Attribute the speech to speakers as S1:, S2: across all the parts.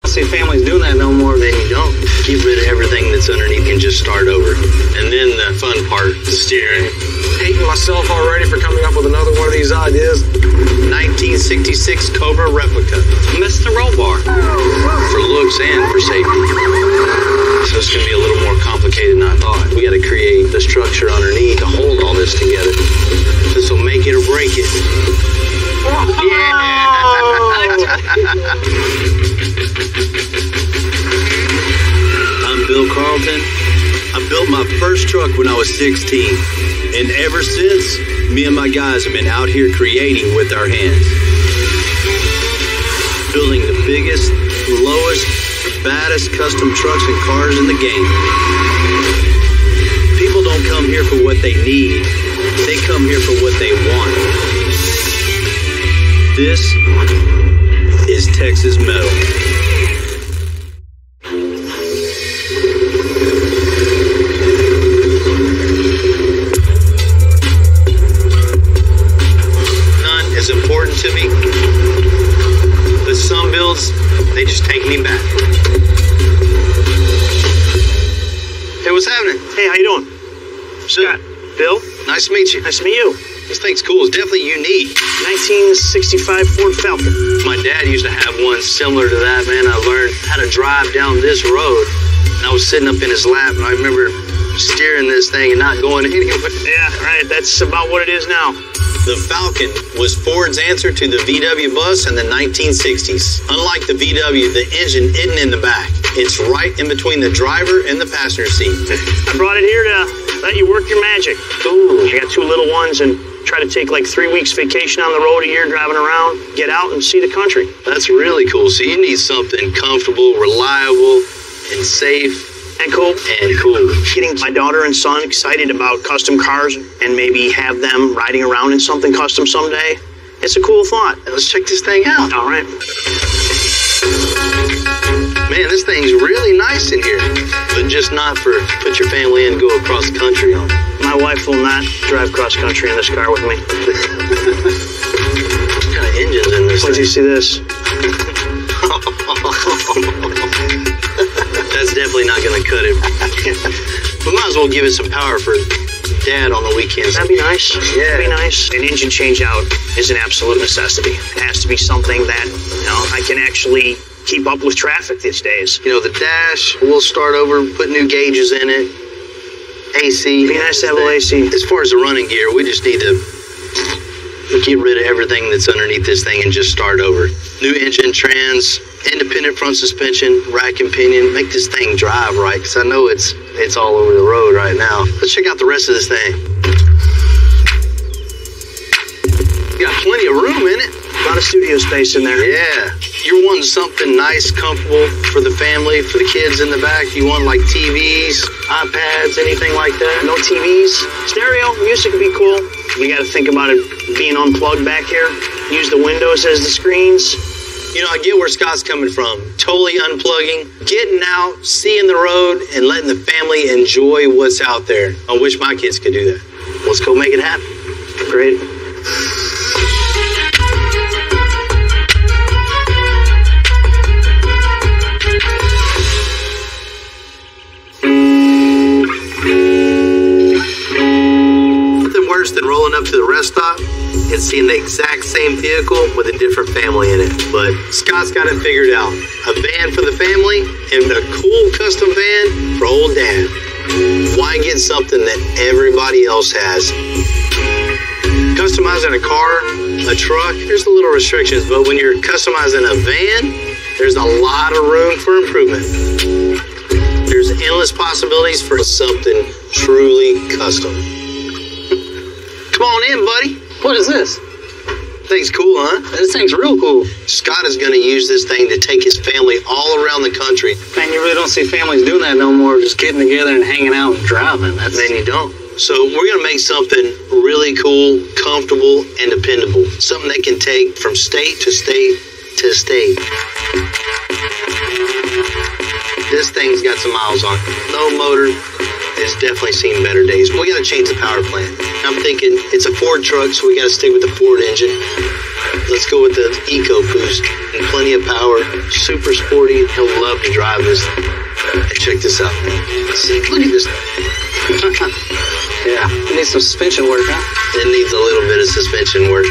S1: See families doing that no more.
S2: Then you don't. Get rid of everything that's underneath and just start over. And then the fun part, the steering.
S3: Hating myself already for coming up with another one of these ideas.
S2: 1966 Cobra replica. Missed the roll bar. For looks and for safety. So it's going to be a little more complicated than I thought. We got to create the structure underneath to hold all this together. This will make it or break it. Yeah! I'm Bill Carlton. I built my first truck when I was 16. And ever since, me and my guys have been out here creating with our hands. Building the biggest, lowest, baddest custom trucks and cars in the game. People don't come here for what they need. They come here for what they want. This is Texas Metal. Is important to me, but some builds, they just take me back. Hey, what's happening?
S4: Hey, how you doing? Scott. Bill?
S2: Nice to meet you.
S4: Nice to meet you.
S2: This thing's cool. It's definitely unique.
S4: 1965 Ford Falcon.
S2: My dad used to have one similar to that, man. I learned how to drive down this road, and I was sitting up in his lap, and I remember steering this thing and not going anywhere.
S4: Yeah, right. That's about what it is now.
S2: The Falcon was Ford's answer to the VW bus in the 1960s. Unlike the VW, the engine isn't in the back. It's right in between the driver and the passenger seat.
S4: I brought it here to let you work your magic. Ooh. I got two little ones and try to take like 3 weeks vacation on the road a year driving around, get out and see the country.
S2: That's really cool. So you need something comfortable, reliable, and safe.
S4: And cool.
S2: And cool.
S4: Getting my daughter and son excited about custom cars and maybe have them riding around in something custom someday. It's a cool thought.
S2: Let's check this thing out.
S4: All right.
S2: Man, this thing's really nice in here. But just not for put your family in and go across the country on.
S4: My wife will not drive cross country in this car with me.
S2: What kind of engine's in this
S4: When'd
S2: thing?
S4: you see this?
S2: That's definitely not going to cut it. We might as well give it some power for Dad on the weekends.
S4: That'd be nice.
S2: Yeah.
S4: That'd be nice. An engine change out is an absolute necessity. It has to be something that, I can actually keep up with traffic these days.
S2: You know, the dash, we'll start over, put new gauges in it. AC.
S4: It'd be nice to have a little AC.
S2: As far as the running gear, we just need to get rid of everything that's underneath this thing and just start over. New engine, trans, independent front suspension, rack and pinion. Make this thing drive right, because I know it's all over the road right now. Let's check out the rest of this thing. You got plenty of room in it.
S4: A lot of studio space in there.
S2: Yeah. You're wanting something nice, comfortable for the family, for the kids in the back. You want like TVs, iPads, anything like that?
S4: No TVs. Stereo, music would be cool. We got to think about it being unplugged back here. Use the windows as the screens.
S2: You know, I get where Scott's coming from. Totally unplugging, getting out, seeing the road, and letting the family enjoy what's out there. I wish my kids could do that. Let's go make it happen.
S4: Great.
S2: Worse than rolling up to the rest stop and seeing the exact same vehicle with a different family in it. But Scott's got it figured out. A van for the family and a cool custom van for old Dad. Why get something that everybody else has? Customizing a car, a truck, there's a little restrictions, but when you're customizing a van, there's a lot of room for improvement. There's endless possibilities for something truly custom. Come on in, buddy.
S1: What is this?
S2: Thing's cool, huh?
S1: This thing's real cool.
S2: Scott is going to use this thing to take his family all around the country.
S1: Man, you really don't see families doing that no more, just getting together and hanging out and driving.
S2: Then you don't. So we're going to make something really cool, comfortable, and dependable. Something they can take from state to state to state. This thing's got some miles on it. No motor. It's definitely seen better days. We got to change the power plant. I'm thinking it's a Ford truck, so we got to stick with the Ford engine. Let's go with the Eco Boost and plenty of power, super sporty. He'll love to drive this. Hey, check this out, man. See, look at this.
S1: Yeah, it needs some suspension work, huh?
S2: It needs a little bit of suspension work.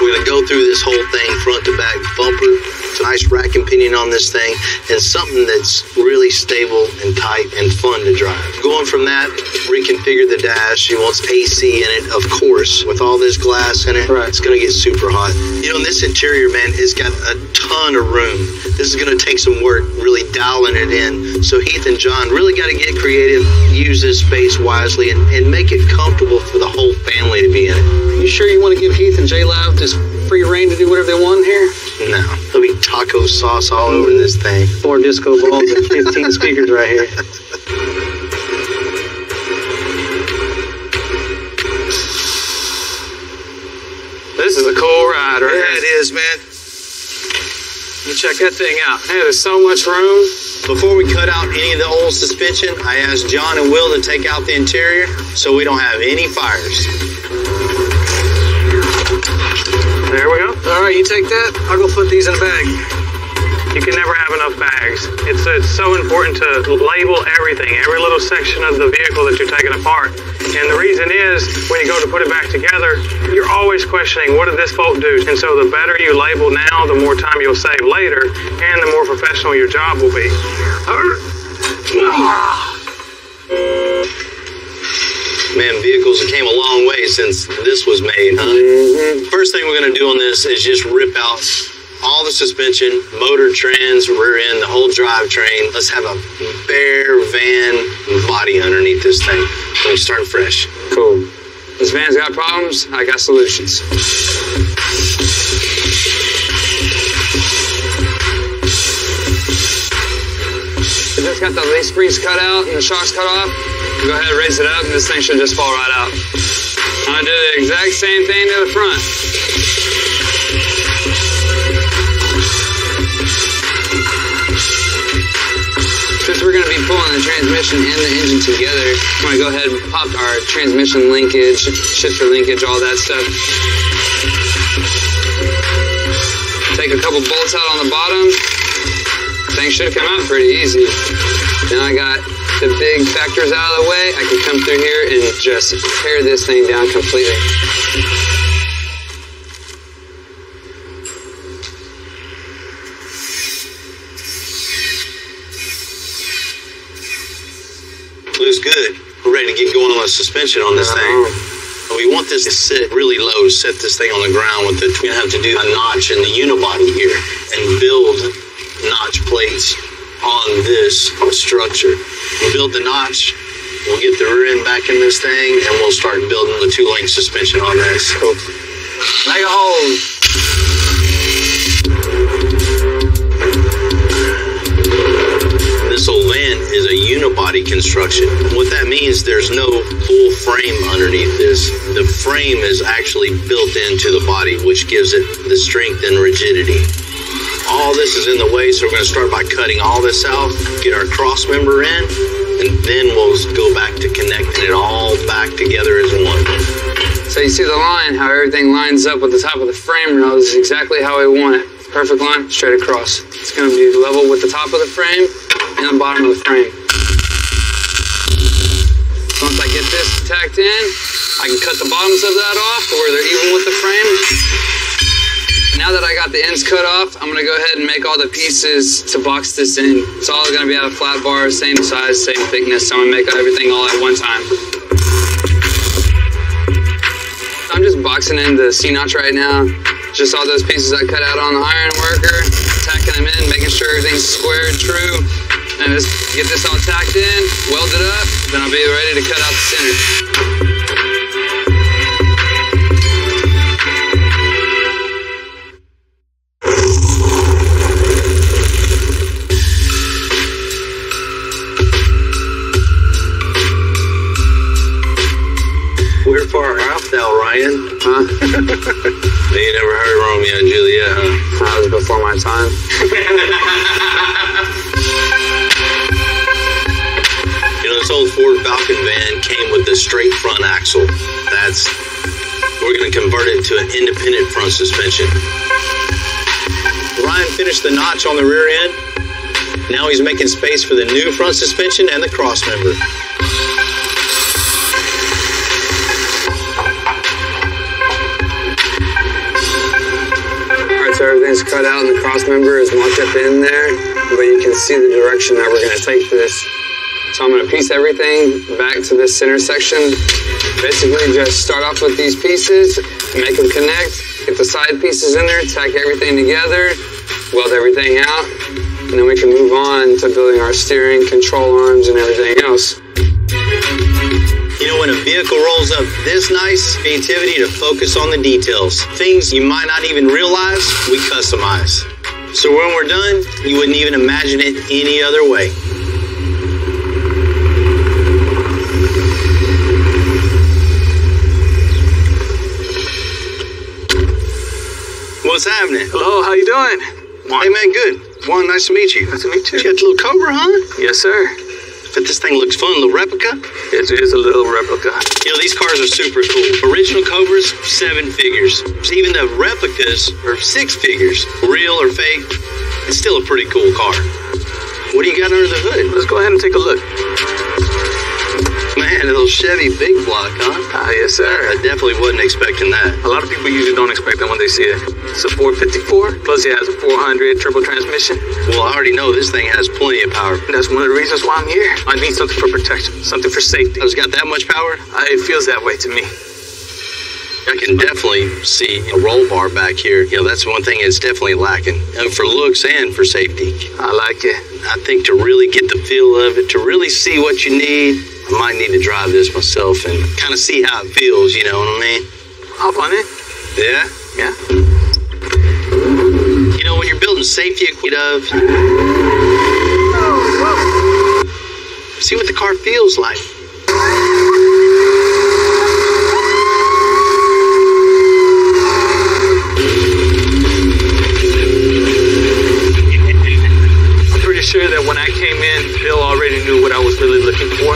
S2: We're going to go through this whole thing, front to back bumper, nice rack and pinion on this thing, and something that's really stable and tight and fun to drive. Going from that, reconfigure the dash. He wants AC in it, of course. With all this glass in it, It's going to get super hot. You know, this interior, man, has got a ton of room. This is going to take some work really dialing it in. So Heath and John really got to get creative, use this space wisely, and make it comfortable for the whole family to be in it.
S1: You sure you want to give Heath and J-Live just free reign to do whatever they want here?
S2: No, there'll be taco sauce all over this thing.
S1: 4 disco balls and 15 speakers right here.
S3: This is a cool ride, right?
S2: Yeah, it is, man.
S3: You check that thing out. Hey, there's so much room.
S2: Before we cut out any of the old suspension, I asked John and Will to take out the interior so we don't have any fires.
S3: There we go.
S1: All right, you take that. I'll go put these in a bag.
S4: You can never have enough bags. It's so important to label everything, every little section of the vehicle that you're taking apart. And the reason is, when you go to put it back together, you're always questioning, what did this bolt do? And so the better you label now, the more time you'll save later, and the more professional your job will be.
S2: Man, vehicles have came a long way since this was made, huh?
S4: Mm-hmm.
S2: First thing we're going to do on this is just rip out all the suspension, motor, trans, rear end, the whole drivetrain. Let's have a bare van body underneath this thing. Let me start fresh.
S3: Cool. This van's got problems, I got solutions. I just got the leaf springs cut out and the shocks cut off. Go ahead and raise it up and this thing should just fall right out. I'm gonna do the exact same thing to the front. Since we're going to be pulling the transmission and the engine together, I'm going to go ahead and pop our transmission linkage, shifter linkage, all that stuff. Take a couple bolts out on the bottom. Things should come out pretty easy. Now I got the big factors out of the way. I can come through here and just tear this thing down completely.
S2: Looks good. We're ready to get going on the suspension on this thing. We want this to sit really low, set this thing on the ground with the, we're gonna have to do a notch in the unibody here and build notch plates on this structure. We'll build the notch, we'll get the rear end back in this thing, and we'll start building the 2-link suspension on this. Cool. Make a hole. This whole van is a unibody construction. What that means, there's no full frame underneath this. The frame is actually built into the body, which gives it the strength and rigidity. All this is in the way, so we're going to start by cutting all this out, get our cross member in, and then we'll go back to connecting it all back together as one.
S3: So you see the line, how everything lines up with the top of the frame rail. This is exactly how we want it. Perfect line, straight across. It's going to be level with the top of the frame and the bottom of the frame. Once I get this tacked in, I can cut the bottoms of that off to where they're even with the frame. Now that I got the ends cut off, I'm going to go ahead and make all the pieces to box this in. It's all going to be out of flat bar, same size, same thickness. So I'm going to make everything all at one time. I'm just boxing in the C-notch right now. Just all those pieces I cut out on the iron worker, tacking them in, making sure everything's square and true. And just get this all tacked in, weld it up, then I'll be ready to cut out the center.
S2: We're far out now, Ryan.
S3: Huh?
S2: You never heard Romeo and Juliet, huh?
S3: That was before my time.
S2: You know, this old Ford Falcon van came with a straight front axle. We're going to convert it to an independent front suspension. Ryan finished the notch on the rear end. Now he's making space for the new front suspension and the cross member.
S3: Alright, so everything's cut out and the cross member is marked up in there, but you can see the direction that we're going to take this. So I'm going to piece everything back to this center section. Basically just start off with these pieces, make them connect, get the side pieces in there, tack everything together, weld everything out, and then we can move on to building our steering, control arms, and everything else.
S2: You know, when a vehicle rolls up this nice, creativity to focus on the details. Things you might not even realize, we customize. So when we're done, you wouldn't even imagine it any other way. What's happening?
S4: Hello, how you doing?
S2: Hey man, good. Juan, nice to meet you.
S4: Nice to meet you.
S2: You got the little Cobra, huh?
S4: Yes, sir.
S2: But this thing looks fun, a little replica.
S4: It is a little replica.
S2: You know, these cars are super cool. Original Cobras, 7 figures. Even the replicas are 6 figures. Real or fake, it's still a pretty cool car. What do you got under the hood?
S4: Let's go ahead and take a look.
S2: Man, a little Chevy big block, huh?
S4: Yes, sir.
S2: I definitely wasn't expecting that.
S4: A lot of people usually don't expect that when they see it. It's a 454, plus it has a 400 turbo transmission.
S2: Well, I already know this thing has plenty of power.
S4: That's one of the reasons why I'm here. I need something for protection, something for safety.
S2: It's got that much power?
S4: It feels that way to me.
S2: I can definitely see a roll bar back here. You know, that's one thing it's definitely lacking. And for looks and for safety.
S4: I like it.
S2: I think to really get the feel of it, to really see what you need, I might need to drive this myself and kind of see how it feels, you know what I mean?
S4: Hop on it.
S2: Yeah?
S4: Yeah.
S2: You know, when you're building safety equipment, see what the car feels like.
S4: Sure that when I came in, Bill already knew what I was really looking for.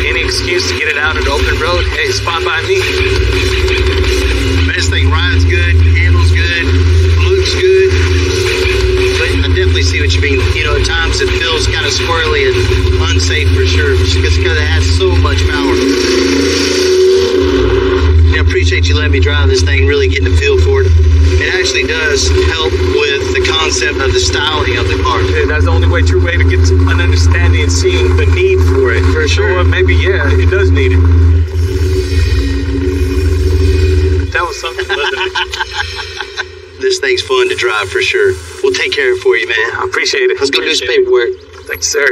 S4: Any excuse to get it out on the open road, hey, it's fine by me.
S2: This thing rides good, handles good, looks good. But I definitely see what you mean. You know, at times it feels kind of squirrely and unsafe for sure, because it has so much power. I appreciate you letting me drive this thing, really getting a feel for it. It actually does help with the concept of the styling of the car.
S4: Yeah, that's the only true way to get an understanding and seeing the need for it.
S2: For sure.
S4: Or maybe, yeah, it does need it. That was something, wasn't it?
S2: This thing's fun to drive for sure. We'll take care of it for you, man.
S4: I appreciate it.
S2: Let's go do some paperwork.
S4: Thanks, sir.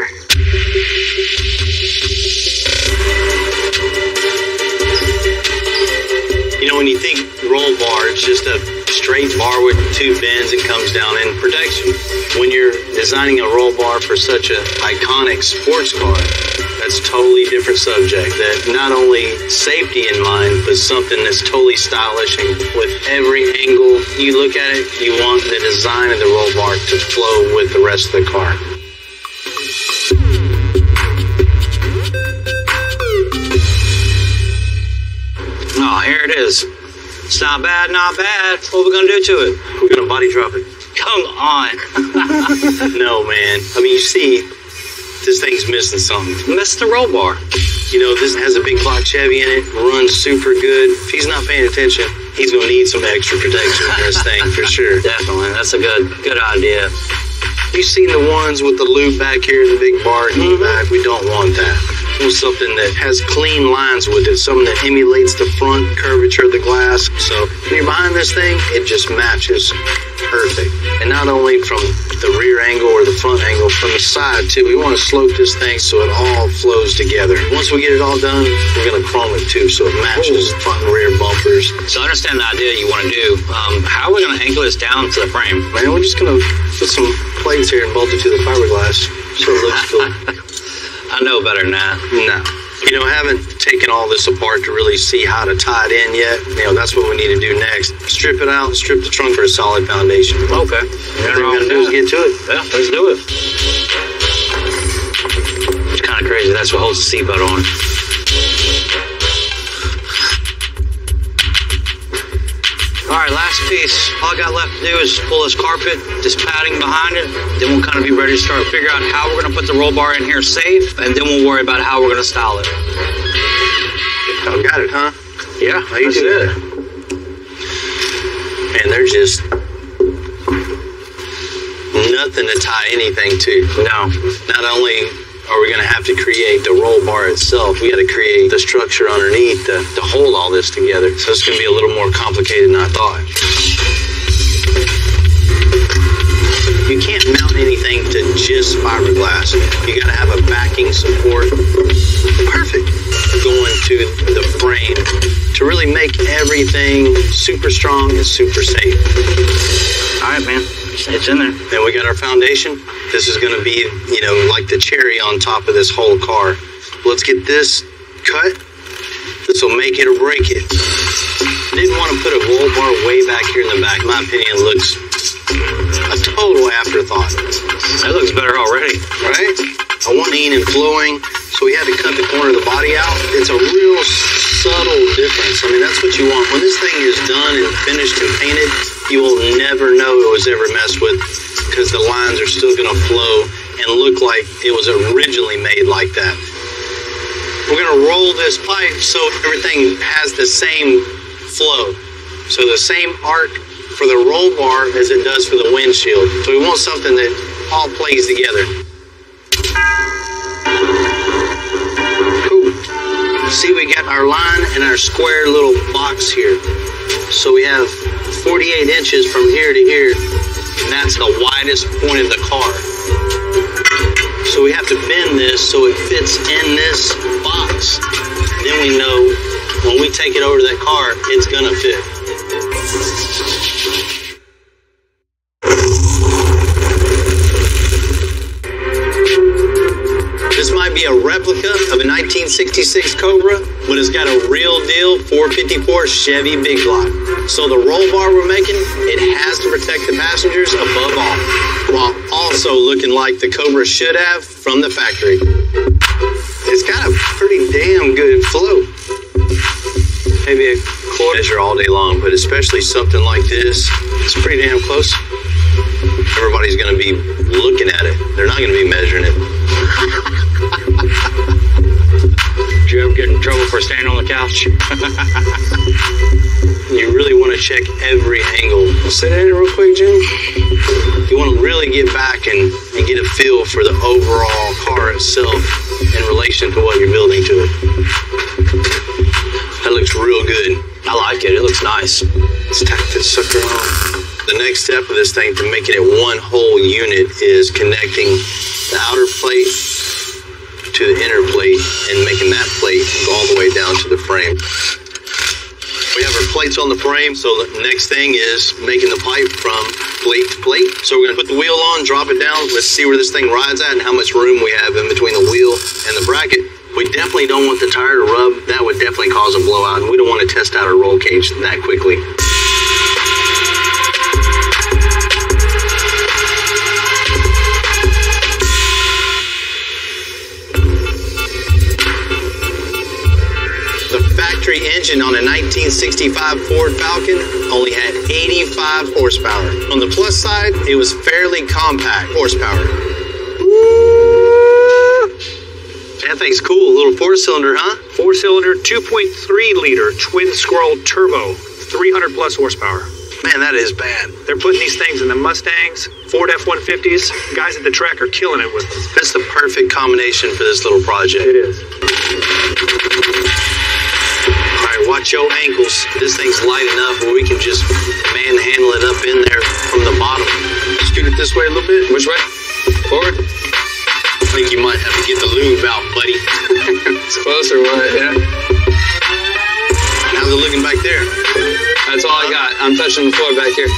S2: You know, when you think roll bar, it's just a straight bar with 2 bends and comes down in protection. When you're designing a roll bar for such an iconic sports car, that's a totally different subject. That not only safety in mind, but something that's totally stylish, and with every angle you look at it, you want the design of the roll bar to flow with the rest of the car.
S1: Oh, here it is. It's not bad, not bad. What are we gonna do to it?
S2: We're gonna body drop it.
S1: Come on.
S2: No, man. I mean, you see, this thing's missing something.
S1: Missed the roll bar.
S2: You know, this has a big block Chevy in it, runs super good. If he's not paying attention, he's gonna need some extra protection in this thing for sure.
S1: Definitely. That's a good idea.
S2: You've seen the ones with the loop back here, the big bar in the back. We don't want that. We want something that has clean lines with it, something that emulates the front curvature of the glass. So when you're behind this thing, it just matches perfect. And not only from the rear angle or the front angle, from the side too. We want to slope this thing so it all flows together. Once we get it all done, we're going to chrome it too, so it matches front and rear bumpers.
S1: So I understand the idea you want to do. How are we going to angle this down to the frame?
S2: Man, we're just going to put some plates here and bolt it to the fiberglass so it looks cool.
S1: I know better than that.
S2: No. You know, I haven't taken all this apart to really see how to tie it in yet. You know, that's what we need to do next. Strip it out and strip the trunk for a solid foundation.
S1: Okay.
S2: All we're going to do is get to it.
S1: Yeah, let's do it. It's kind of crazy. That's what holds the seatbelt on. All right, last piece. All I got left to do is pull this carpet, this padding behind it. Then we'll kind of be ready to start figure out how we're gonna put the roll bar in here safe, and then we'll worry about how we're gonna style it.
S2: Oh, got it, huh?
S1: Yeah,
S2: How you do that? Man, there's just nothing to tie anything to.
S1: No.
S2: Not only are we going to have to create the roll bar itself, we got to create the structure underneath to hold all this together. So it's going to be a little more complicated than I thought. You can't mount anything to just fiberglass. You got to have a backing support. Perfect. Going to the frame to really make everything super strong and super safe.
S1: All right, man. It's in there.
S2: Then we got our foundation. This is going to be, you know, like the cherry on top of this whole car. Let's get this cut. This will make it or break it. Didn't want to put a roll bar way back here in the back. In my opinion, it looks a total afterthought.
S1: That looks better already.
S2: Right? I want lean and flowing, so we had to cut the corner of the body out. It's a real subtle difference. I mean, that's what you want. When this thing is done and finished and painted, you will never know it was ever messed with because the lines are still going to flow and look like it was originally made like that. We're going to roll this pipe so everything has the same flow. So the same arc for the roll bar as it does for the windshield. So we want something that all plays together. Cool. See, we got our line and our square little box here. So we have 48 inches from here to here, and that's the widest point of the car. So we have to bend this so it fits in this box. Then we know when we take it over to that car, it's gonna fit. This might be a replica of a 1966 Cobra, but it's got a real deal 454 Chevy Big Block. So the roll bar we're making, it has to protect the passengers above all, while also looking like the Cobra should have from the factory. It's got a pretty damn good flow. Maybe a quarter measure all day long, but especially something like this, it's pretty damn close. Everybody's gonna be looking at it. They're not gonna be measuring it.
S1: Did you ever get in trouble for standing on the couch?
S2: You really want to check every angle. Sit in it real quick, Jim. You want to really get back and get a feel for the overall car itself in relation to what you're building to it. That looks real good.
S1: I like it. It looks nice.
S2: Let's tack this sucker on. The next step of this thing to make it one whole unit is connecting the outer plate to the inner plate and making that plate go all the way down to the frame. We have our plates on the frame, so the next thing is making the pipe from plate to plate. So we're gonna put the wheel on, drop it down. Let's see where this thing rides at and how much room we have in between the wheel and the bracket. We definitely don't want the tire to rub. That would definitely cause a blowout, and we don't want to test out our roll cage that quickly. Engine on a 1965 Ford Falcon only had 85 horsepower. On the plus side, it was fairly compact horsepower. That thing's cool. A little 4-cylinder, huh?
S4: 4-cylinder, 2.3 liter twin scroll turbo, 300 plus horsepower.
S2: Man, that is bad.
S4: They're putting these things in the Mustangs, Ford F-150s. Guys at the track are killing it with them.
S2: That's the perfect combination for this little project.
S4: It is.
S2: Watch your ankles. This thing's light enough where we can just manhandle it up in there from the bottom. Scoot it this way a little bit.
S3: Which way? Forward?
S2: I think you might have to get the lube out, buddy.
S3: It's close or what? Yeah.
S2: How's it looking back there?
S3: That's all I got. I'm touching the floor back here.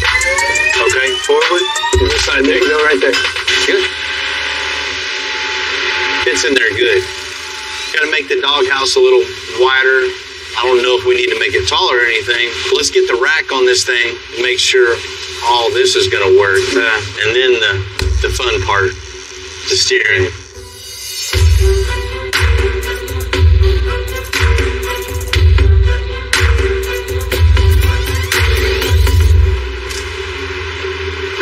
S2: Okay, forward.
S3: This side there. Go right there. Good.
S2: Fits in there good. Gotta make the doghouse a little wider. I don't know if we need to make it taller or anything. Let's get the rack on this thing and make sure all this is going to work. And then the fun part, the steering.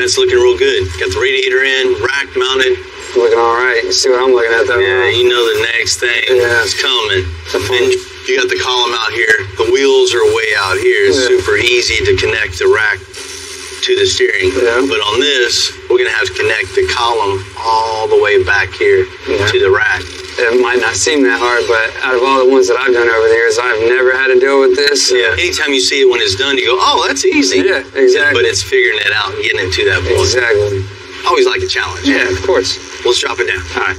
S2: It's looking real good. Got the radiator in, rack mounted.
S3: Looking all right. You see what I'm looking at, though?
S2: Yeah, you know the next thing is coming. And you got the column out here. The wheels are way out here. It's super easy to connect the rack to the steering.
S3: Yeah.
S2: But on this, we're going to have to connect the column all the way back here to the rack.
S3: It might not seem that hard, but out of all the ones that I've done over the years, I've never had to deal with this.
S2: Yeah. Anytime you see it when it's done, you go, oh, that's easy.
S3: Yeah, exactly.
S2: But it's figuring it out and getting it to that point.
S3: Exactly.
S2: Always like a challenge.
S3: Yeah, of course.
S2: Let's drop it down.
S3: All right.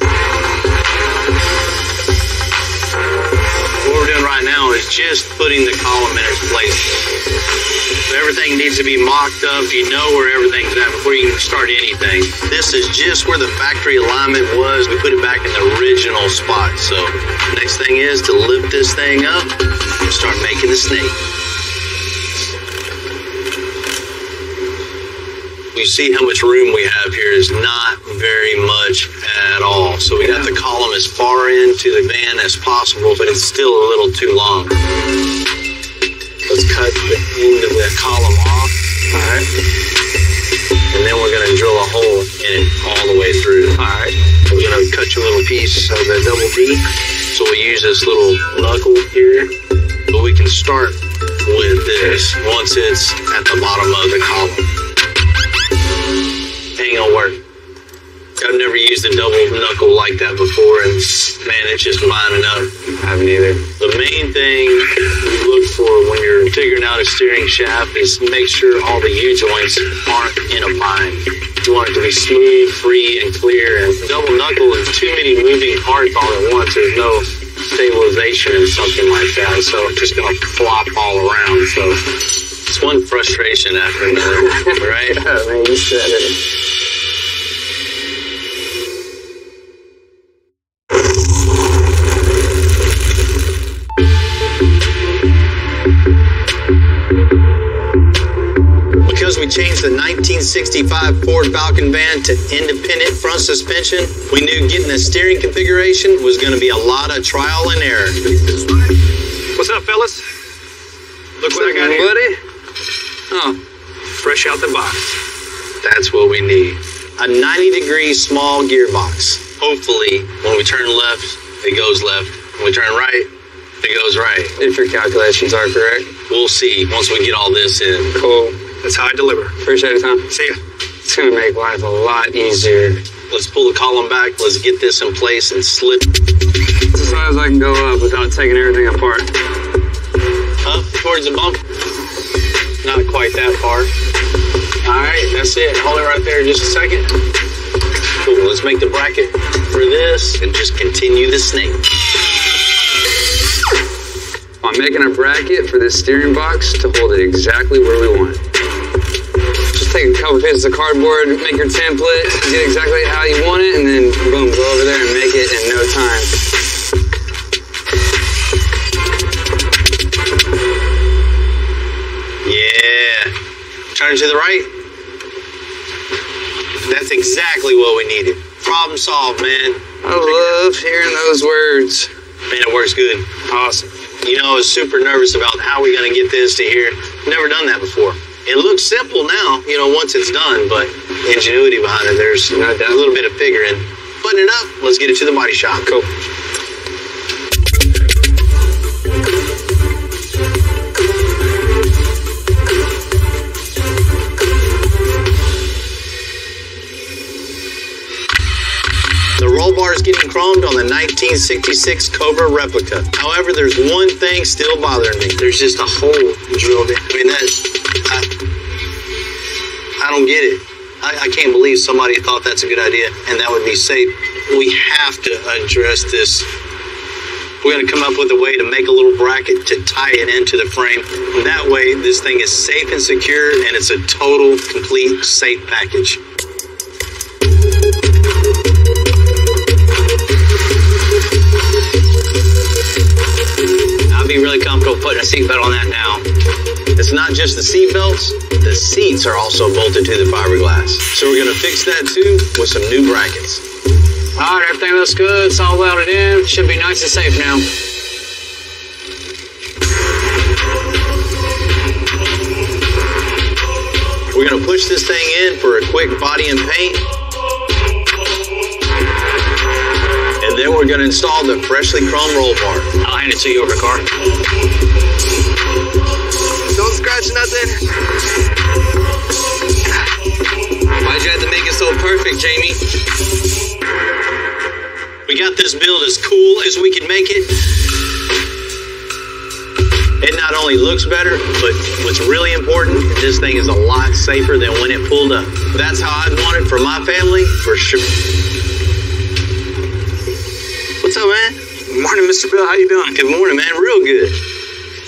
S2: What we're doing right now is just putting the column in its place. So everything needs to be mocked up. You know where everything's at before you can start anything. This is just where the factory alignment was. We put it back in the original spot. So next thing is to lift this thing up and start making the snake. You see how much room we have here is not very much at all. So we got the column as far into the van as possible, but it's still a little too long. Let's cut the end of the column off. All right. And then we're going to drill a hole in it all the way through. All right. We're going to cut you a little piece of the double D. So we'll use this little knuckle here. But we can start with this once it's at the bottom of the column. Ain't gonna work. I've never used a double knuckle like that before, and man, it's just lining up.
S3: I haven't either.
S2: The main thing you look for when you're figuring out a steering shaft is make sure all the U-joints aren't in a bind. You want it to be smooth, free, and clear, and double knuckle is too many moving parts all at once. There's no stabilization in something like that, so it's just gonna flop all around. So it's one frustration after another, right?
S3: Oh, man, you said it.
S2: Because we changed the 1965 Ford Falcon van to independent front suspension, we knew getting the steering configuration was going to be a lot of trial and error.
S4: What's up, fellas? Look what I got here.
S3: Buddy? Oh.
S4: Fresh out the box.
S2: That's what we need. A 90-degree small gearbox. Hopefully, when we turn left, it goes left. When we turn right, it goes right.
S3: If your calculations are correct.
S2: We'll see once we get all this in.
S3: Cool.
S4: That's how I deliver.
S3: Appreciate it, Tom.
S4: See ya.
S3: It's going to make life a lot easier.
S2: Let's pull the column back. Let's get this in place and slip.
S3: As far as I can go up without taking everything apart.
S2: Up towards the bump. Not quite that far. All right, that's it. Hold it right there just a second. Cool, let's make the bracket for this and just continue the snake.
S3: I'm making a bracket for this steering box to hold it exactly where we want. Just take a couple pieces of cardboard, make your template, get exactly how you want it, and then boom, go over there and make it in no time.
S2: Yeah. Turn to the right. That's exactly what we needed. Problem solved, man.
S3: I love hearing those words.
S2: Man, it works good.
S3: Awesome.
S2: You know, I was super nervous about how we going to get this to here. Never done that before. It looks simple now, you know, once it's done, but ingenuity behind it, there's a little bit of figuring. Button it up, let's get it to the body shop.
S3: Cool.
S2: The roll bar is getting chromed on the 1966 Cobra replica. However, there's one thing still bothering me. There's just a hole drilled in. I mean, I don't get it. I can't believe somebody thought that's a good idea and that would be safe. We have to address this. We're going to come up with a way to make a little bracket to tie it into the frame. And that way, this thing is safe and secure and it's a total, complete, safe package. I'll be really comfortable putting a seatbelt on that now. It's not just the seat belts, the seats are also bolted to the fiberglass. So we're gonna fix that too with some new brackets.
S3: All right, everything looks good. It's all welded in. Should be nice and safe now.
S2: We're gonna push this thing in for a quick body and paint. And then we're going to install the freshly chrome roll bar.
S1: I'll hand it to you over the car.
S3: Don't scratch nothing. Why'd you have to make it so perfect, Jamie?
S2: We got this build as cool as we can make it. It not only looks better, but what's really important, this thing is a lot safer than when it pulled up. That's how I'd want it for my family, for sure. What's up, man?
S3: Good morning, Mr. Bill. How you doing?
S2: Good morning, man. Real good.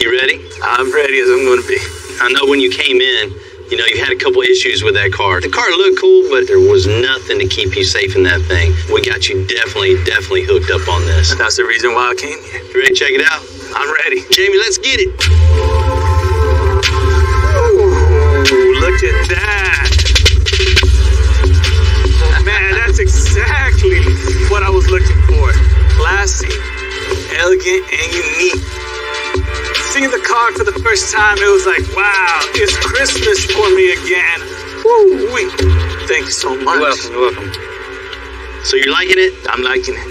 S2: You ready?
S3: I'm ready as I'm going to be.
S2: I know when you came in, you had a couple issues with that car. The car looked cool, but there was nothing to keep you safe in that thing. We got you definitely hooked up on this.
S3: That's the reason why I came here.
S2: You ready to check it out?
S3: I'm ready.
S2: Jamie, let's get it.
S3: Ooh, look at that. Man, that's exactly what I was looking for. Classy, elegant, and unique. Seeing the car for the first time, it was like, wow, it's Christmas for me again. Woo-wee. Thank you so much.
S1: You're welcome.
S2: So you're liking it?
S3: I'm liking it.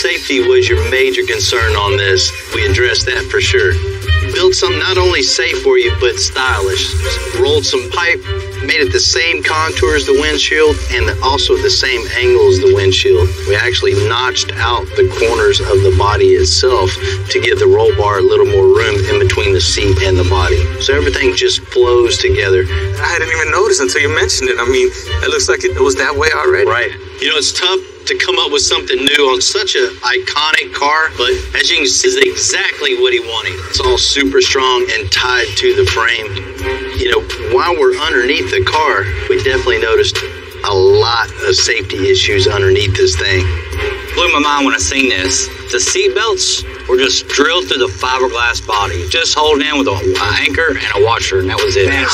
S2: Safety was your major concern on this. We addressed that for sure. Built something not only safe for you, but stylish. Rolled some pipe, made it the same contour as the windshield, and also the same angle as the windshield. We actually notched out the corners of the body itself to give the roll bar a little more room in between the seat and the body. So everything just flows together.
S3: I didn't even notice until you mentioned it. I mean, it looks like it was that way already.
S2: Right. It's tough to come up with something new on such an iconic car, but as you can see, it's exactly what he wanted. It's all super strong and tied to the frame. While we're underneath the car, we definitely noticed a lot of safety issues underneath this thing.
S1: Blew my mind when I seen this. The seat belts were just drilled through the fiberglass body, just holding in with an anchor and a washer, and that was it.
S2: Man,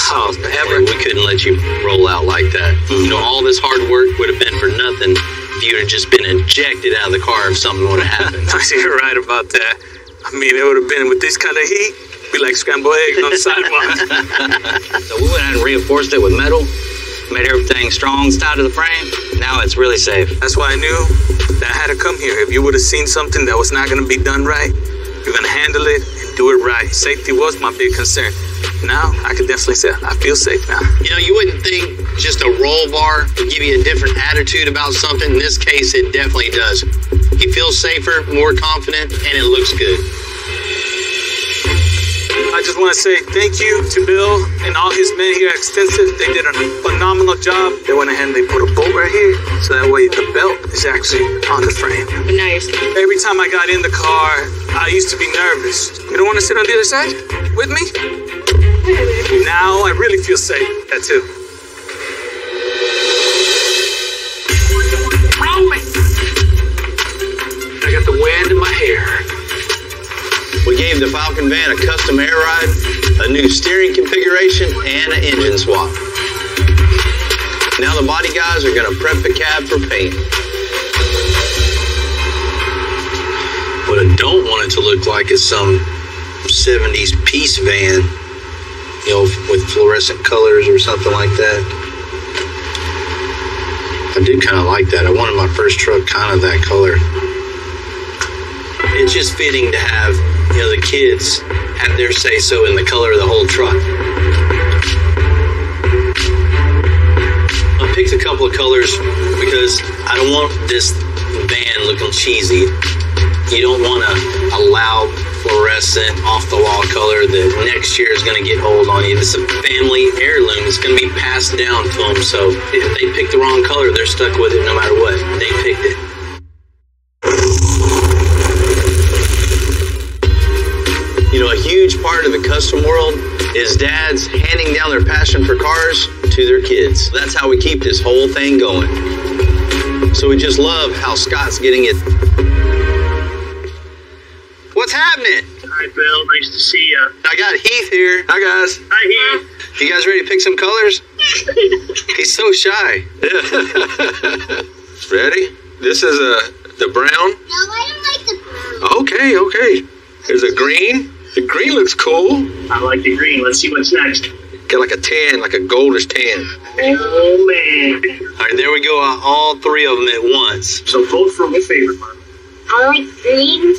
S2: we couldn't let you roll out like that. All this hard work would have been for nothing if you would have just been ejected out of the car if something would have happened.
S3: You're right about that. I mean, it would have been with this kind of heat, be like scrambled eggs on the sidewalk.
S1: So we went ahead and reinforced it with metal, made everything strong, tied to the frame. Now it's really safe.
S3: That's why I knew that I had to come here. If you would have seen something that was not going to be done right, you're going to handle it and do it right. Safety was my big concern. Now, I can definitely say I feel safe now.
S2: You wouldn't think just a roll bar would give you a different attitude about something. In this case, it definitely does. You feel safer, more confident, and it looks good.
S3: I just want to say thank you to Bill and all his men here at Extensive. They did a phenomenal job. They went ahead and they put a bolt right here, so that way the belt is actually on the frame.
S5: But now you're safe.
S3: Every time I got in the car, I used to be nervous. You don't want to sit on the other side with me? Now I really feel safe. That too. I got the wind in my hair.
S2: We gave the Falcon van a custom air ride, a new steering configuration, and an engine swap. Now the body guys are going to prep the cab for paint. What I don't want it to look like is some 70s peace van, with fluorescent colors or something like that. I do kind of like that. I wanted my first truck kind of that color. It's just fitting to have, the kids have their say-so in the color of the whole truck. I picked a couple of colors because I don't want this van looking cheesy. You don't want a loud, fluorescent, off-the-wall color that next year is going to get old on you. It's a family heirloom. It's going to be passed down to them. So if they pick the wrong color, they're stuck with it no matter what. They picked it. A huge part of the custom world is dads handing down their passion for cars to their kids. That's how we keep this whole thing going. So we just love how Scott's getting it. What's happening?
S6: Hi, Bill. Nice to see you.
S2: I got Heath here. Hi, guys.
S6: Hi, Heath.
S2: You guys ready to pick some colors? He's so shy.
S7: Ready? This is the brown.
S5: No, I don't like the blue.
S7: Okay. There's a green. The green looks cool.
S6: I like the green. Let's see what's next.
S7: Got like a tan, like a goldish tan.
S6: Oh, man.
S2: All right, there we go. All three of them at once.
S6: So vote for my favorite one.
S5: I like green.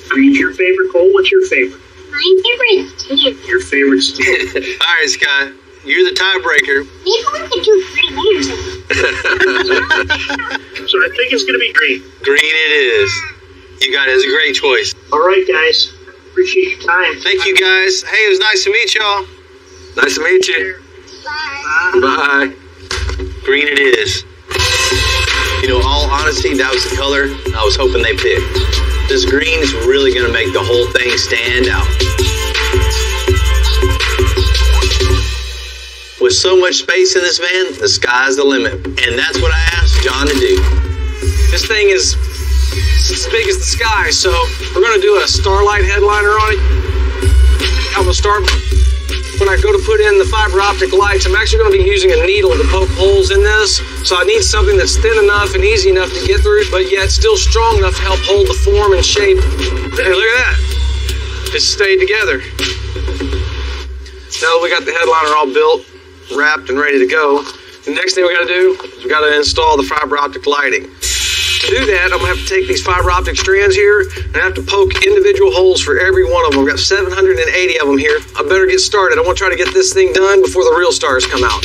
S6: Green's your favorite, Cole? What's your favorite?
S5: My favorite is tan.
S6: Your favorite is tan.
S2: All right, Scott, you're the tiebreaker.
S5: Maybe we could do green layers.
S6: So I think it's going to be green.
S2: Green it is. You got it. It's a great choice.
S6: All right, guys. Appreciate your time.
S2: Thank you, guys. Hey, it was nice to meet y'all.
S7: Nice to meet you.
S5: Bye.
S7: Bye.
S2: Green it is. You know, all honesty, that was the color I was hoping they picked. This green is really going to make the whole thing stand out. With so much space in this van, the sky's the limit. And that's what I asked John to do.
S3: This thing is as big as the sky, so we're going to do a starlight headliner on it. I'm going to start when I go to put in the fiber optic lights. I'm actually going to be using a needle to poke holes in this, so I need something that's thin enough and easy enough to get through, but yet still strong enough to help hold the form and shape. Hey, look at that. It stayed together. Now that we got the headliner all built, wrapped, and ready to go, the next thing we got to do is we got to install the fiber optic lighting. To do that, I'm going to have to take these fiber optic strands here and I have to poke individual holes for every one of them. I've got 780 of them here. I better get started. I want to try to get this thing done before the real stars come out.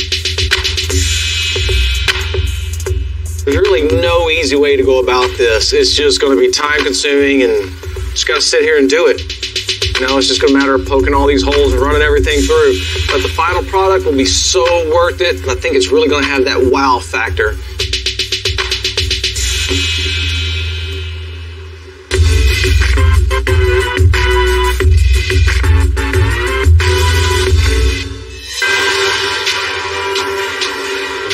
S3: There's really no easy way to go about this. It's just going to be time consuming and just got to sit here and do it. You know, it's just going to matter of poking all these holes and running everything through. But the final product will be so worth it. And I think it's really going to have that wow factor.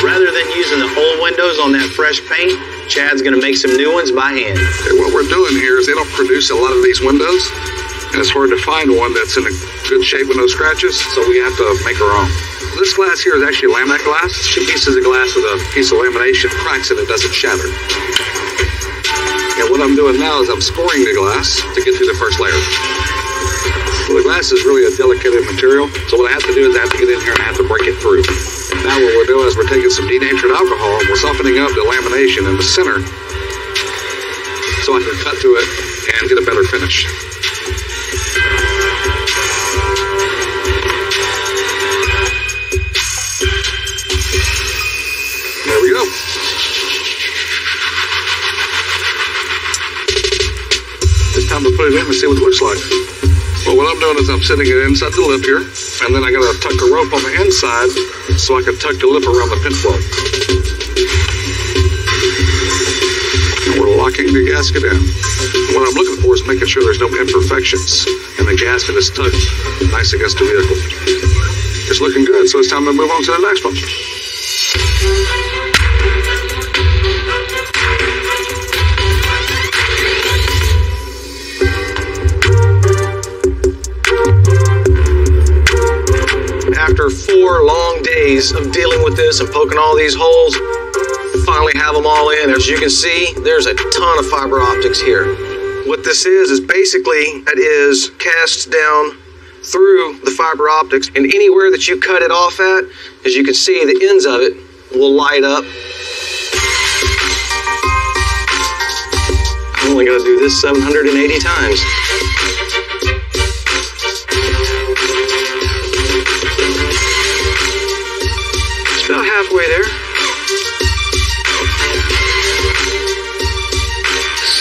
S2: Rather than using the old windows on that fresh paint, Chad's going to make some new ones by hand.
S8: Okay, what we're doing here is they don't produce a lot of these windows, and it's hard to find one that's in a good shape with no scratches, so we have to make our own. This glass here is actually laminate glass. It's 2 pieces of glass with a piece of lamination, cracks it, it doesn't shatter. And what I'm doing now is I'm scoring the glass to get through the first layer. Well, the glass is really a delicate material, so what I have to do is I have to get in here and I have to break it through. Now what we're doing is we're taking some denatured alcohol and we're softening up the lamination in the center so I can cut through it and get a better finish. There we go. It's time to put it in and see what it looks like. Well, what I'm doing is I'm sitting it inside the lip here, and then I gotta tuck a rope on the inside so I can tuck the lip around the pin flow. And we're locking the gasket in. What I'm looking for is making sure there's no imperfections, and the gasket is tucked nice against the vehicle. It's looking good, so it's time to move on to the next one.
S3: After 4 long days of dealing with this and poking all these holes, finally have them all in. As you can see, there's a ton of fiber optics here. What this is basically, that is cast down through the fiber optics, and anywhere that you cut it off at, as you can see, the ends of it will light up. I'm only going to do this 780 times. About halfway there.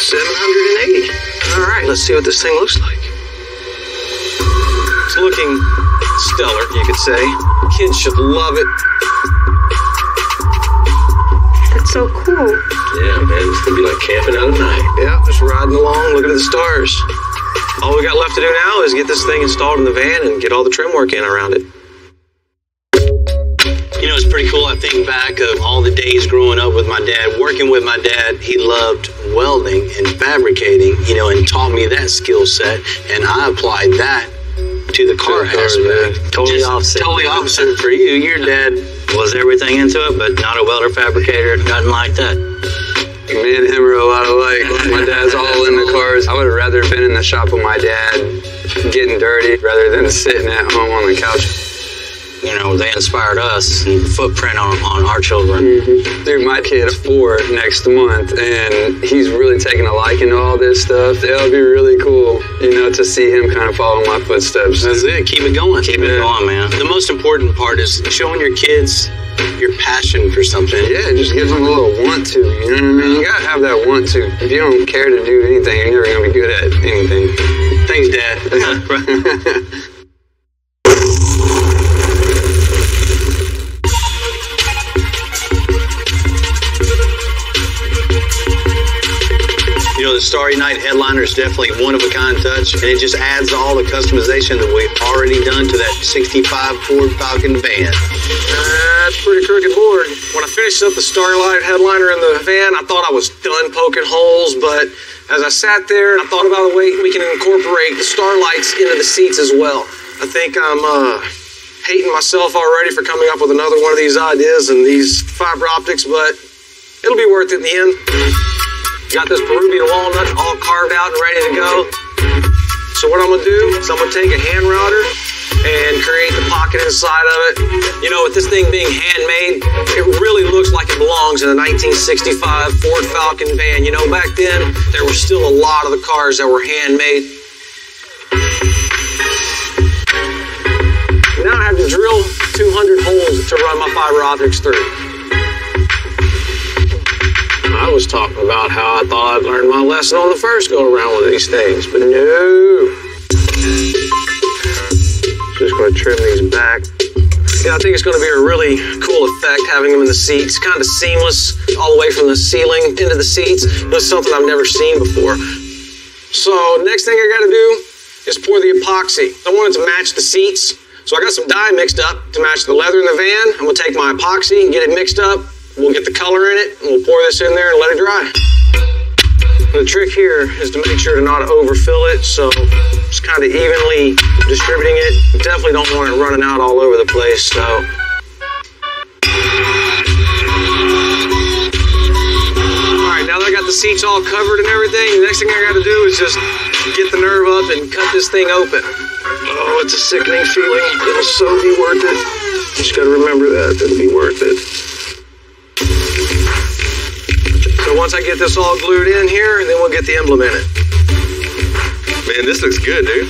S3: 780. All right, let's see what this thing looks like. It's looking stellar, you could say. Kids should love it.
S9: That's so cool.
S7: Yeah, man, it's gonna be like camping out at night.
S3: Yeah, just riding along, looking at the stars. All we got left to do now is get this thing installed in the van and get all the trim work in around it.
S2: You know, it's pretty cool. I think back of all the days growing up with my dad, working with my dad. He loved welding and fabricating, you know, and taught me that skill set. And I applied that to the car aspect.
S1: Totally opposite.
S2: Totally opposite for you. Your dad
S1: Was everything into it, but not a welder, fabricator, nothing like that.
S3: Me and him are a lot alike. My dad's all in the cars. I would have rather been in the shop with my dad getting dirty rather than sitting at home on the couch.
S1: you know, they inspired us and footprint on our children.
S3: Dude, my kid's 4 next month, and he's really taking a liking to all this stuff. It'll be really cool, you know, to see him kind of follow my footsteps.
S2: That's it. Keep it going.
S1: Keep it going, man.
S2: The most important part is showing your kids your passion for something.
S3: Yeah, it just gives them a little want to, you know what I mean? You gotta have that want to. If you don't care to do anything, you're never gonna be good at anything.
S2: Thanks, Dad. You know, the Starry Night headliner is definitely one-of-a-kind touch, and it just adds all the customization that we've already done to that 65 Ford Falcon van.
S10: That's pretty crooked board. When I finished up the Starry Night headliner in the van, I thought I was done poking holes, but as I sat there, I thought about a way we can incorporate the starlights into the seats as well. I think I'm hating myself already for coming up with another one of these ideas and these fiber optics, but it'll be worth it in the end. Got this Peruvian walnut all carved out and ready to go. So what I'm gonna do is I'm gonna take a hand router and create the pocket inside of it. You know, with this thing being handmade, it really looks like it belongs in a 1965 Ford Falcon van. You know, back then, there were still a lot of the cars that were handmade. Now I have to drill 200 holes to run my fiber optics through. I was talking about how I thought I'd learned my lesson on the first go-around with these things, but no. Just going to trim these back. Yeah, I think it's going to be a really cool effect having them in the seats. Kind of seamless all the way from the ceiling into the seats. That's something I've never seen before. So next thing I got to do is pour the epoxy. I want it to match the seats. So I got some dye mixed up to match the leather in the van. I'm going to take my epoxy and get it mixed up. We'll get the color in it, and we'll pour this in there and let it dry. The trick here is to make sure to not overfill it, so just kind of evenly distributing it. You definitely don't want it running out all over the place, so. All right, now that I got the seats all covered and everything, the next thing I got to do is just get the nerve up and cut this thing open. Oh, it's a sickening feeling. It'll so be worth it. Just got to remember that. It'll be worth it. So once I get this all glued in here, then we'll get the emblem in it.
S7: Man, this looks good, dude.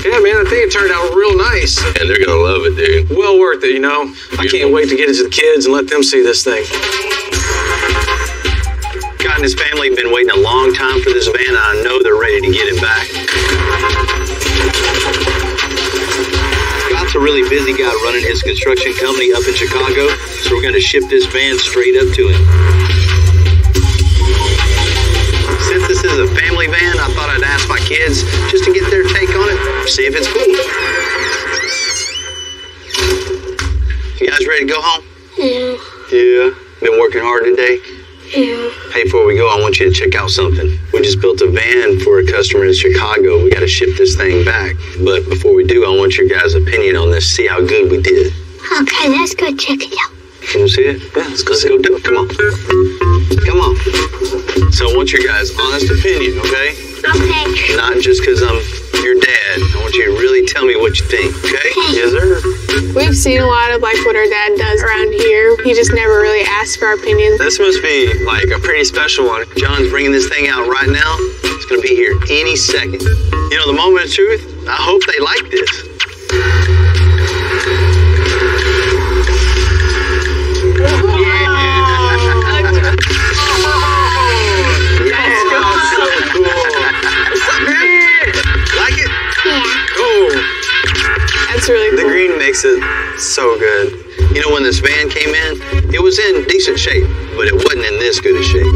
S10: Yeah, man, I think it turned out real nice.
S7: And they're gonna love it, dude.
S10: Well worth it, you know. I can't wait to get it to the kids and let them see this thing.
S2: God and his family have been waiting a long time for this van, and I know they're ready to get it back. Scott's a really busy guy running his construction company up in Chicago, so we're going to ship this van straight up to him. Since this is a family van, I thought I'd ask my kids just to get their take on it, see if it's cool. You guys ready to go home?
S5: Yeah.
S2: Yeah. Been working hard today?
S5: Yeah.
S2: Hey, before we go, I want you to check out something. We just built a van for a customer in Chicago. We got to ship this thing back. But before we do, I want your guys' opinion on this, see how good we did.
S5: Okay, let's go check it out.
S2: Can you see it? Yeah, let's go do it. Come on. Come on. So I want your guys' honest opinion, okay?
S5: Okay.
S2: Not just because I'm your dad. I want you to really tell me what you think, okay? Yes, sir.
S11: We've seen a lot of like what our dad does around here. He just never really asks for our opinions.
S2: This must be like a pretty special one. John's bringing this thing out right now. It's going to be here any second. You know, the moment of truth, I hope they like this. Like it?
S5: Yeah.
S2: Oh.
S11: That's really cool.
S2: The green makes it so good. You know, when this van came in, it was in decent shape, but it wasn't in this good a shape.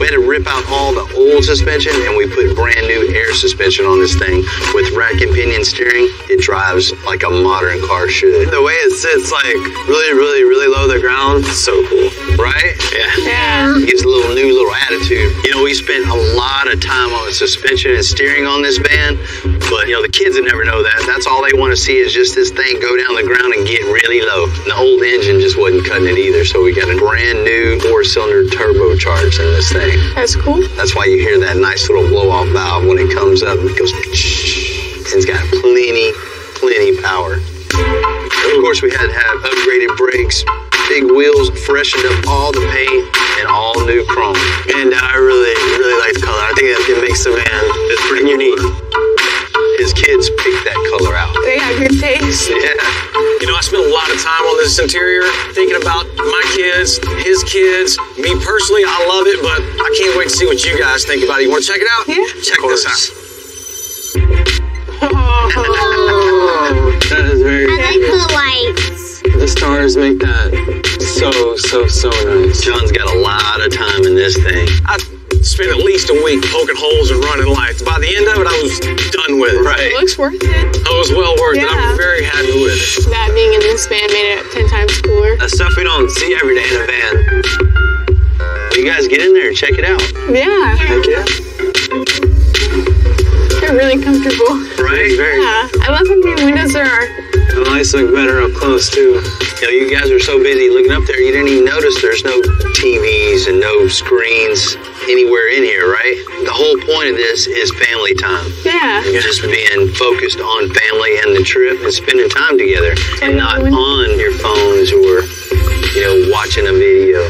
S2: We had to rip out all the old suspension, and we put brand new air suspension on this thing. With rack and pinion steering, it drives like a modern car should. The way it sits like really low to the ground, it's so cool. Right? Yeah. It gives a new little attitude. You know, we spent a lot of time on the suspension and steering on this van, but you know, the kids would never know that. That's all they want to see is just this thing go down the ground and get really low. And the old engine just wasn't cutting it either, so we got a brand new 4-cylinder turbocharged in this thing.
S11: That's cool.
S2: That's why you hear that nice little blow-off valve when it comes up. It goes, it's got plenty power. Oh, Of course, we had to have upgraded brakes, big wheels, freshened up all the paint, and all new chrome.
S10: And I really like the color. I think it makes the van pretty unique.
S2: His kids picked that color out.
S11: They got good taste.
S2: Yeah.
S10: You know, I spent a lot of time on this interior thinking about my kids, his kids, me personally. I love it, but I can't wait to see what you guys think about it. You want to check it out?
S11: Yeah.
S10: Check this out.
S11: Oh.
S3: That is very.
S5: I like the lights.
S3: The stars make that so nice.
S2: John's got a lot of time in this thing.
S10: I spent at least a week poking holes and running lights. By the end of it, I was done with it.
S2: Right.
S11: It looks worth it.
S10: It was well worth it.
S11: Yeah.
S10: I'm very happy with it.
S11: That being in this van made it 10 times cooler.
S2: That's stuff we don't see every day in a van. You guys get in there and check it out.
S11: Yeah.
S2: Heck yeah.
S11: They're really comfortable.
S2: Right?
S11: Yeah. I love how many windows there are.
S3: The lights look better up close too.
S2: You know, you guys are so busy looking up there, you didn't even notice there's no TVs and no screens anywhere in here, right? The whole point of this is family time.
S11: Yeah.
S2: Just being focused on family and the trip and spending time together and not on your phones or, you know, watching a video.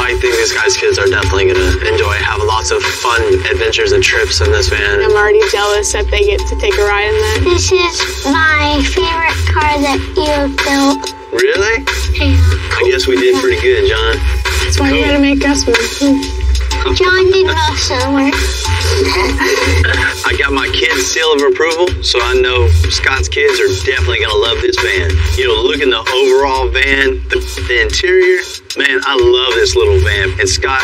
S10: I think these guys' kids are definitely going to enjoy having lots of fun adventures and trips in this van.
S11: I'm already jealous that they get to take a ride in that.
S5: This is my favorite car that you built.
S2: Really?
S5: Yeah.
S2: I guess we did pretty good, John.
S11: That's why you gotta make us one.
S5: John did most of the work.
S2: I got my kids' seal of approval, so I know Scott's kids are definitely going to love this van. You know, look at the overall van, the interior. Man, I love this little van. And Scott,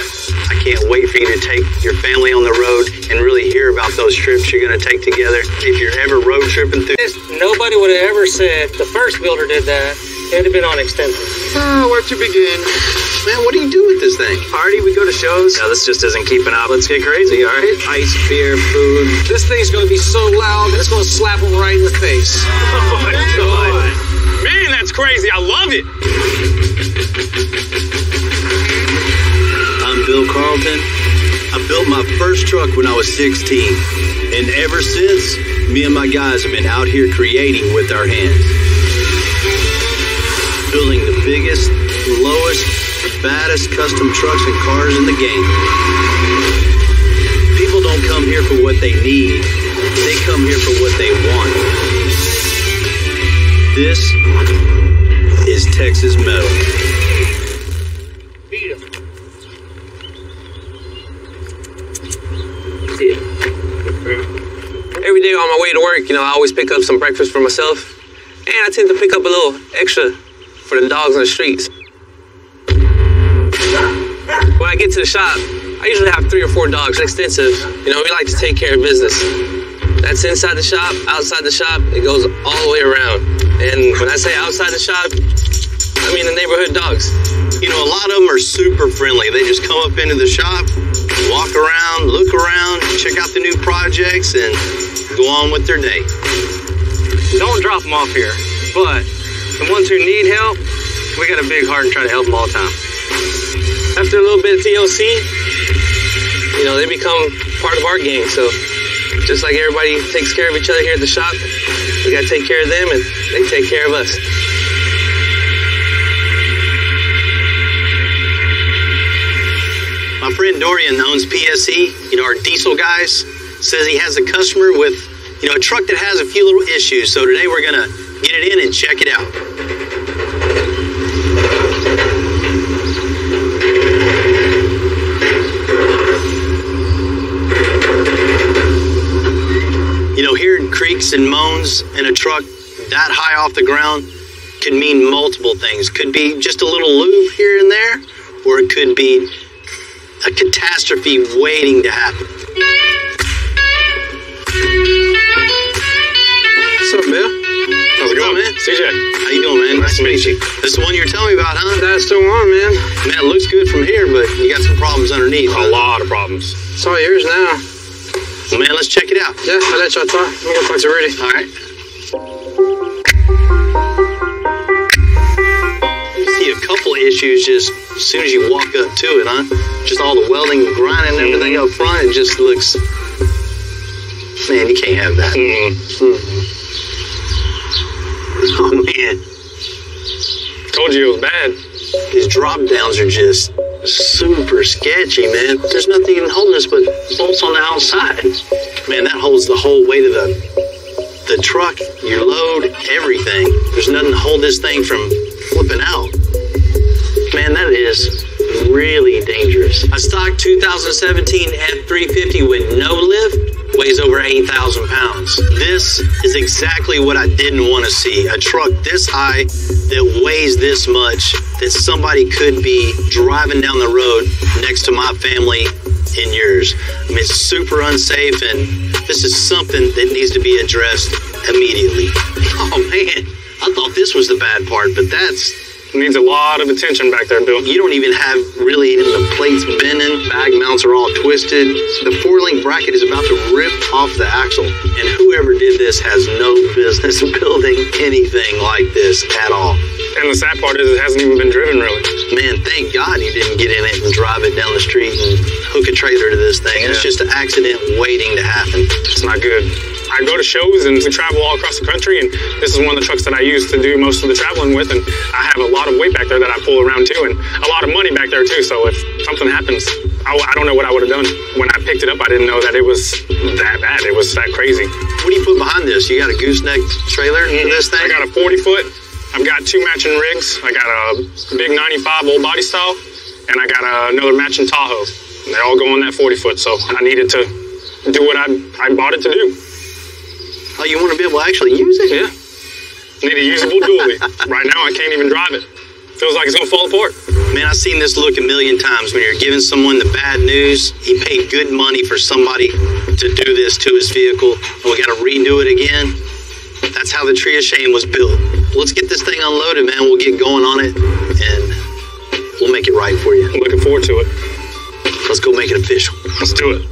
S2: I can't wait for you to take your family on the road and really hear about those trips you're going to take together. If you're ever road tripping through this,
S12: Nobody would have ever said the first builder did that. It would have been on extensive.
S8: Where to begin?
S2: man, what do you do with this thing?
S10: Party, we go to shows. Yeah, this just isn't keeping up. Let's get crazy, all right? Ice, beer, food. This thing's gonna be so loud that it's gonna slap them right in the face. Oh my God. Man, that's crazy. I love it.
S13: I'm Bill Carlton. I built my first truck when I was 16. And ever since, me and my guys have been out here creating with our hands. Building the biggest, lowest, baddest custom trucks and cars in the game. People don't come here for what they need. They come here for what they want. This is Texas Metal.
S3: Every day on my way to work, I always pick up some breakfast for myself. And I tend to pick up a little extra for the dogs on the streets. When I get to the shop, I usually have 3 or 4 dogs, extensive. We like to take care of business. That's inside the shop, outside the shop, it goes all the way around. And when I say outside the shop, I mean the neighborhood dogs.
S2: A lot of them are super friendly. They just come up into the shop, walk around, look around, check out the new projects, and go on with their day.
S3: Don't drop them off here, but the ones who need help, we got a big heart and try to help them all the time. After a little bit of TLC, they become part of our gang. So just like everybody takes care of each other here at the shop, we got to take care of them and they take care of us.
S2: My friend Dorian owns PSE, our diesel guys, says he has a customer with, a truck that has a few little issues. So today we're going to get it in and check it out. Hearing creaks and moans in a truck that high off the ground could mean multiple things. Could be just a little lube here and there, or it could be a catastrophe waiting to happen.
S3: What's up, Bill?
S2: How's it going, man?
S3: CJ.
S2: How you doing, man? Nice to meet you. This is the one you were telling me about, huh?
S3: That's the one, man.
S2: Man, it looks good from here, but you got some problems underneath.
S3: A lot of problems. It's all yours now.
S2: Well, man, let's check it out.
S3: Yeah, I'll let y'all talk. Let me go talk to Rudy.
S2: All right. You see a couple issues just as soon as you walk up to it, huh? Just all the welding and grinding and everything up front. It just looks... Man, you can't have that. Oh, man.
S4: Told you it was bad.
S2: These drop downs are just super sketchy, man. There's nothing holding this but bolts on the outside. Man, that holds the whole weight of the truck, your load, everything. There's nothing to hold this thing from flipping out. Man, that is really dangerous. A stock 2017 F350 with no lift weighs over 8,000 pounds. This is exactly what I didn't want to see. A truck this high that weighs this much, that somebody could be driving down the road next to my family and yours. I mean, it's super unsafe, and this is something that needs to be addressed immediately. Oh man, I thought this was the bad part, but that's...
S4: Needs a lot of attention back there, Bill.
S2: You don't even have really even the plates bending. Bag mounts are all twisted. The 4-link bracket is about to rip off the axle. And whoever did this has no business building anything like this at all.
S4: And the sad part is it hasn't even been driven, really.
S2: Man, thank God you didn't get in it and drive it down the street and hook a trailer to this thing. Yeah. It's just an accident waiting to happen.
S4: It's not good. I go to shows and travel all across the country, and this is one of the trucks that I use to do most of the traveling with, and I have a lot of weight back there that I pull around too, and a lot of money back there too, so if something happens, I don't know what I would have done. When I picked it up, I didn't know that it was that bad. It was that crazy.
S2: What do you put behind this? You got a gooseneck trailer for this thing?
S4: I got a 40-foot. I've got 2 matching rigs. I got a big 95 old body style, and I got another matching Tahoe. And they all go on that 40-foot, so I needed to do what I bought it to do.
S2: Oh, you want to be able to actually use it?
S4: Yeah. Need a usable dually. Right now, I can't even drive it. Feels like it's going to fall apart.
S2: Man, I've seen this look a million times when you're giving someone the bad news. He paid good money for somebody to do this to his vehicle, and we got to redo it again. That's how the Tree of Shame was built. Let's get this thing unloaded, man. We'll get going on it, and we'll make it right for you.
S4: I'm looking forward to it.
S2: Let's go make it official.
S4: Let's do it.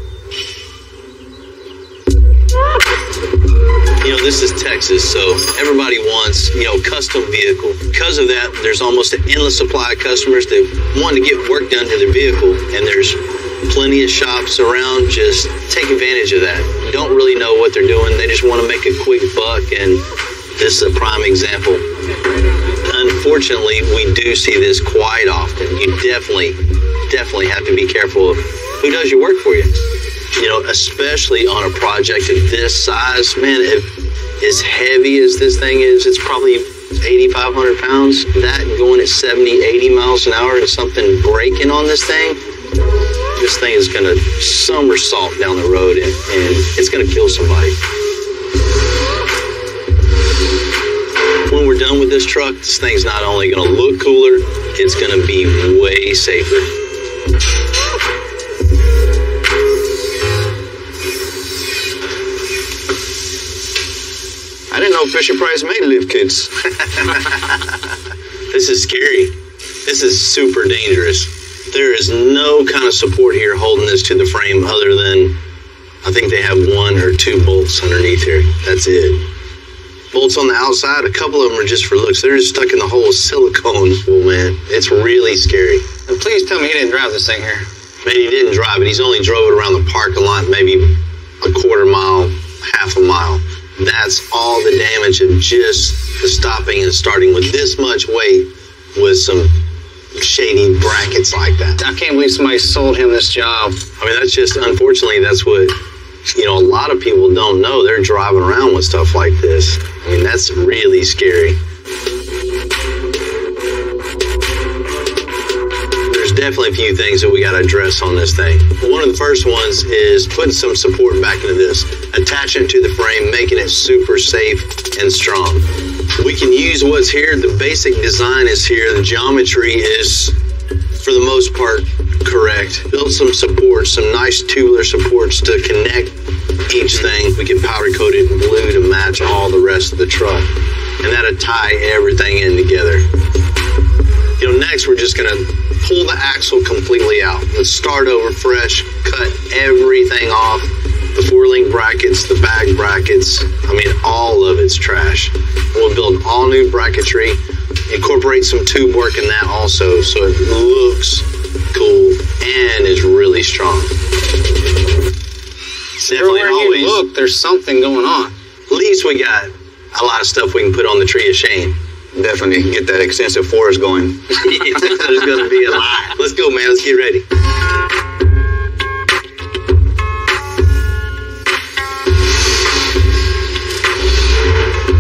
S2: You know, this is Texas, so everybody wants, custom vehicle. Because of that, there's almost an endless supply of customers that want to get work done to their vehicle, and there's plenty of shops around. Just take advantage of that. Don't really know what they're doing. They just want to make a quick buck, and this is a prime example. Unfortunately, we do see this quite often. You definitely have to be careful of who does your work for you. Especially on a project of this size, man, as heavy as this thing is, it's probably 8,500 pounds. That going at 70, 80 miles an hour and something breaking on this thing is going to somersault down the road and it's going to kill somebody. When we're done with this truck, this thing's not only going to look cooler, it's going to be way safer.
S10: I didn't know Fisher-Price made lift kits.
S2: This is scary. This is super dangerous. There is no kind of support here holding this to the frame other than, I think they have 1 or 2 bolts underneath here. That's it. Bolts on the outside, a couple of them are just for looks. They're just stuck in the hole of silicone. Well, man, it's really scary.
S3: And please tell me he didn't drive this thing here.
S2: Man, he didn't drive it. He's only drove it around the parking lot, maybe a quarter mile, half a mile. That's all the damage of just the stopping and starting with this much weight with some shady brackets like that.
S3: I can't believe somebody sold him this job.
S2: I mean, that's just, unfortunately, that's what, a lot of people don't know. They're driving around with stuff like this. I mean, that's really scary. There's definitely a few things that we got to address on this thing. One of the first ones is putting some support back into this, attaching it to the frame, making it super safe and strong. We can use what's here. The basic design is here. The geometry is, for the most part, correct. Build some supports, some nice tubular supports to connect each thing. We can powder coat it in blue to match all the rest of the truck, and that'll tie everything in together. Next we're just gonna pull the axle completely out. Let's start over fresh, cut everything off. The 4-link brackets, the bag brackets, all of it's trash. We'll build all new bracketry, incorporate some tube work in that also, so it looks cool and is really strong.
S3: Everywhere you look, there's something going on.
S2: At least we got a lot of stuff we can put on the Tree of Shame.
S13: definitely get that extensive forest going. There's gonna be a lot. Let's go, man. Let's get ready.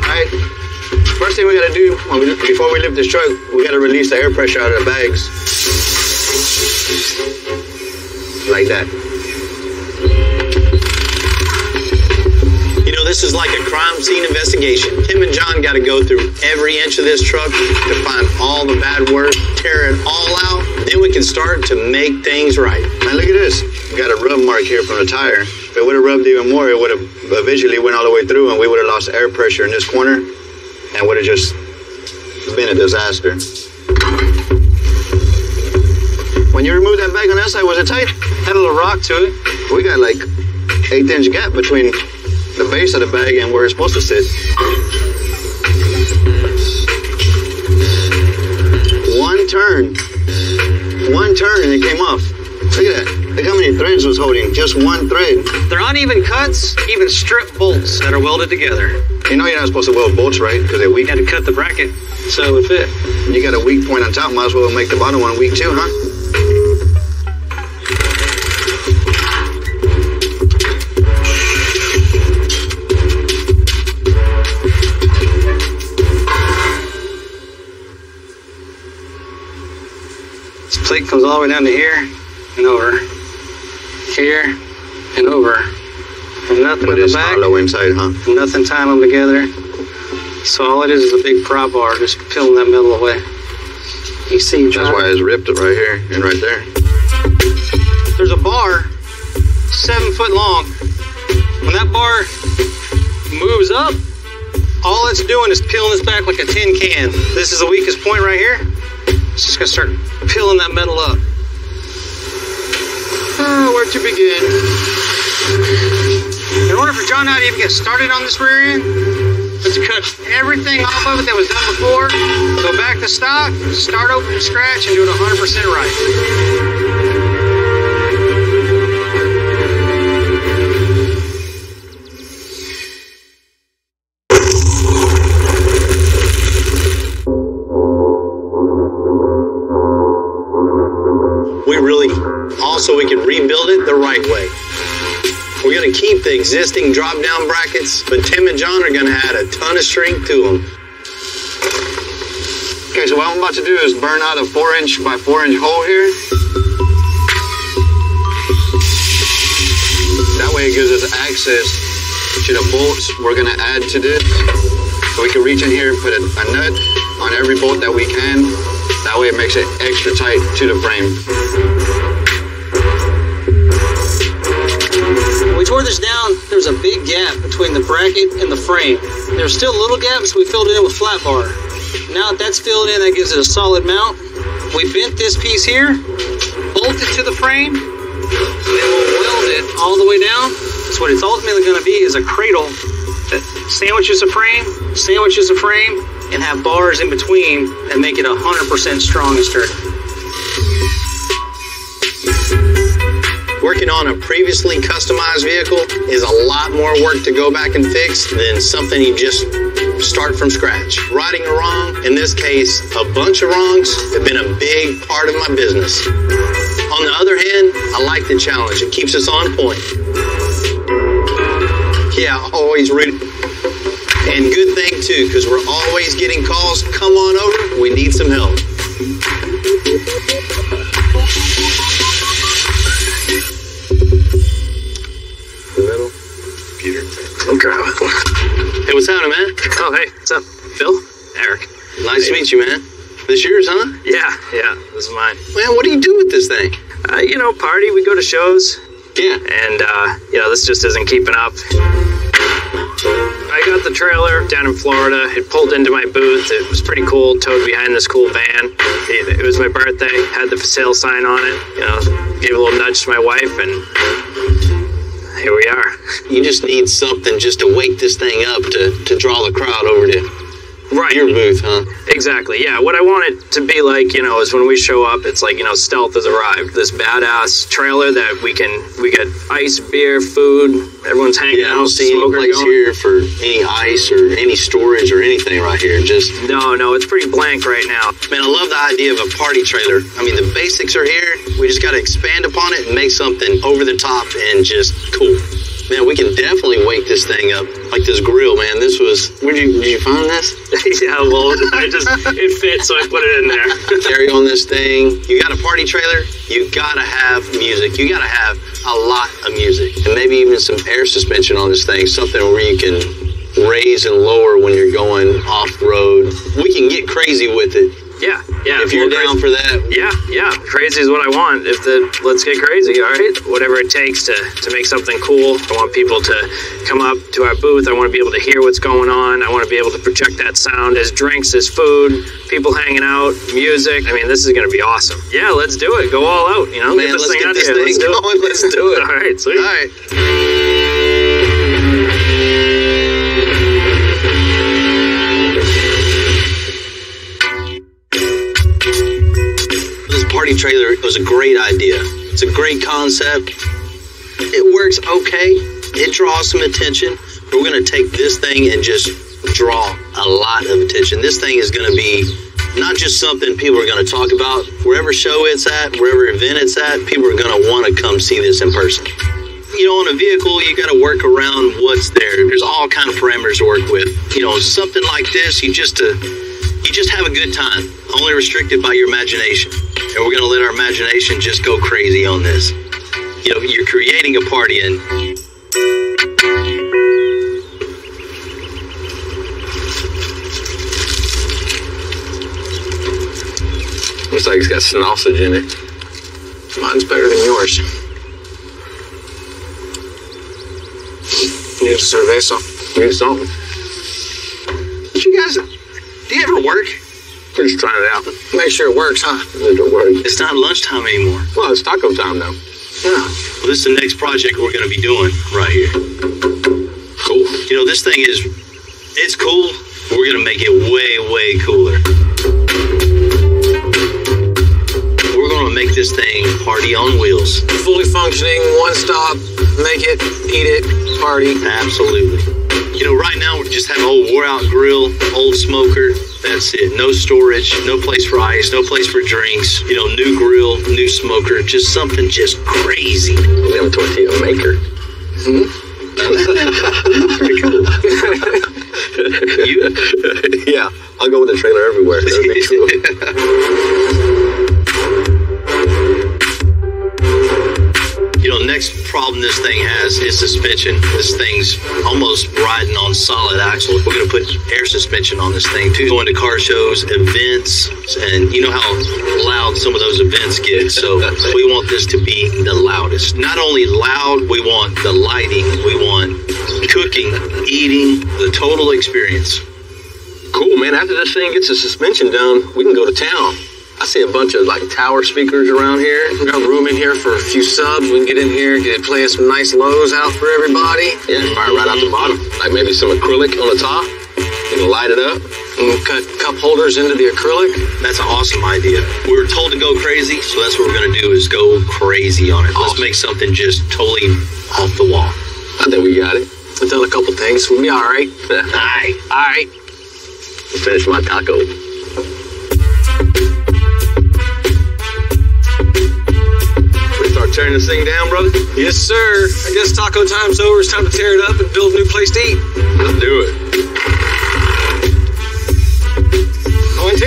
S13: Alright. First thing we gotta do before we lift this truck, we gotta release the air pressure out of the bags. Like that. You know, this is like a crime scene investigation. Tim and John got to go through every inch of this truck to find all the bad work, tear it all out. Then we can start to make things right. Now look at this. We got a rub mark here from the tire. If it would have rubbed even more, it would have visually went all the way through and we would have lost air pressure in this corner and would have just been a disaster. When you remove that bag on that side, was it tight? Had a little rock to it. We got like 1/8 inch gap between the base of the bag and where it's supposed to sit. One turn and it came off. Look at that. Look how many threads was holding. Just one thread.
S12: They're uneven cuts, even strip bolts that are welded together.
S13: You know you're not supposed to weld bolts, right? Because they're weak.
S12: You had to cut the bracket so it would fit.
S13: You got a weak point on top. Might as well make the bottom one weak too, huh?
S12: Plate comes all the way down to here and over, here and over, and nothing
S13: but
S12: in the
S13: it's
S12: back.
S13: hollow inside, huh?
S12: Nothing tying them together. So all it is a big prop bar just peeling that middle away. You see,
S13: that's why it's ripped right here and right there.
S12: There's a bar 7 foot long. When that bar moves up, all it's doing is peeling this back like a tin can. This is the weakest point right here. It's just gonna start peeling that metal up.
S13: Where to begin?
S12: In order for John and I to even get started on this rear end, let's cut everything off of it that was done before, go back to stock, start over from scratch, and do it 100% right.
S13: So we can rebuild it the right way. We're going to keep the existing drop-down brackets, but Tim and John are going to add a ton of strength to them. Okay, so what I'm about to do is burn out a 4-inch by 4-inch hole here. That way it gives us access to the bolts we're going to add to this. So we can reach in here and put a nut on every bolt that we can. That way it makes it extra tight to the frame.
S12: When we tore this down, there was a big gap between the bracket and the frame. There were still little gaps, so we filled it in with flat bar. Now that that's filled in, that gives it a solid mount. We bent this piece here, bolted to the frame, then we'll weld it all the way down. So what it's ultimately going to be is a cradle that sandwiches a frame, and have bars in between that make it 100% strong and sturdy.
S13: Working on a previously customized vehicle is a lot more work to go back and fix than something you just start from scratch. Righting a wrong, in this case, a bunch of wrongs, have been a big part of my business. On the other hand, I like the challenge. It keeps us on point. Yeah, always ready. And good thing too, because we're always getting calls, come on over, we need some help. Hey, what's happening, man?
S12: Oh, hey, what's up? Phil? Eric.
S13: Nice to meet you, man. This yours, huh?
S12: Yeah, this is mine.
S13: Man, what do you do with this thing?
S12: Party, we go to shows.
S13: Yeah.
S12: And, this just isn't keeping up. I got the trailer down in Florida. It pulled into my booth. It was pretty cool, towed behind this cool van. It was my birthday, had the for sale sign on it. Gave a little nudge to my wife, and here we are.
S13: You just need something just to wake this thing up to draw the crowd over to
S1: Right.
S2: Your booth, huh?
S1: Exactly, yeah. What I want it to be like, is when we show up, it's like, stealth has arrived. This badass trailer that we get ice, beer, food, everyone's hanging
S2: I
S1: out,
S2: don't see any place here for any ice or any storage or anything right here. Just
S1: No, it's pretty blank right now.
S13: Man, I love the idea of a party trailer. I mean, the basics are here. We just got to expand upon it and make something over the top and just cool. Man, we can definitely wake this thing up. Like this grill, man. This was... Did you find this?
S1: Yeah, well, it fits, so I put it in there.
S13: Carry on this thing. You got a party trailer, you got to have music. You got to have a lot of music. And maybe even some air suspension on this thing. Something where you can raise and lower when you're going off-road. We can get crazy with it.
S1: Yeah.
S13: If you're down for that.
S1: Yeah. Crazy is what I want. Let's get crazy, all right? Whatever it takes to make something cool. I want people to come up to our booth. I want to be able to hear what's going on. I want to be able to project that sound. There's drinks, there's food, people hanging out, music. I mean, this is going to be awesome. Yeah, let's do it. Go all out,
S13: Man, let's get this thing going. Let's do it.
S1: All right, sweet.
S13: All right. Party trailer was a great idea. It's a great concept. It works okay. It draws some attention. But we're going to take this thing and just draw a lot of attention. This thing is going to be not just something people are going to talk about. Wherever show it's at, wherever event it's at, people are going to want to come see this in person. On a vehicle, you got to work around what's there. There's all kind of parameters to work with. Something like this, you just have a good time. Only restricted by your imagination. And we're going to let our imagination just go crazy on this. You're creating a party and...
S2: Looks like it's got sausage in it.
S10: Mine's better than yours. Need a cerveza.
S2: Need something.
S13: But you guys, do you ever work?
S2: We're just trying it out.
S10: Make sure it works, huh?
S2: Don't worry.
S13: It's not lunchtime anymore.
S2: Well, it's taco time now.
S10: Yeah.
S13: Well, this is the next project we're going to be doing right here.
S2: Cool.
S13: This thing it's cool. We're going to make it way, way cooler. We're going to make this thing party on wheels.
S10: Fully functioning, one stop, make it, eat it, party.
S13: Absolutely. Right now we just have an old wore out grill, old smoker. That's it. No storage, no place for ice, no place for drinks. New grill, new smoker, just something just crazy.
S2: We have a tortilla maker.
S13: Pretty cool. You?
S2: Yeah, I'll go with the trailer everywhere. That would be cool.
S13: Next problem this thing has is suspension. This thing's almost riding on solid axle. We're going to put air suspension on this thing too. Going to car shows, events, and you know how loud some of those events get. So we want this to be the loudest. Not only loud, we want the lighting, we want cooking, eating, the total experience.
S2: Cool, man. After this thing gets the suspension down, we can go to town. I see a bunch of tower speakers around here.
S10: We got room in here for a few subs. We can get in here, play some nice lows out for everybody.
S2: Yeah, fire right out the bottom. Like maybe some acrylic on the top. You can light it up.
S10: And we'll cut cup holders into the acrylic.
S13: That's an awesome idea. We were told to go crazy, so that's what we're going to do is go crazy on it. Let's make something just totally off the wall.
S2: I think we got it.
S10: We've done a couple things. We'll be all right.
S13: All right.
S2: I'll finish my taco.
S13: Start tearing this thing down, brother?
S10: Yes, sir. I guess taco time's over. It's time to tear it up and build a new place to eat.
S2: Let's do it.
S10: Going to?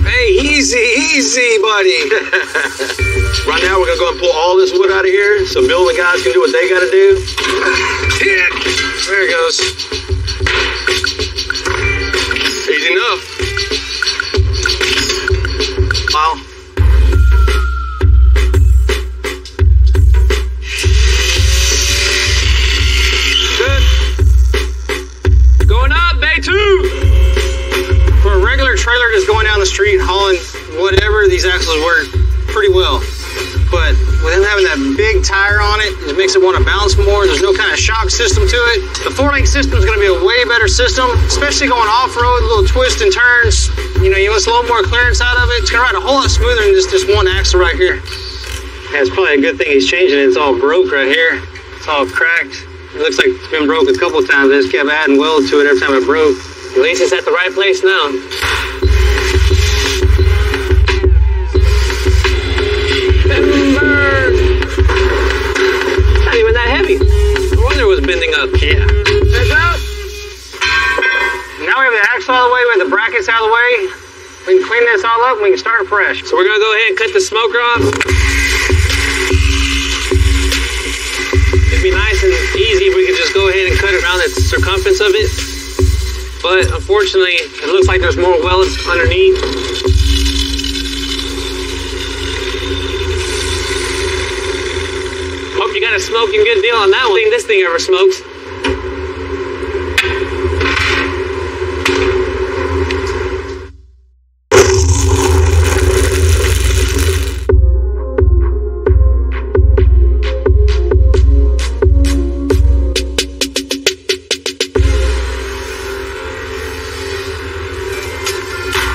S10: Hey, easy, buddy.
S2: Right now, we're going to go and pull all this wood out of here so Bill and the guys can do what they got to do.
S10: There it goes.
S2: Easy enough.
S13: Wow.
S10: Good. Going up, bay 2. For a regular trailer just going down the street hauling whatever, these axles work pretty well. But
S12: with him having that big tire on it, it makes it want to bounce more. There's no kind of shock system to it. The 4-link system is going to be a way better system, especially going off-road, little twists and turns. You know, you want a little more clearance out of it. It's going to ride a whole lot smoother than this one axle right here. Yeah, it's probably a good thing he's changing it. It's all broke right here. It's all cracked. It looks like it's been broke a couple of times. I just kept adding weld to it every time it broke.
S1: At least it's at the right place now. It's not even that heavy. No wonder it was bending up.
S12: Yeah. Heads out. Now we have the axle out of the way, we have the brackets out of the way. We can clean this all up and we can start fresh.
S1: So we're gonna go ahead and cut the smoker off. It'd be nice and easy if we could just go ahead and cut around the circumference of it. But unfortunately, it looks like there's more welds underneath. Hope you got a smoking good deal on that one. This thing ever smokes.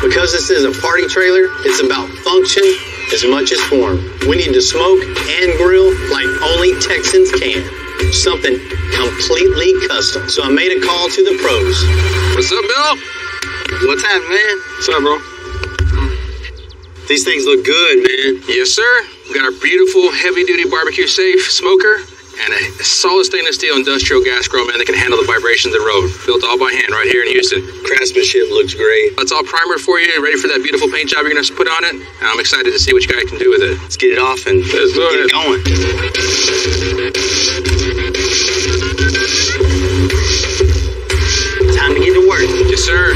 S13: Because this is a party trailer, it's about function as much as form. We need to smoke and grill like only Texans can. Something completely custom. So I made a call to the pros.
S8: What's up, Bill?
S13: What's happening, man?
S8: What's up, bro?
S13: These things look good, man.
S8: Yes, sir. We got our beautiful heavy-duty barbecue safe smoker and a solid stainless steel industrial gas grill, man, that can handle the vibrations of the road. Built all by hand right here in Houston.
S13: Craftsmanship looks great.
S8: It's all primer for you, ready for that beautiful paint job you're going to put on it. And I'm excited to see what you guys can do with it.
S13: Let's get it off and get it going. Time to get to work.
S8: Yes, sir.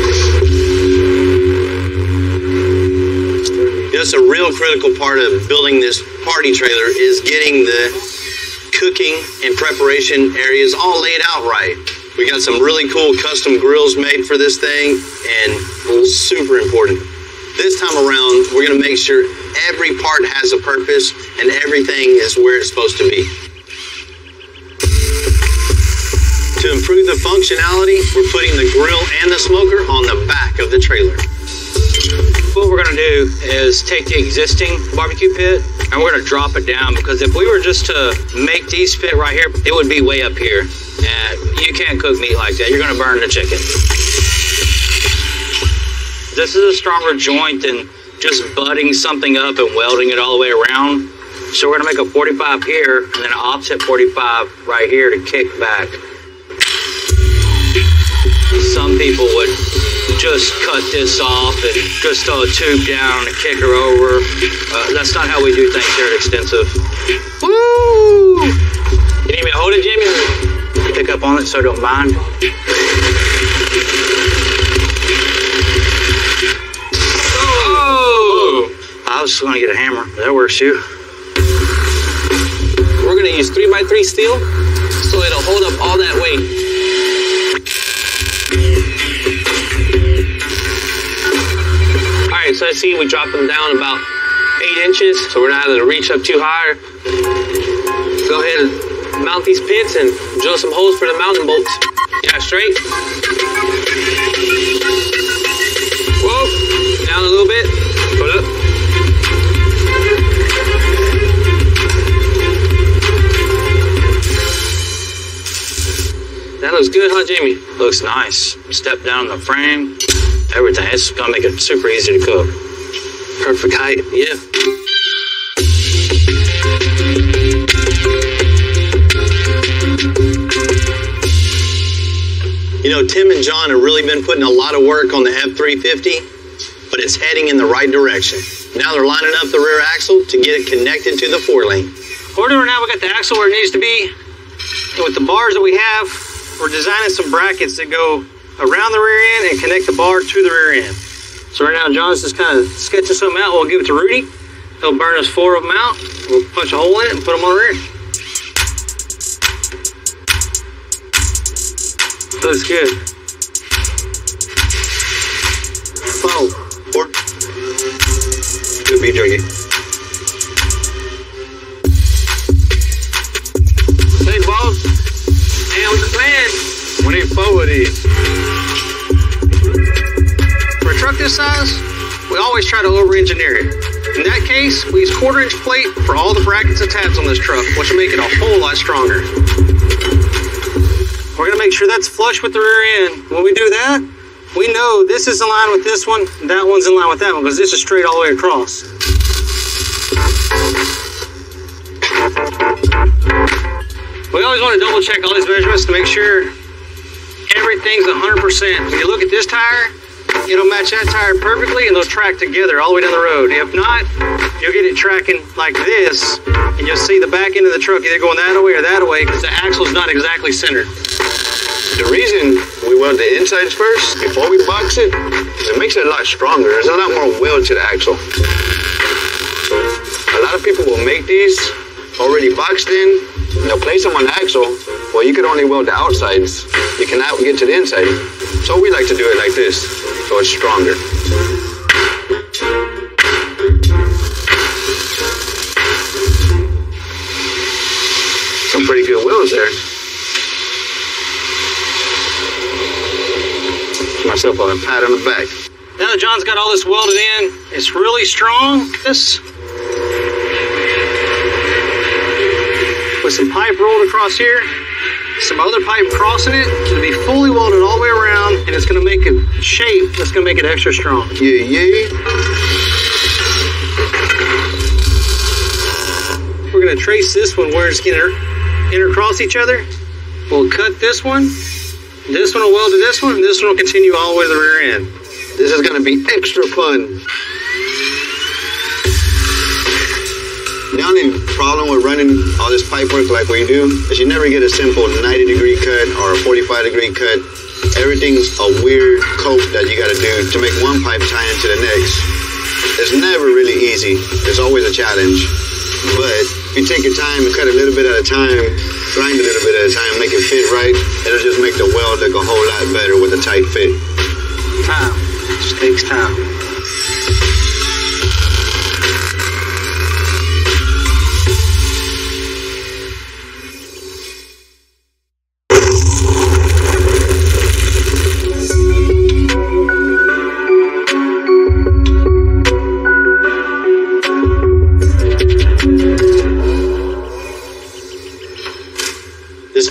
S13: That's a real critical part of building this party trailer is getting the cooking and preparation areas all laid out right. We got some really cool custom grills made for this thing, and super important. This time around, we're gonna make sure every part has a purpose and everything is where it's supposed to be. To improve the functionality, we're putting the grill and the smoker on the back of the trailer.
S12: What we're gonna do is take the existing barbecue pit and we're gonna drop it down, because if we were just to make these fit right here, it would be way up here. And you can't cook meat like that. You're gonna burn the chicken. This is a stronger joint than just butting something up and welding it all the way around. So we're gonna make a 45 here and then an offset 45 right here to kick back. Some people would just cut this off and just throw a tube down and kick her over. That's not how we do things here at Extensive. Woo! You need me to hold it, Jimmy? Pick up on it so I don't mind. Oh! I was just gonna get a hammer. That works too.
S1: We're gonna use 3x3 steel so it'll hold up all that weight. So I see we drop them down about 8 inches, so we're not having to reach up too high. Go ahead and mount these pits and drill some holes for the mounting bolts. Yeah, straight. Whoa, down a little bit. Put up. That looks good, huh, Jamie?
S12: Looks nice. Step down the frame. Everything. It's gonna make it super easy to cook.
S1: Perfect height, yeah.
S13: You know, Tim and John have really been putting a lot of work on the F350, but it's heading in the right direction. Now they're lining up the rear axle to get it connected to the 4-lane.
S12: What we're doing now, we got the axle where it needs to be. And with the bars that we have, we're designing some brackets that go around the rear end and connect the bar to the rear end. So right now, John's just kind of sketching something out. We'll give it to Rudy. He'll burn us 4 of them out. We'll punch a hole in it and put them on the rear. Looks good.
S13: 4. Good beef jerky.
S12: 4 of these. For a truck this size, we always try to over-engineer it. In that case, we use 1/4-inch plate for all the brackets and tabs on this truck, which will make it a whole lot stronger. We're gonna make sure that's flush with the rear end. When we do that, we know this is in line with this one, and that one's in line with that one, because this is straight all the way across. We always want to double check all these measurements to make sure everything's 100%. When you look at this tire, it'll match that tire perfectly and they'll track together all the way down the road. If not, you'll get it tracking like this, and you'll see the back end of the truck either going that way or that way because the axle's not exactly centered.
S2: The reason we weld the insides first before we box it is it makes it a lot stronger. There's a lot more weld to the axle. A lot of people will make these already boxed in, and they'll place them on the axle. Well, you can only weld the outsides. You cannot get to the inside. So we like to do it like this, so it's stronger. Some pretty good wheels there. Myself on a pat on the back.
S12: Now that John's got all this welded in, it's really strong. This with some pipe rolled across here, some other pipe crossing it, it'll be fully welded all the way around, and it's going to make a shape that's going to make it extra strong.
S2: Yeah, yeah.
S12: We're going to trace this one where it's going to intercross each other. We'll cut this one. This one will weld to this one, and this one will continue all the way to the rear end.
S2: This is going to be extra fun. The only problem with running all this pipe work like we do is you never get a simple 90-degree cut or a 45-degree cut. Everything's a weird coat that you got to do to make one pipe tie into the next. It's never really easy. There's always a challenge. But if you take your time and cut a little bit at a time, grind a little bit at a time, make it fit right, it'll just make the weld look a whole lot better with a tight fit.
S12: Time. It just takes time.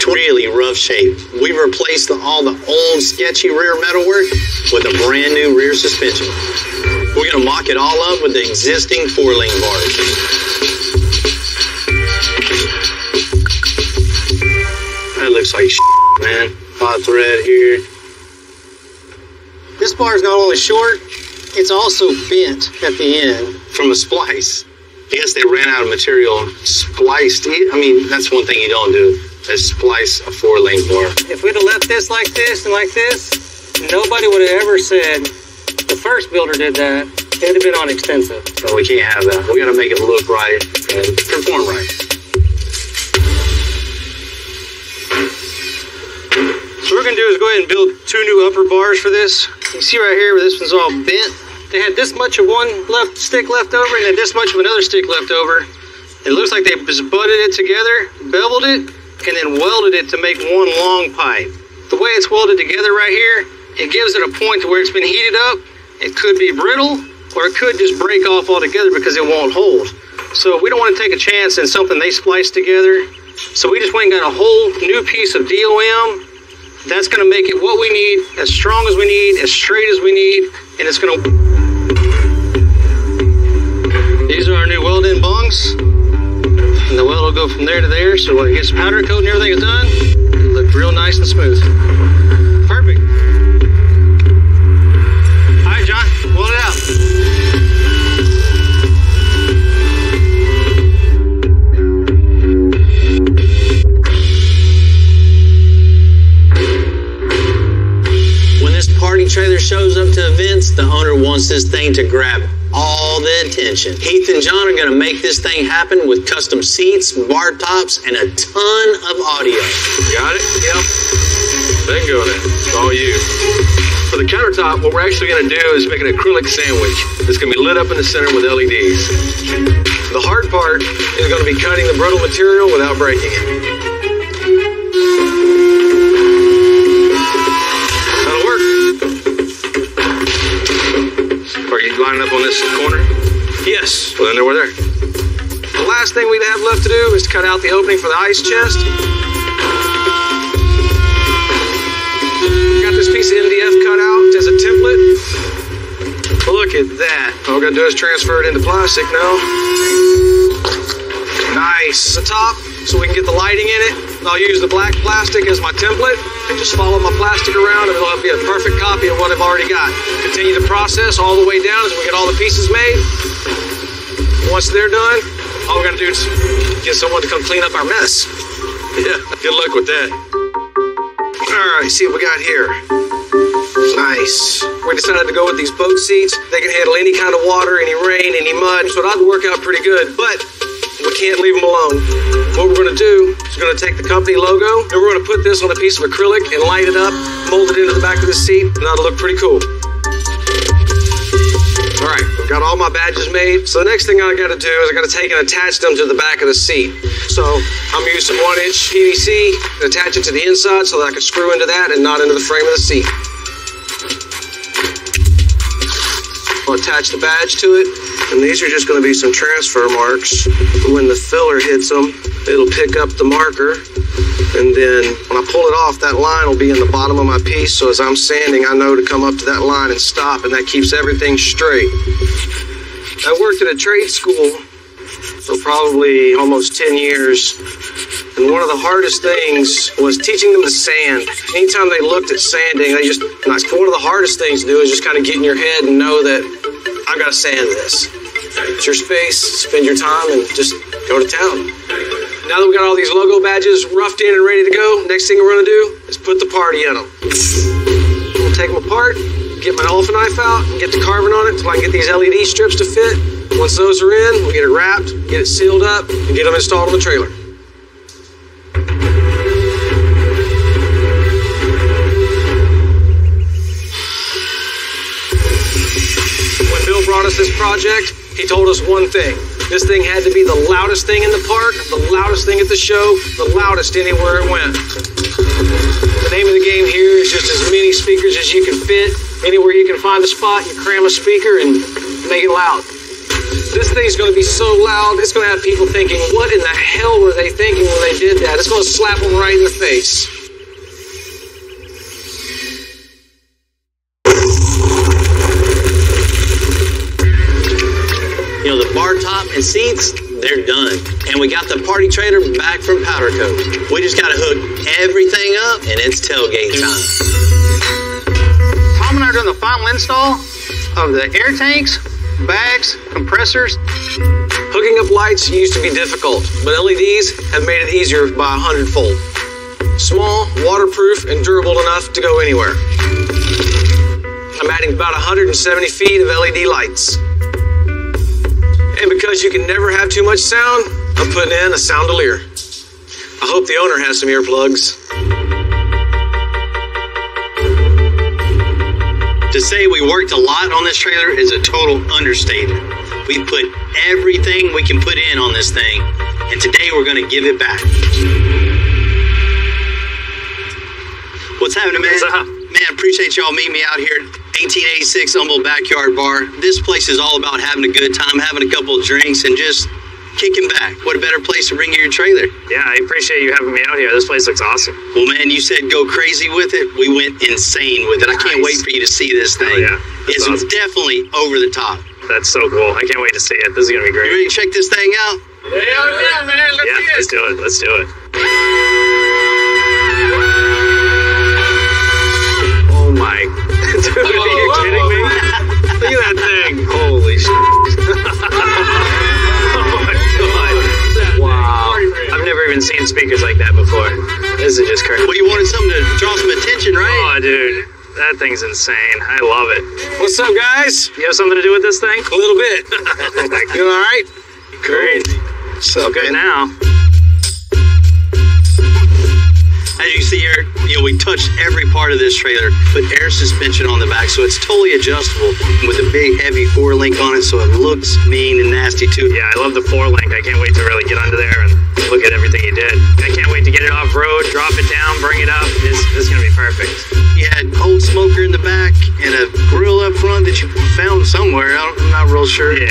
S13: Really rough shape. We replaced all the old sketchy rear metalwork with a brand new rear suspension. We're going to mock it all up with the existing 4-lane bars. That looks like shit, man. Hot thread here.
S12: This bar is not only short, it's also bent at the end.
S13: From a splice. I guess they ran out of material spliced. I mean, that's one thing you don't do. Is splice a 4-lane bar.
S12: If we'd have left this like this and like this, nobody would have ever said the first builder did that. It would have been on extensive.
S13: So we can't have that. We got to make it look right and perform right.
S12: So what we're going to do is go ahead and build 2 new upper bars for this. You see right here where this one's all bent. They had this much of one stick left over and then this much of another stick left over. It looks like they just butted it together, beveled it, and then welded it to make one long pipe. The way it's welded together right here, it gives it a point to where it's been heated up. It could be brittle, or it could just break off altogether because it won't hold. So we don't want to take a chance in something they spliced together. So we just went and got a whole new piece of DOM. That's going to make it what we need, as strong as we need, as straight as we need, and it's going to... These are our new weld-in bungs. And the weld will go from there to there, so when it gets powder coat and everything is done, it'll look real nice and smooth. Perfect. All right, John, weld it out.
S13: When this party trailer shows up to events, the owner wants this thing to grab all the attention. Heath and John are going to make this thing happen with custom seats, bar tops, and a ton of audio.
S7: Got it? Yep. Bingo then. It's all you. For the countertop, what we're actually going to do is make an acrylic sandwich. It's going to be lit up in the center with LEDs. The hard part is going to be cutting the brittle material without breaking it. lining up on this corner?
S10: Yes.
S7: Well, then we're there.
S10: The last thing we have left to do is to cut out the opening for the ice chest. Got this piece of MDF cut out as a template. Look at that. All we gotta do is transfer it into plastic now. Nice. The top, so we can get the lighting in it. I'll use the black plastic as my template. Just follow my plastic around and it'll be a perfect copy of what I've already got. Continue the process all the way down as we get all the pieces made. Once they're done, all we're gonna do is get someone to come clean up our mess.
S7: Yeah, good luck with that.
S10: All right, see what we got here. Nice. We decided to go with these boat seats. They can handle any kind of water, any rain, any mud, so that'd work out pretty good, but we can't leave them alone. What we're gonna do is we're gonna take the company logo and we're gonna put this on a piece of acrylic and light it up, mold it into the back of the seat, and that'll look pretty cool. All right, we've got all my badges made. So the next thing I gotta do is I gotta take and attach them to the back of the seat. So I'm gonna use some 1-inch PVC, attach it to the inside so that I can screw into that and not into the frame of the seat. I'll attach the badge to it, and these are just gonna be some transfer marks. When the filler hits them, it'll pick up the marker, and then when I pull it off, that line will be in the bottom of my piece, so as I'm sanding, I know to come up to that line and stop, and that keeps everything straight. I worked at a trade school for probably almost 10 years, and one of the hardest things was teaching them to sand. Anytime they looked at sanding, one of the hardest things to do is just kind of get in your head and know that I've got to sand this. It's your space, spend your time, and just go to town. Now that we got all these logo badges roughed in and ready to go, next thing we're gonna do is put the party in them. We'll take them apart, get my elephant knife out, and get the carbon on it until I can get these LED strips to fit. Once those are in, we'll get it wrapped, get it sealed up, and get them installed on the trailer. When Bill brought us this project, he told us one thing. This thing had to be the loudest thing in the park, the loudest thing at the show, the loudest anywhere it went. The name of the game here is just as many speakers as you can fit. Anywhere you can find a spot, you cram a speaker and make it loud. This thing's going to be so loud, it's going to have people thinking, what in the hell were they thinking when they did that? It's going to slap them right in the face.
S13: You know, the bar top and seats, they're done. And we got the party trailer back from Powder Coat. We just got to hook everything up, and it's tailgate time.
S12: Tom and I are doing the final install of the air tanks, bags, compressors.
S10: Hooking up lights used to be difficult, but LEDs have made it easier by 100-fold. Small, waterproof, and durable enough to go anywhere. I'm adding about 170 feet of LED lights. And because you can never have too much sound, I'm putting in a soundelier. I hope the owner has some earplugs.
S13: To say we worked a lot on this trailer is a total understatement. We put everything we can put in on this thing, and today we're going to give it back. What's happening, man?
S1: What's up?
S13: Man, appreciate y'all meeting me out here at 1886 Humboldt Backyard Bar. This place is all about having a good time, having a couple of drinks, and just kicking back. What a better place to bring your trailer.
S1: Yeah, I appreciate you having me out here. This place looks awesome.
S13: Well, man, you said go crazy with it. We went insane with it. I can't wait for you to see this thing.
S1: Oh, yeah.
S13: It's
S1: awesome.
S13: Definitely over the top.
S1: That's so cool. I can't wait to see it. This is going to be great.
S13: You ready to check this thing out?
S12: Yeah, man.
S1: Let's do it. Let's do it. Oh my. Dude, are you kidding me? Look at that thing. Holy shit. Oh my god. Wow. I've never even seen speakers like that before. This is just crazy.
S13: Well, you wanted something to draw some attention, right?
S1: Oh, dude. That thing's insane. I love it.
S10: What's up, guys?
S1: You have something to do with this thing?
S10: A little bit. You all right?
S1: Great.
S10: So
S1: good now.
S13: As you can see here, we touched every part of this trailer, put air suspension on the back, so it's totally adjustable with a big, heavy 4-link on it, so it looks mean and nasty too.
S1: Yeah, I love the 4-link. I can't wait to really get under there and look at everything you did. I can't wait to get it off road, drop it down, bring it up. This is going to be perfect.
S13: You had old smoker in the back and a grill up front that you found somewhere. somewhere. I'm not real sure.
S1: Yeah.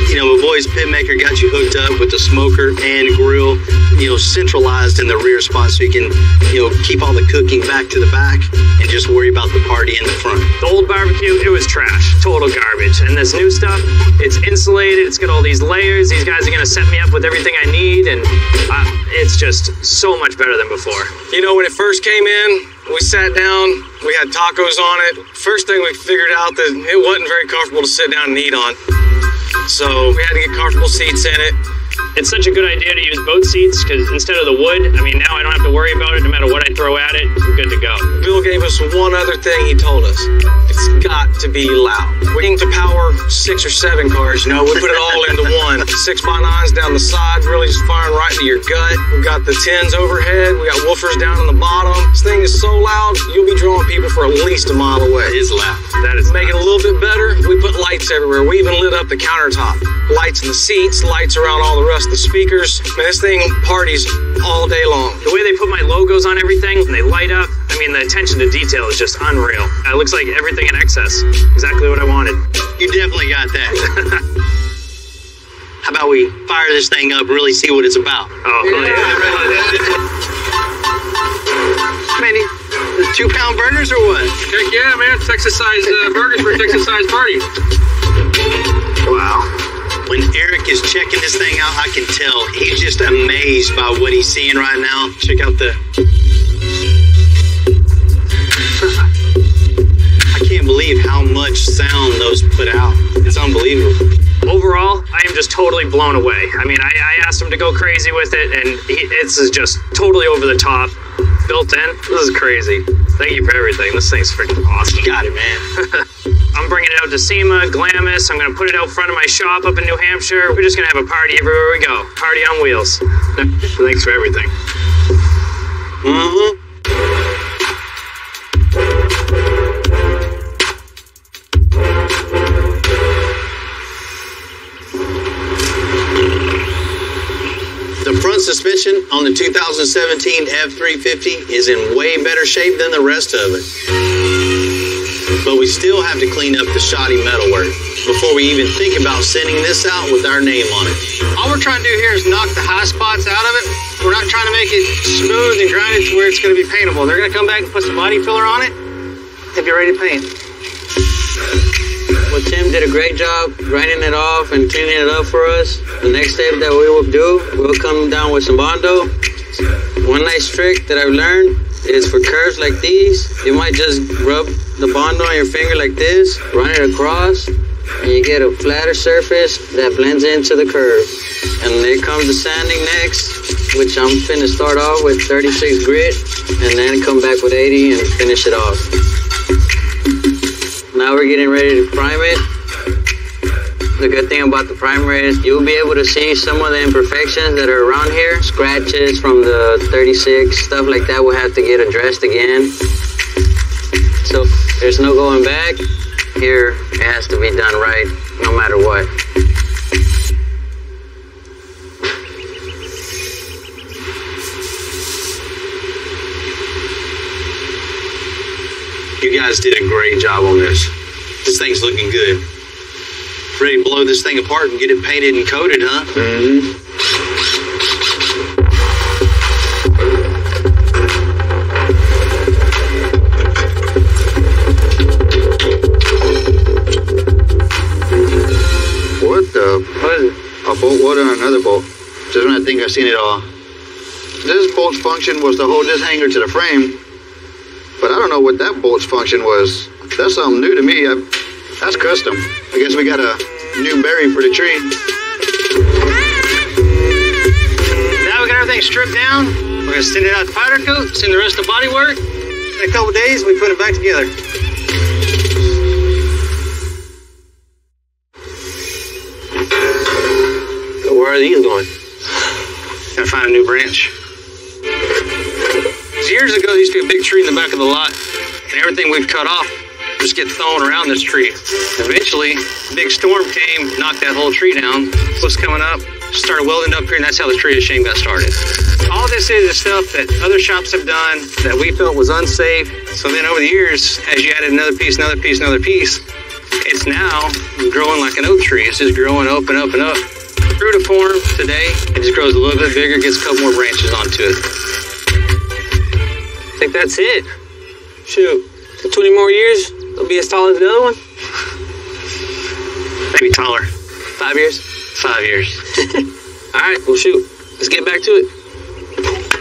S13: You know, a boy's Pitmaker got you hooked up with the smoker and grill, you know, centralized in the rear spot so you can, you know, keep all the cooking back to the back and just worry about the party in the front.
S1: The old barbecue, it was trash. Total garbage. And this new stuff, it's insulated. It's got all these layers. These guys are going to set me up with everything I need. And it's just so much better than before.
S10: You know, when it first came in, we sat down, we had tacos on it. First thing we figured out that it wasn't very comfortable to sit down and eat on. So we had to get comfortable seats in it.
S1: It's such a good idea to use boat seats because instead of the wood, I mean, now I don't have to worry about it. No matter what I throw at it, we're good to go.
S10: Bill gave us one other thing he told us. It's got to be loud. We aim to power 6 or 7 cars, you know, we put it all into one. 6x9s down the side, really just firing right into your gut. We've got the 10s overhead. We got woofers down on the bottom. This thing is so loud, you'll be drawing people for at least a mile away.
S13: It is loud.
S1: That is
S10: Make it a little bit better, we put lights everywhere. We even lit up the countertop. Lights in the seats, lights around all the rest of the speakers. Man, this thing parties all day long.
S1: The way they put my logos on everything and they light up, I mean, the attention to detail is just unreal. It looks like everything in excess. Exactly what I wanted.
S13: You definitely got that. How about we fire this thing up and really see what it's about?
S1: Oh, yeah.
S13: Man, the 2-pound burgers or what?
S7: Heck yeah, man. Texas-sized burgers for a Texas-sized party.
S13: Wow. When Eric is checking this thing out, I can tell he's just amazed by what he's seeing right now. Check out the... I can't believe how much sound those put out. It's unbelievable.
S1: Overall, I am just totally blown away. I mean, I asked him to go crazy with it, and it's just totally over the top. Built in. This is crazy. Thank you for everything. This thing's freaking awesome.
S13: You got it, man.
S1: I'm bringing it out to SEMA, Glamis. I'm going to put it out front of my shop up in New Hampshire. We're just going to have a party everywhere we go. Party on wheels. Thanks for everything.
S13: Mm-hmm. The front suspension on the 2017 F350 is in way better shape than the rest of it. But we still have to clean up the shoddy metalwork before we even think about sending this out with our name on it.
S12: All we're trying to do here is knock the high spots out of it. We're not trying to make it smooth and grind it to where it's going to be paintable. They're going to come back and put some body filler on it and be ready to paint. Well, Tim did a great job grinding it off and cleaning it up for us. The next step that we will do, we'll come down with some Bondo. One nice trick that I've learned is for curves like these, you might just rub the Bondo on your finger like this, run it across, and you get a flatter surface that blends into the curve. And there comes the sanding next, which I'm finna start off with 36 grit, and then come back with 80 and finish it off. Now we're getting ready to prime it. The good thing about the primer is you'll be able to see some of the imperfections that are around here. Scratches from the 36, stuff like that will have to get addressed again. So there's no going back. Here it has to be done right, no matter what.
S13: You guys did a great job on this. This thing's looking good. Ready to blow this thing apart and get it painted and coated, huh? Mm-hmm.
S14: What the? What is it? A bolt weld on another bolt. Just when I think I've seen it all. This bolt's function was to hold this hanger to the frame, but I don't know what that bolt's function was. That's something new to me. That's custom. I guess we got a new berry for the tree.
S12: Now we got everything stripped down. We're gonna send it out to powder coat, send the rest of the body work. In a couple days, we put it back together.
S13: So where are these going?
S12: Gotta find a new branch. Years ago, there used to be a big tree in the back of the lot, and everything we've cut off just get thrown around this tree. Eventually, a big storm came, knocked that whole tree down. Was coming up, started welding up here, and that's how the Tree of Shame got started. All this is stuff that other shops have done that we felt was unsafe. So then over the years, as you added another piece,
S2: It's now growing like an oak tree. It's just growing up and up and up. True to form today, it just grows a little bit bigger, gets a couple more branches onto it.
S3: I think that's it. Shoot, 20 more years, it'll be as tall as the other one.
S2: Maybe taller.
S3: 5 years?
S2: 5 years.
S3: All right, well, shoot. Let's get back to it.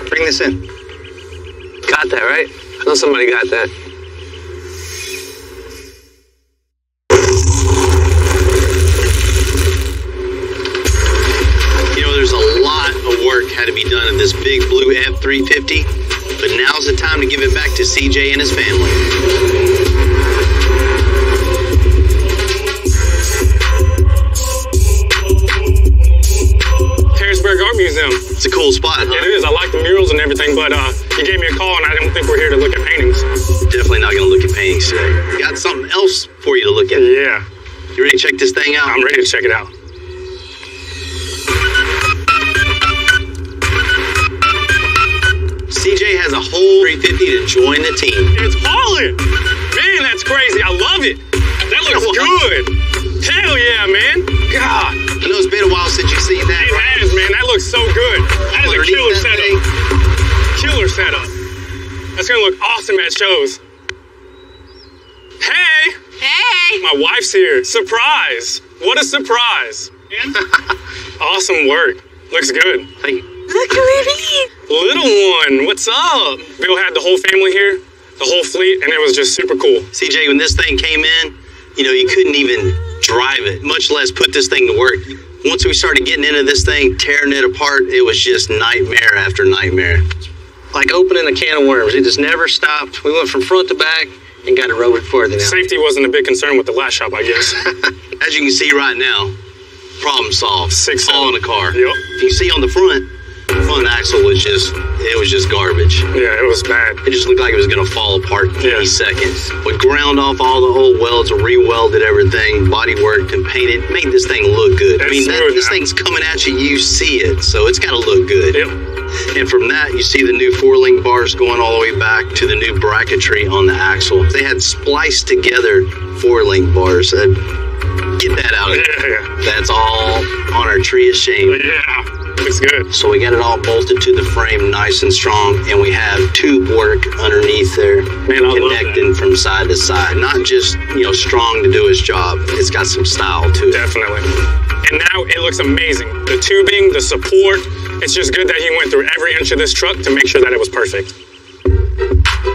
S2: Bring this in.
S3: Got that, right? I know somebody got that.
S13: You know, there's a lot of work had to be done in this big blue F-350, but now's the time to give it back to CJ and his family.
S4: Art Museum.
S13: It's a cool spot, huh?
S4: It is. I like the murals and everything, but you gave me a call and I don't think we're here to look at paintings.
S13: Definitely not going to look at paintings today. Got something else for you to look at.
S4: Yeah.
S13: You ready to check this thing out?
S4: I'm ready to check it out.
S13: CJ has a whole 350 to join the team.
S4: It's hauling! Man, that's crazy. I love it. That looks good. Hell yeah, man. God.
S13: I know it's been a while since you've seen that.
S4: It has, man. That looks so good. That is a killer setup. Killer setup. That's going to look awesome at shows. Hey!
S11: Hey!
S4: My wife's here. Surprise. What a surprise. Awesome work. Looks good.
S13: Thank you.
S11: Look at me.
S4: Little one, what's up? Bill had the whole family here, the whole fleet, and it was just super cool.
S13: CJ, when this thing came in, you know, you couldn't even drive it, much less put this thing to work. Once we started getting into this thing, tearing it apart, it was just nightmare after nightmare.
S2: Like opening a can of worms. It just never stopped. We went from front to back and got it rolling forward.
S4: Safety wasn't a big concern with the last shop, I guess.
S13: As you can see right now, problem solved.
S4: 6
S13: all in the car.
S4: Yep.
S13: You see on the front axle was just garbage.
S4: Yeah, it was bad.
S13: It just looked like it was going to fall apart in any second. We ground off all the old welds, re-welded everything, body worked and painted, made this thing look good. This thing's coming at you, you see it, so it's got to look good.
S4: Yep.
S13: And from that, you see the new 4-link bars going all the way back to the new bracketry on the axle. They had spliced together 4-link bars. Get that out of here.
S4: Yeah.
S13: That's all on our tree of shame.
S4: Yeah. Looks good.
S13: So we got it all bolted to the frame nice and strong, and we have tube work underneath there, connecting from side to side. Not just, you know, strong to do its job. It's got some style to it.
S4: Definitely. And now it looks amazing. The tubing, the support, it's just good that he went through every inch of this truck to make sure that it was perfect.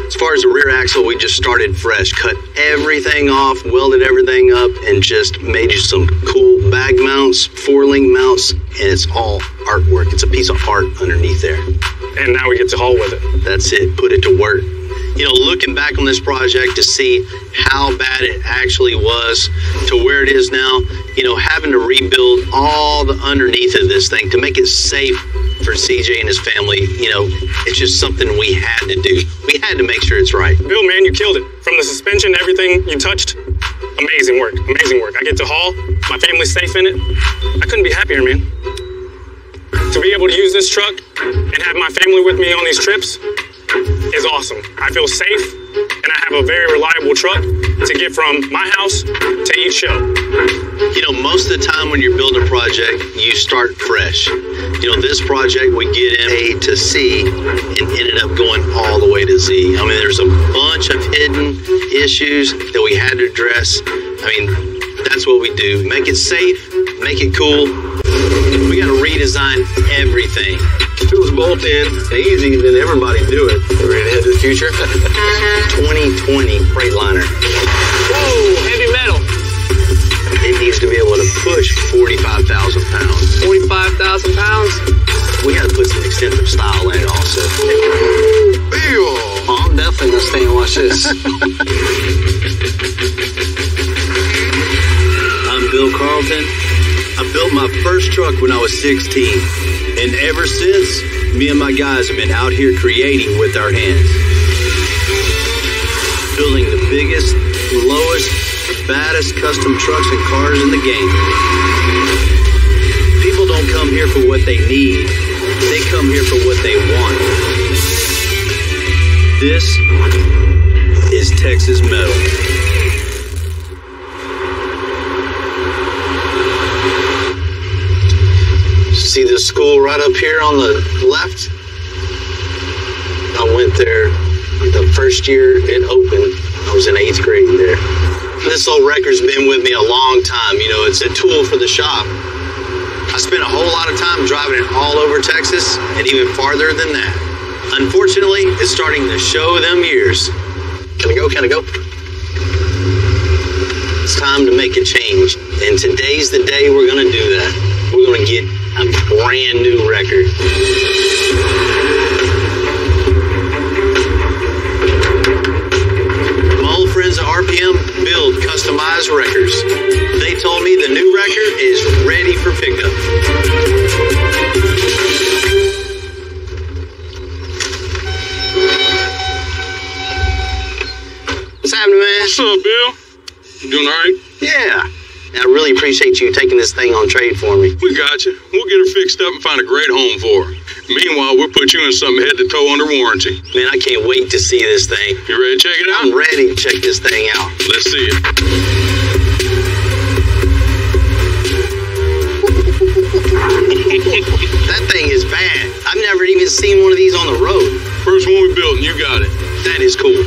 S13: As far as the rear axle, we just started fresh, cut everything off, welded everything up, and just made you some cool bag mounts, 4-link mounts, and it's all artwork. It's a piece of art underneath there.
S4: And now we get to haul with it.
S13: That's it, put it to work. You know, looking back on this project to see how bad it actually was to where it is now, you know, having to rebuild all the underneath of this thing to make it safe for CJ and his family, you know, it's just something we had to do. We had to make sure it's right.
S4: Bill, man, you killed it. From the suspension, everything you touched, amazing work, amazing work. I get to haul, my family's safe in it. I couldn't be happier, man. To be able to use this truck and have my family with me on these trips is awesome. I feel safe, and I have a very reliable truck to get from my house to each show.
S13: You know, most of the time when you're building a project, you start fresh. You know, this project we get in A to C and ended up going all the way to Z. I mean, there's a bunch of hidden issues that we had to address. I mean, that's what we do. Make it safe, make it cool. We got to redesign everything.
S7: If it was bolt in and easy, then everybody do it.
S2: Ready to head to the future?
S13: 2020 Freightliner.
S3: Whoa, heavy metal.
S13: It needs to be able to push 45,000 pounds.
S3: 45,000 pounds?
S13: We got to put some extensive style in it also.
S12: Oh, I'm definitely going to stay and watch this.
S15: I'm Bill Carlton. I built my first truck when I was 16. And ever since, me and my guys have been out here creating with our hands. Building the biggest, lowest, baddest custom trucks and cars in the game. People don't come here for what they need. They come here for what they want. This is Texas Metal.
S13: a school right up here on the left. I went there the first year it opened. I was in 8th grade there. This old record's been with me a long time. You know, it's a tool for the shop. I spent a whole lot of time driving it all over Texas and even farther than that. Unfortunately, it's starting to show them years. Can I go? Can I go? It's time to make a change. And today's the day we're going to do that. We're going to get a brand new record. My old friends at RPM build customized records. They told me the new record is ready for pickup. What's happening, man?
S8: What's up, Bill? You doing all right?
S13: Yeah. I really appreciate you taking this thing on trade for me.
S8: We got you. We'll get her fixed up and find a great home for her. Meanwhile, we'll put you in something head to toe under warranty.
S13: Man, I can't wait to see this thing.
S8: You ready to check it out?
S13: I'm ready to check this thing out.
S8: Let's see it.
S13: That thing is bad. I've never even seen one of these on the road.
S8: First one we built and you got it.
S13: That is cool.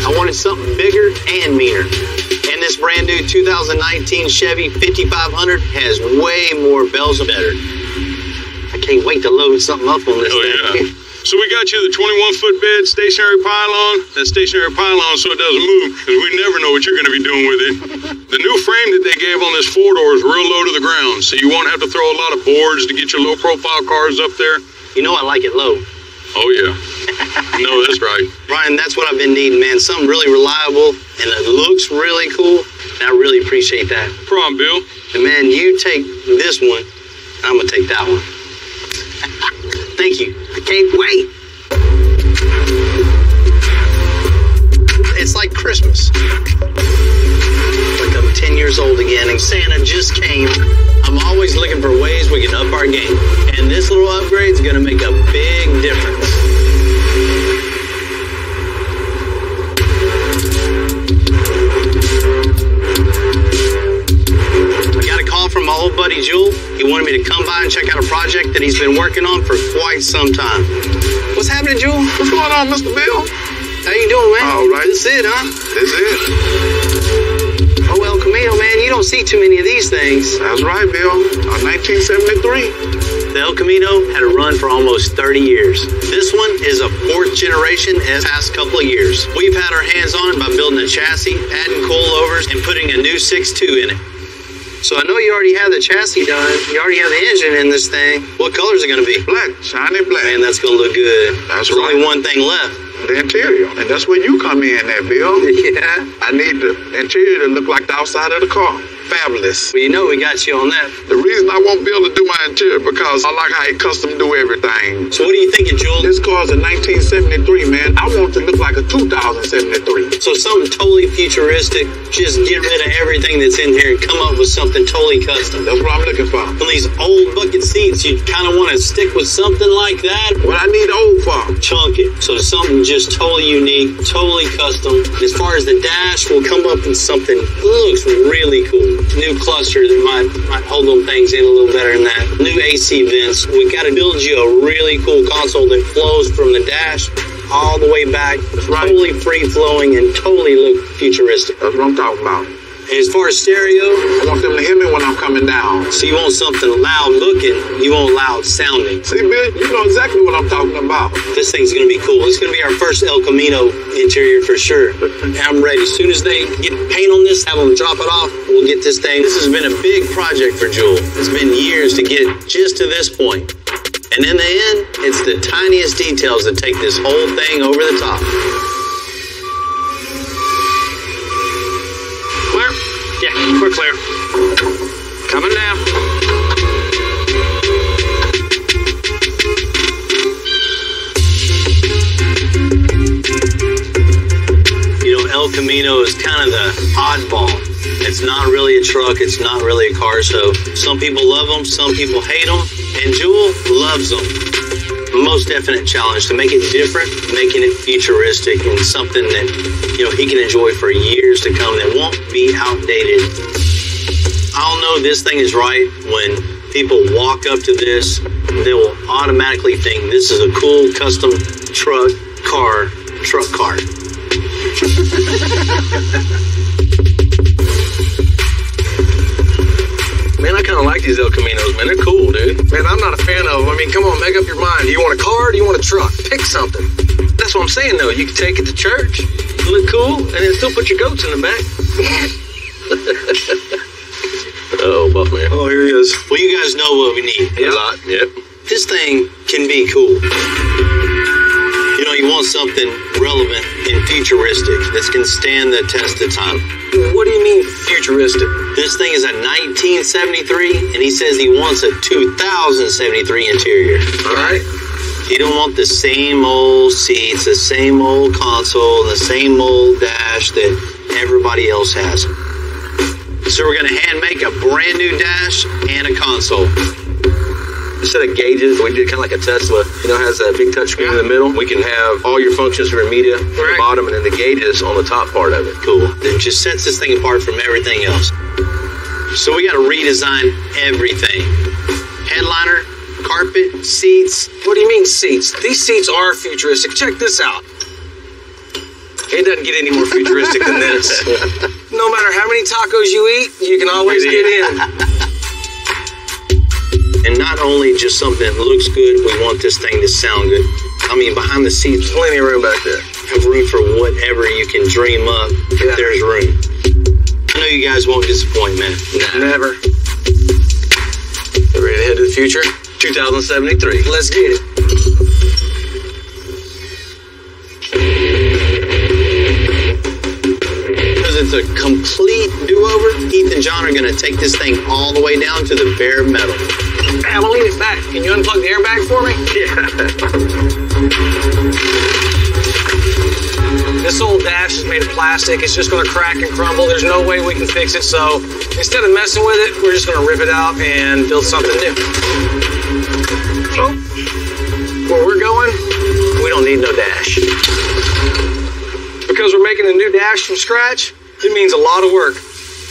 S13: I wanted something bigger and meaner. And this brand new 2019 Chevy 5500 has way more bells and better. I can't wait to load something up on this thing.
S8: Yeah. So we got you the 21-foot bed, stationary pylon. That stationary pylon so it doesn't move, because we never know what you're going to be doing with it. The new frame that they gave on this 4-door is real low to the ground, so you won't have to throw a lot of boards to get your low-profile cars up there.
S13: You know I like it low.
S8: Oh, yeah. No, that's right.
S13: Brian, that's what I've been needing, man. Something really reliable, and it looks really cool, and I really appreciate that.
S8: No problem, Bill.
S13: And, man, you take this one, and I'm going to take that one. Thank you. I can't wait. It's like Christmas. Like I'm 10 years old again, and Santa just came. I'm always looking for ways we can up our game. And this little upgrade is going to make a big difference. I got a call from my old buddy Jewel. He wanted me to come by and check out a project that he's been working on for quite some time. What's happening, Jewel?
S8: What's going on, Mr. Bill?
S13: How you doing, man?
S8: All right.
S13: This is it, huh?
S8: This is it.
S13: Oh, El Camino, man, you don't see too many of these things.
S8: That's right, Bill. 1973.
S13: The El Camino had a run for almost 30 years. This one is a 4th generation as past couple of years. We've had our hands on it by building a chassis, adding coilovers, and putting a new 6.2 in it. So I know you already have the chassis done. You already have the engine in this thing. What color is it going to be?
S8: Black, shiny black.
S13: Man, that's going to look good.
S8: That's
S13: There's
S8: right.
S13: only one thing left.
S8: The interior. And that's where you come in there, Bill.
S13: Yeah.
S8: I need the interior to look like the outside of the car. Fabulous.
S13: Well, you know we got you on that.
S8: The reason I won't be able to do my interior because I like how he custom do everything.
S13: So what are you thinking, Jewel?
S8: This car's a 1973, man. I want it to look like a 2073.
S13: So something totally futuristic. Just get rid of everything that's in here and come up with something totally custom.
S8: That's what I'm looking for.
S13: On these old bucket seats, you kind of want to stick with something like that.
S8: What I need old for?
S13: Chunk it. So something just totally unique, totally custom. As far as the dash, we'll come up with something that looks really cool. New cluster that might hold them things in a little better than that. New AC vents. We got to build you a really cool console that flows from the dash all the way back.
S8: That's right.
S13: Totally free flowing and totally look futuristic.
S8: That's what I'm talking about.
S13: And as far as stereo,
S8: I want them to hear me when I'm coming down.
S13: so you want something loud looking, you want loud sounding.
S8: See, Bill, you know exactly what I'm talking about.
S13: This thing's going to be cool. It's going to be our first El Camino interior for sure. I'm ready. As soon as they get paint on this, have them drop it off, we'll get this thing. This has been a big project for Jewel. It's been years to get just to this point. And in the end, it's the tiniest details that take this whole thing over the top.
S1: Clear? Yeah, we're clear. Coming down.
S13: You know, El Camino is kind of the oddball. It's not really a truck. It's not really a car. So some people love them. Some people hate them. And Jewel loves them. Most definite challenge to make it different, making it futuristic and something that, you know, he can enjoy for years to come that won't be outdated. I'll know this thing is right when People walk up to this, they will automatically think this is a cool custom truck car.
S7: Man, I kind of like these El Caminos, man. They're cool, dude.
S10: Man, I'm not a fan of them. I mean, come on, make up your mind. Do you want a car or do you want a truck? Pick something.
S7: That's what I'm saying, though. You can take it to church, look cool, and then still put your goats in the back. Oh, buff man.
S10: Oh, here he is.
S13: Well, you guys know what we need.
S7: A lot, yep.
S13: This thing can be cool. You know, you want something relevant and futuristic that can stand the test of time.
S10: What do you mean futuristic?
S13: This thing is a 1973, and he says he wants a 2073 interior.
S10: All right.
S13: He don't want the same old seats, the same old console, and the same old dash that everybody else has. So we're going to hand make a brand new dash and a console.
S7: Instead of gauges, we did kind of like a Tesla. You know, has a big touch screen in the middle. We can have all your functions for your media on the bottom and then the gauges on the top part of it.
S13: Cool. It just sets this thing apart from everything else. So we got to redesign everything. Headliner, carpet, seats.
S10: What do you mean seats? These seats are futuristic. Check this out. It doesn't get any more futuristic than this. No matter how many tacos you eat, you can always get in.
S13: And not only just something that looks good, we want this thing to sound good. I mean, behind the seats,
S7: plenty of room back there.
S13: Have room for whatever you can dream up if there's room. I know you guys won't disappoint, man.
S10: Nah. Never. You ready to head to the future?
S7: 2073.
S10: Let's get it.
S13: Because it's a complete do-over, Heath and John are going to take this thing all the way down to the bare metal.
S10: I'm gonna lean it back. Can you unplug the airbag for me?
S7: Yeah.
S10: This old dash is made of plastic. It's just gonna crack and crumble. There's no way we can fix it. So instead of messing with it, we're just gonna rip it out and build something new. So where we're going, we don't need no dash. Because we're making a new dash from scratch, it means a lot of work.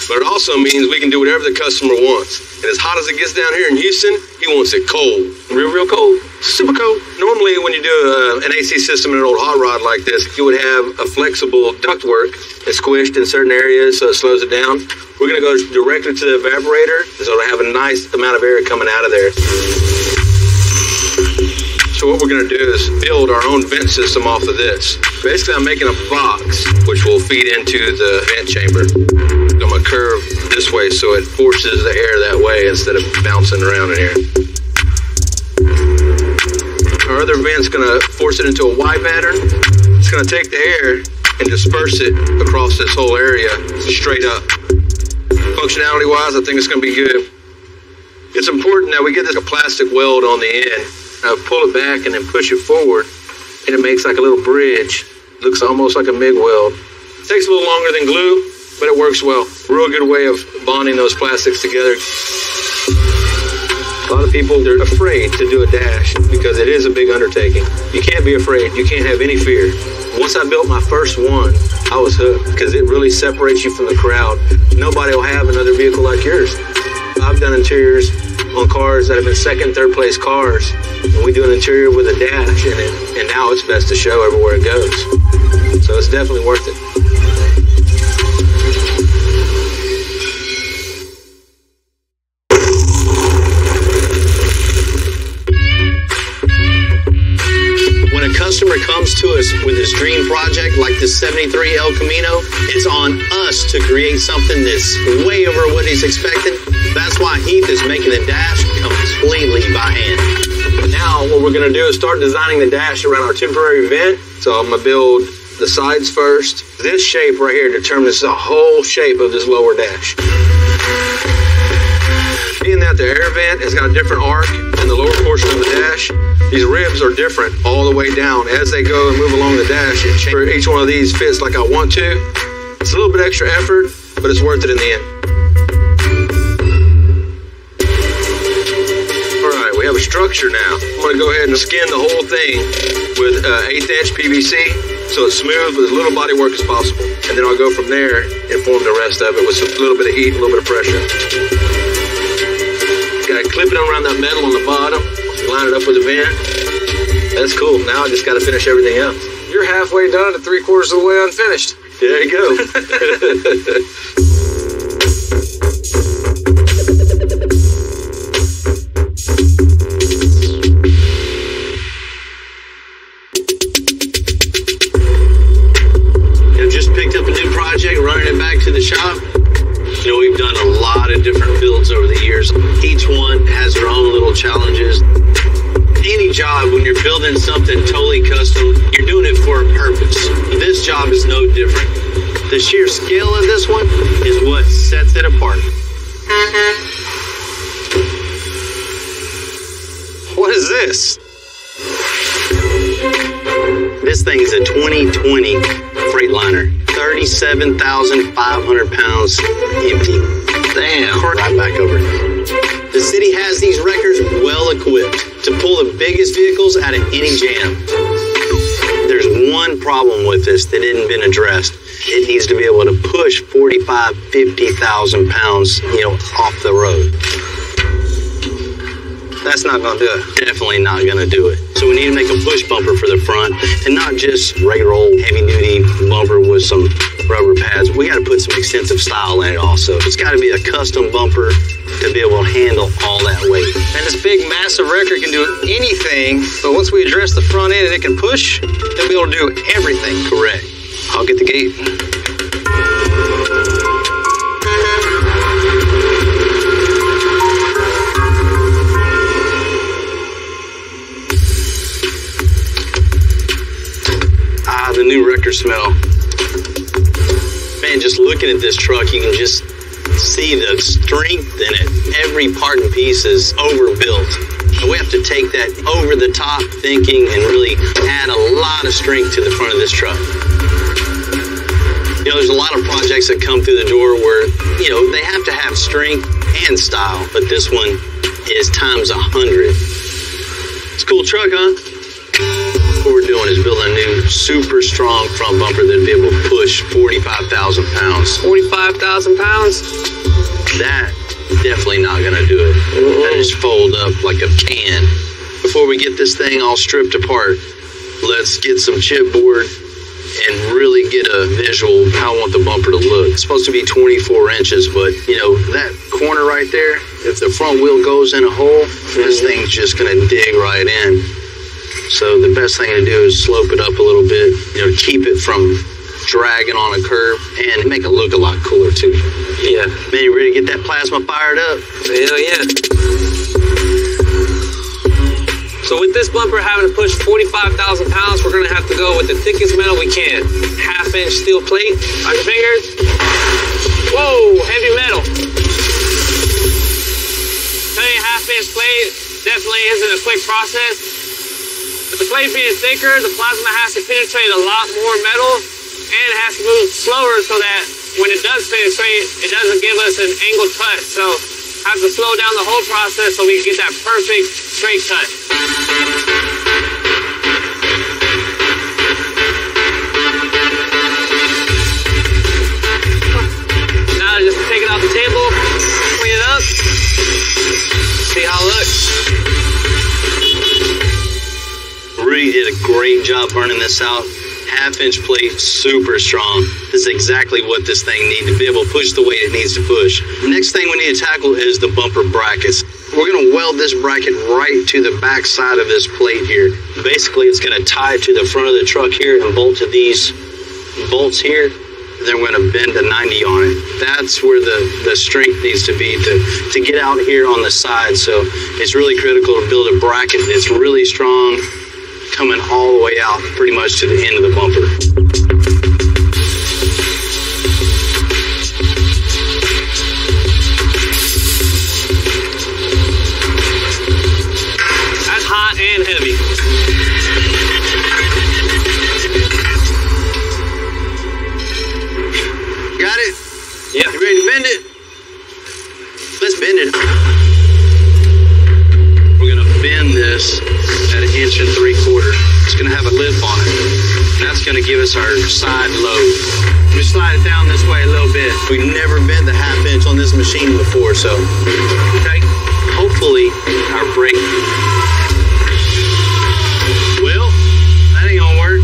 S7: But it also means we can do whatever the customer wants. And as hot as it gets down here in Houston, he wants it cold. Real cold. Super cold. Normally, when you do an AC system in an old hot rod like this, you would have a flexible ductwork that's squished in certain areas so it slows it down. We're going to go directly to the evaporator, so it'll have a nice amount of air coming out of there. So what we're going to do is build our own vent system off of this. Basically, I'm making a box which will feed into the vent chamber. I'm going to curve this way so it forces the air that way instead of bouncing around in here. Our other vent's going to force it into a Y pattern. It's going to take the air and disperse it across this whole area straight up. Functionality-wise, I think it's going to be good. It's important that we get this plastic weld on the end. Now pull it back and then push it forward, and it makes like a little bridge. Looks almost like a MIG weld. It takes a little longer than glue, but it works well. Real good way of bonding those plastics together. A lot of people, they're afraid to do a dash because it is a big undertaking. You can't be afraid. You can't have any fear. Once I built my first one, I was hooked because it really separates you from the crowd. Nobody will have another vehicle like yours. I've done interiors on cars that have been second, third place cars. And we do an interior with a dash in it, and now it's best to show everywhere it goes. So it's definitely worth it.
S13: When a customer comes to us with this dream project like this 73 El Camino, it's on us to create something that's way over what he's expecting. That's why Heath is making the dash completely by hand. Now what we're going to do is start designing the dash around our temporary vent. So I'm going to build the sides first. This shape right here determines the whole shape of this lower dash. Being that the air vent has got a different arc in the lower portion of the dash, these ribs are different all the way down. As they go and move along the dash, each one of these fits like I want to. It's a little bit extra effort, but it's worth it in the end. We have a structure now. I'm going to go ahead and skin the whole thing with 1/8 inch PVC so it's smooth with as little body work as possible. And then I'll go from there and form the rest of it with a little bit of heat, a little bit of pressure. Got to clip
S7: clipping them around that metal on the bottom, line it up with the vent. That's cool. Now I just got to finish everything else.
S10: You're halfway done to 3/4 of the way unfinished.
S7: There you go.
S13: Running it back to the shop. You know, we've done a lot of different builds over the years. Each one has their own little challenges. Any job, when you're building something totally custom, you're doing it for a purpose. This job is no different. The sheer scale of this one is what sets it apart.
S10: What is this?
S13: This thing is a 2020 Freightliner. 37,500 pounds empty. Damn. Right back over. The city has these wreckers well equipped to pull the biggest vehicles out of any jam. There's one problem with this that hadn't been addressed. It needs to be able to push 45,000, 50,000 pounds, off the road. That's not going to do it. Definitely not going to do it. So we need to make a push bumper for the front, and not just regular old heavy-duty bumper with some rubber pads. We got to put some extensive style in it also. It's got to be a custom bumper to be able to handle all that weight.
S12: And this big, massive wrecker can do anything, but once we address the front end and it can push, it'll be able to do everything.
S13: Correct. I'll get the gate. The new wrecker smell. Man, just looking at this truck, you can just see the strength in it. Every part and piece is overbuilt. And we have to take that over the top thinking and really add a lot of strength to the front of this truck. There's a lot of projects that come through the door where, they have to have strength and style, but this one is times 100. It's a cool truck, huh? What we're doing is building a new super strong front bumper that'll be able to push 45,000 pounds.
S3: 45,000 pounds?
S13: That definitely not gonna do it. That just fold up like a can. Before we get this thing all stripped apart, let's get some chipboard and really get a visual of how I want the bumper to look. It's supposed to be 24 inches, but that corner right there, if the front wheel goes in a hole, this thing's just gonna dig right in. So the best thing to do is slope it up a little bit, keep it from dragging on a curb and make it look a lot cooler too.
S1: Yeah.
S13: Man, you ready to get that plasma fired up?
S1: Hell yeah. So with this bumper having to push 45,000 pounds, we're going to have to go with the thickest metal we can. 1/2-inch steel plate on your fingers. Whoa, heavy metal. Tell you, 1/2-inch plate definitely isn't a quick process. With the plate being thicker, the plasma has to penetrate a lot more metal, and it has to move slower so that when it does penetrate, it doesn't give us an angled cut. So have to slow down the whole process so we can get that perfect straight cut. Now just take it off the table, clean it up, see how it looks.
S13: Really did a great job burning this out. 1/2-inch plate, super strong. This is exactly what this thing needs to be able to push the weight it needs to push. Next thing we need to tackle is the bumper brackets. We're going to weld this bracket right to the back side of this plate here. Basically, it's going to tie to the front of the truck here and bolt to these bolts here. Then we're going to bend a 90 on it. That's where the strength needs to be to get out here on the side. So it's really critical to build a bracket that's really strong, coming all the way out pretty much to the end of the bumper.
S1: That's hot and heavy.
S13: Got it?
S1: Yeah.
S13: You ready to bend it? Let's bend it. We're gonna bend this at 1 3/4 inches. It's gonna have a lip on it. And that's gonna give us our side load. Let me slide it down this way a little bit. We've never bent the 1/2 inch on this machine before, so. Okay,
S2: hopefully our brake. Well, that ain't gonna work.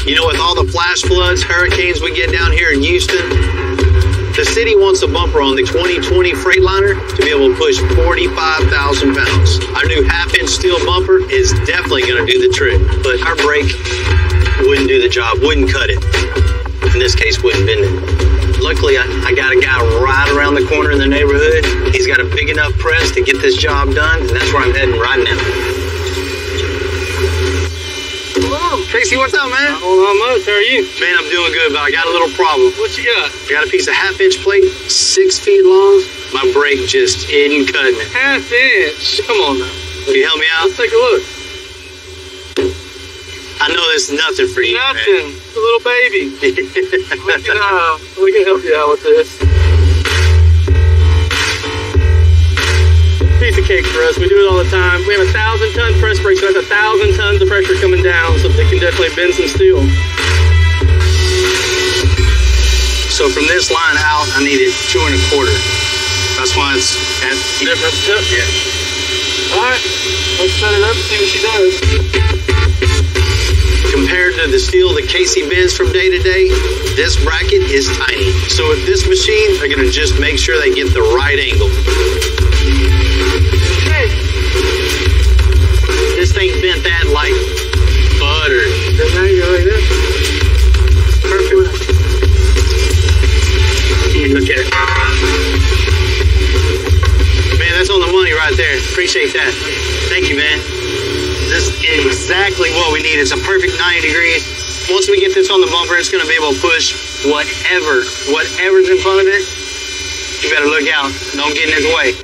S2: You know, with all the flash floods, hurricanes we get down here in Houston, the city wants a bumper on the 2020 Freightliner to be able to push 45,000 pounds. Our new half-inch steel bumper is definitely going to do the trick, but our brake wouldn't do the job, wouldn't cut it. In this case, wouldn't bend it. Luckily, I got a guy right around the corner in the neighborhood. He's got a big enough press to get this job done, and that's where I'm heading right now. Tracy, what's up, man?
S4: Not much. How are you?
S2: Man, I'm doing good, but I got a little problem.
S4: What you got?
S2: I got a piece of half-inch plate, 6 feet long. My brake just isn't cutting it.
S4: Half-inch? Come on now.
S2: Can you help me out?
S4: Let's take a look.
S2: I know this is nothing for you,
S4: Nothing.
S2: man.
S4: It's a little baby. we can help you out with this. Piece of cake for us. We do it all the time. We have 1,000-ton press brake, so that's 1,000 tons of pressure coming down, so they can definitely bend some steel.
S2: So from this line out, I needed 2 1/4. That's why it's at
S4: different tip.
S2: Yeah.
S4: All right, let's set it up and see what she does.
S2: Compared to the steel that Casey bends from day to day, this bracket is tiny. So with this machine, they're gonna just make sure they get the right angle. This thing bent that like butter.
S4: Now you go like this.
S2: Perfect. Look at it. Man, that's on the money right there. Appreciate that. Thank you, man. This is exactly what we need. It's a perfect 90 degrees. Once we get this on the bumper, it's going to be able to push whatever's in front of it. You better look out. Don't get in its way.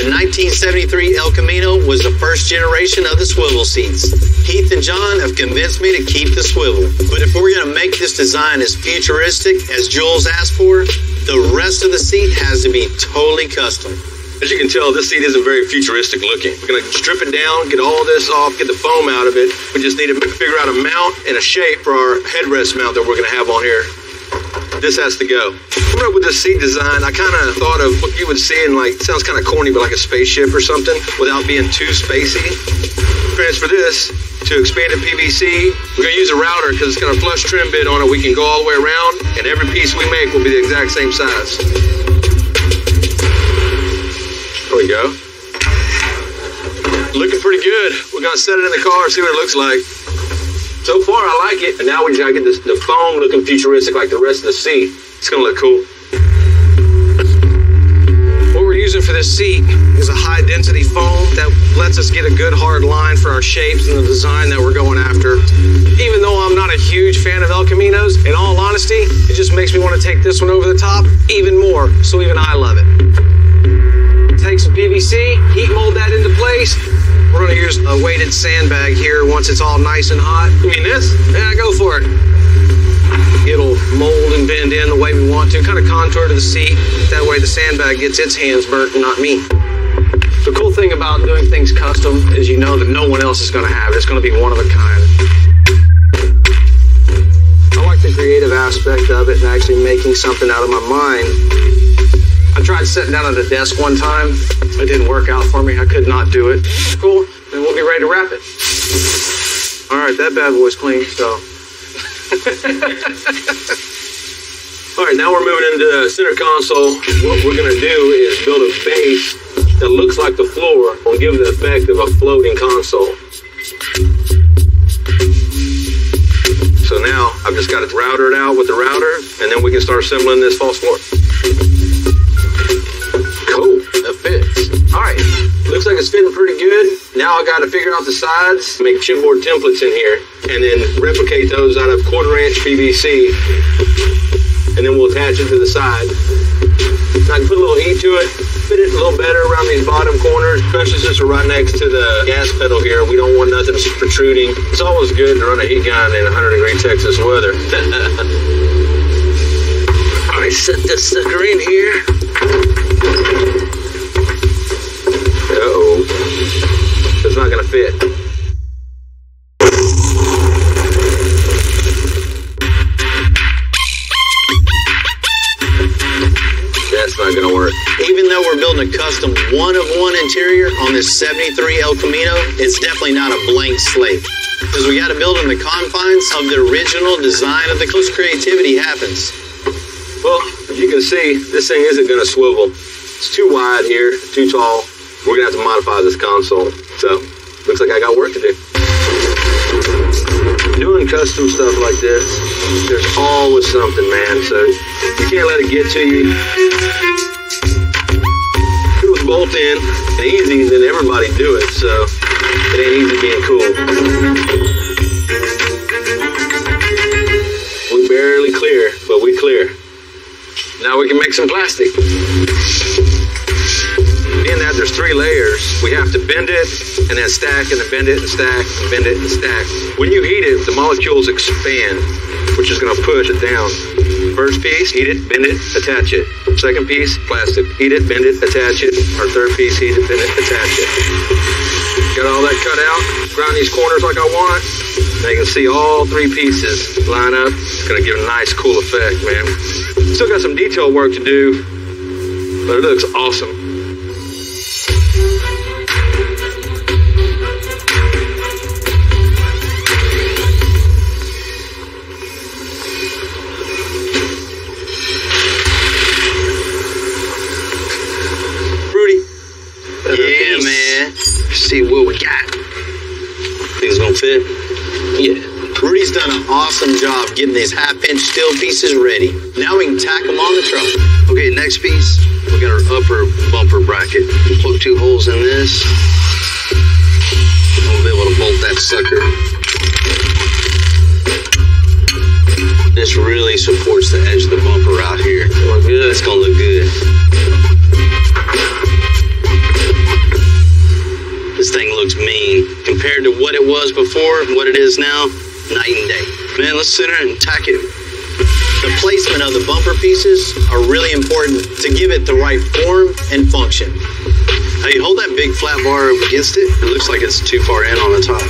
S2: The 1973 El Camino was the first generation of the swivel seats. Heath and John have convinced me to keep the swivel. But if we're going to make this design as futuristic as Jules asked for, the rest of the seat has to be totally custom.
S7: As you can tell, this seat isn't very futuristic looking. We're going to strip it down, get all this off, get the foam out of it. We just need to figure out a mount and a shape for our headrest mount that we're going to have on here. This has to go. Coming up with this seat design, I kind of thought of what you would see in, like, it sounds kind of corny, but like a spaceship or something, without being too spacey. Transfer this to expanded PVC. We're going to use a router because it's got a flush trim bit on it. We can go all the way around, and every piece we make will be the exact same size. There we go. Looking pretty good. We're going to set it in the car, see what it looks like. So far, I like it. And now we just got to get the foam looking futuristic like the rest of the seat. It's going to look cool.
S10: What we're using for this seat is a high-density foam that lets us get a good hard line for our shapes and the design that we're going after. Even though I'm not a huge fan of El Caminos, in all honesty, it just makes me want to take this one over the top even more, so even I love it. Take some PVC, heat mold that into place. We're going to use a weighted sandbag here once it's all nice and hot. You mean this? Yeah, go for it. It'll mold and bend in the way we want to, kind of contour to the seat. That way the sandbag gets its hands burnt and not me. The cool thing about doing things custom is you know that no one else is going to have it. It's going to be one of a kind. I like the creative aspect of it and actually making something out of my mind. I tried sitting down at a desk one time. It didn't work out for me. I could not do it. Cool. Then we'll be ready to wrap it. All right, that bad boy's clean, so.
S7: All right, now we're moving into the center console. What we're going to do is build a base that looks like the floor and give the effect of a floating console. So now I've just got it routed out with the router, and then we can start assembling this false floor. Cool, that fits. All right, looks like it's fitting pretty good. Now I got to figure out the sides, make chipboard templates in here, and then replicate those out of 1/4-inch PVC, and then we'll attach it to the side. I can put a little heat to it, fit it a little better around these bottom corners. Punches are right next to the gas pedal here. We don't want nothing protruding. It's always good to run a heat gun in 100-degree Texas weather. All right, set this sucker in here. Uh-oh. It's not gonna fit. That's not gonna work.
S13: Even though we're building a custom one-of-one interior on this 73 El Camino, it's definitely not a blank slate. Because we gotta build in the confines of the original design of the close creativity happens.
S7: Well, as you can see, this thing isn't gonna swivel. It's too wide here, too tall. We're gonna have to modify this console. So, looks like I got work to do. Doing custom stuff like this, there's always something, man. So, you can't let it get to you. If it was bolt in and easy, then everybody do it. So, it ain't easy being cool. We barely clear, but we clear. Now we can make some plastic. Being that there's 3 layers, we have to bend it and then stack and then bend it and stack and bend it and stack. When you heat it, the molecules expand, which is going to push it down. First piece, heat it, bend it, attach it. Second piece, plastic. Heat it, bend it, attach it. Our third piece, heat it, bend it, attach it. Got all that cut out. Grind these corners like I want. Now you can see all 3 pieces line up. It's going to give a nice, cool effect, man. Still got some detail work to do, but it looks awesome.
S13: Yeah, man. See what we got. Think it's gonna fit? Yeah. Rudy's done an awesome job getting these half-inch steel pieces ready. Now we can tack them on the truck.
S14: Okay, next piece, we got our upper bumper bracket. We'll poke 2 holes in this. We'll be able to bolt that sucker.
S13: This really supports the edge of the bumper out here. Look good. It's gonna look good. This thing looks mean. Compared to what it was before and what it is now, night and day. Man, let's sit there and tack it. The placement of the bumper pieces are really important to give it the right form and function. Hey, hold that big flat bar up against it. It looks like it's too far in on the top.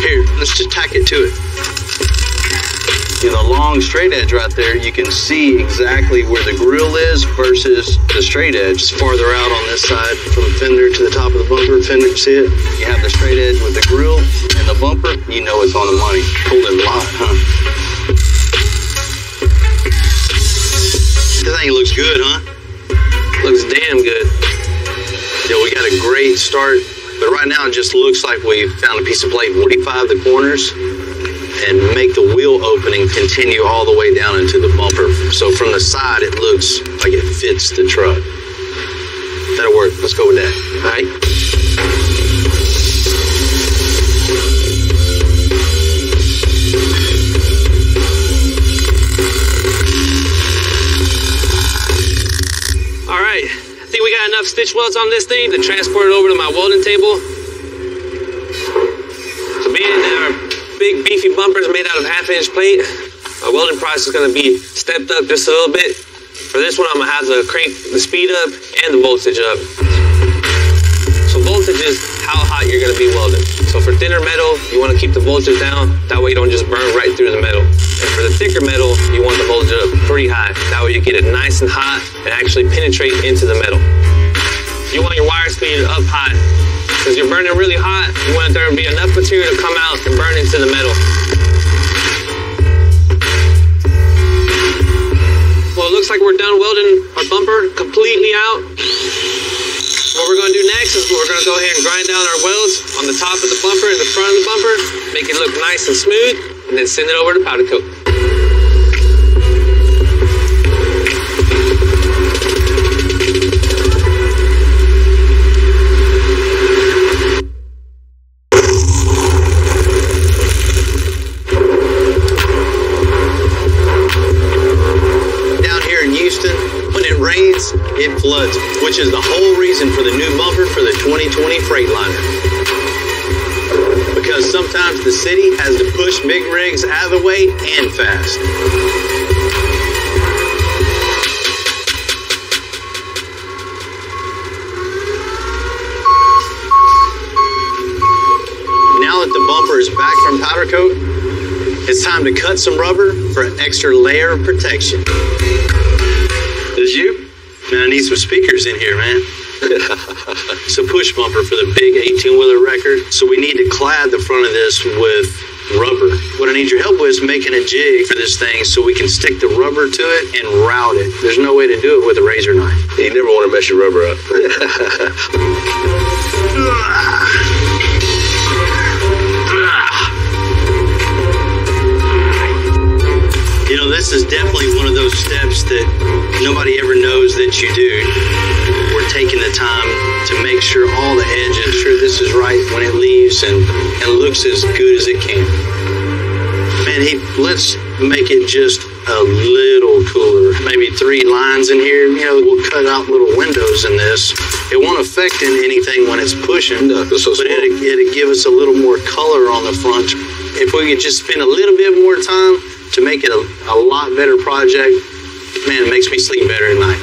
S13: Here, let's just tack it to it. You know, the long straight edge right there, you can see exactly where the grill is versus the straight edge. It's farther out on this side from the fender to the top of the bumper. Fender, see it? You have the straight edge with the grill and the bumper, you know it's on the money. Pulled it a lot, huh? This thing looks good, huh? Looks damn good. Yeah, we got a great start, but right now it just looks like we found a piece of plate 45 the corners and make the wheel opening continue all the way down into the bumper. So from the side, it looks like it fits the truck. That'll work. Let's go with that. All right.
S1: All right. I think we got enough stitch welds on this thing to transport it over to my welding table. So being that our big beefy bumpers made out of half-inch plate, my welding process is going to be stepped up just a little bit. For this one, I'm going to have to crank the speed up and the voltage up. So voltage is how hot you're going to be welding. So for thinner metal, you want to keep the voltage down. That way you don't just burn right through the metal. And for the thicker metal, you want the voltage up pretty high. That way you get it nice and hot and actually penetrate into the metal. You want your wire speed up high. Because you're burning really hot, you want there to be enough material to come out and burn into the metal. Well, it looks like we're done welding our bumper completely out. What we're going to do next is we're going to go ahead and grind down our welds on the top of the bumper and the front of the bumper, make it look nice and smooth, and then send it over to powder coat.
S13: It floods, which is the whole reason for the new bumper for the 2020 Freightliner. Because sometimes the city has to push big rigs out of the way and fast. bumper is back from powder coat, it's time to cut some rubber for an extra layer of protection.
S7: Is you?
S13: Man, I need some speakers in here, man. It's a push bumper for the big 18-wheeler record, so we need to clad the front of this with rubber. What I need your help with is making a jig for this thing so we can stick the rubber to it and route it. There's no way to do it with a razor knife.
S7: You never want to mess your rubber up.
S13: You know, this is definitely one of those steps that nobody ever knows that you do. We're taking the time to make sure all the edges, sure this is right when it leaves and looks as good as it can. Man, let's make it just a little cooler. Maybe 3 lines in here. You know, we'll cut out little windows in this. It won't affect anything when it's pushing, but it'll give us a little more color on the front. If we could just spend a little bit more time to make it a lot better project, man, it makes me sleep better at night.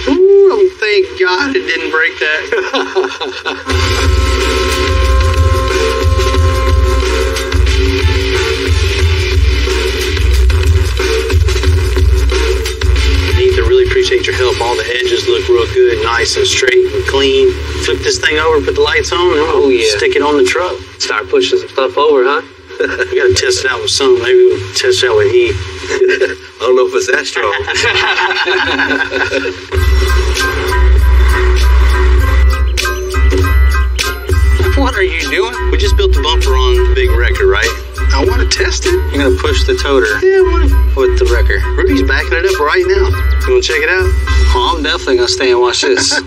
S13: Ooh, thank God it didn't break that. I really appreciate your help. All the edges look real good, nice and straight and clean. Flip this thing over, put the lights on, and we'll stick it on the truck.
S1: Start pushing some stuff over, huh?
S13: We gotta test it out with something. Maybe we'll test it out with heat.
S7: I don't know if it's that strong.
S12: What are you doing?
S13: We just built the bumper on the big wrecker, right? I want to test it.
S12: You're gonna push the toter.
S13: Yeah,
S12: with the wrecker.
S13: Rudy's backing it up right now. You wanna check it out?
S12: Oh, I'm definitely gonna stay and watch this.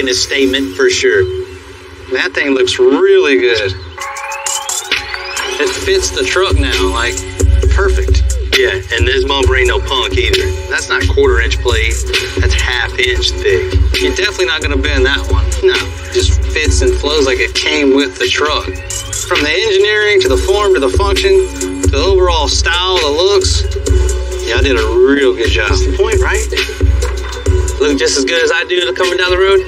S13: A statement for sure.
S12: That thing looks really good. It fits the truck now, like perfect.
S13: Yeah, and this bumper ain't no punk either. That's not 1/4-inch plate. That's 1/2-inch thick.
S12: You're definitely not gonna bend that one.
S13: No,
S12: it just fits and flows like it came with the truck. From the engineering to the form to the function to the overall style, the looks. Yeah, I did a real good job.
S13: That's the point, right?
S1: Look just as good as I do coming down the road.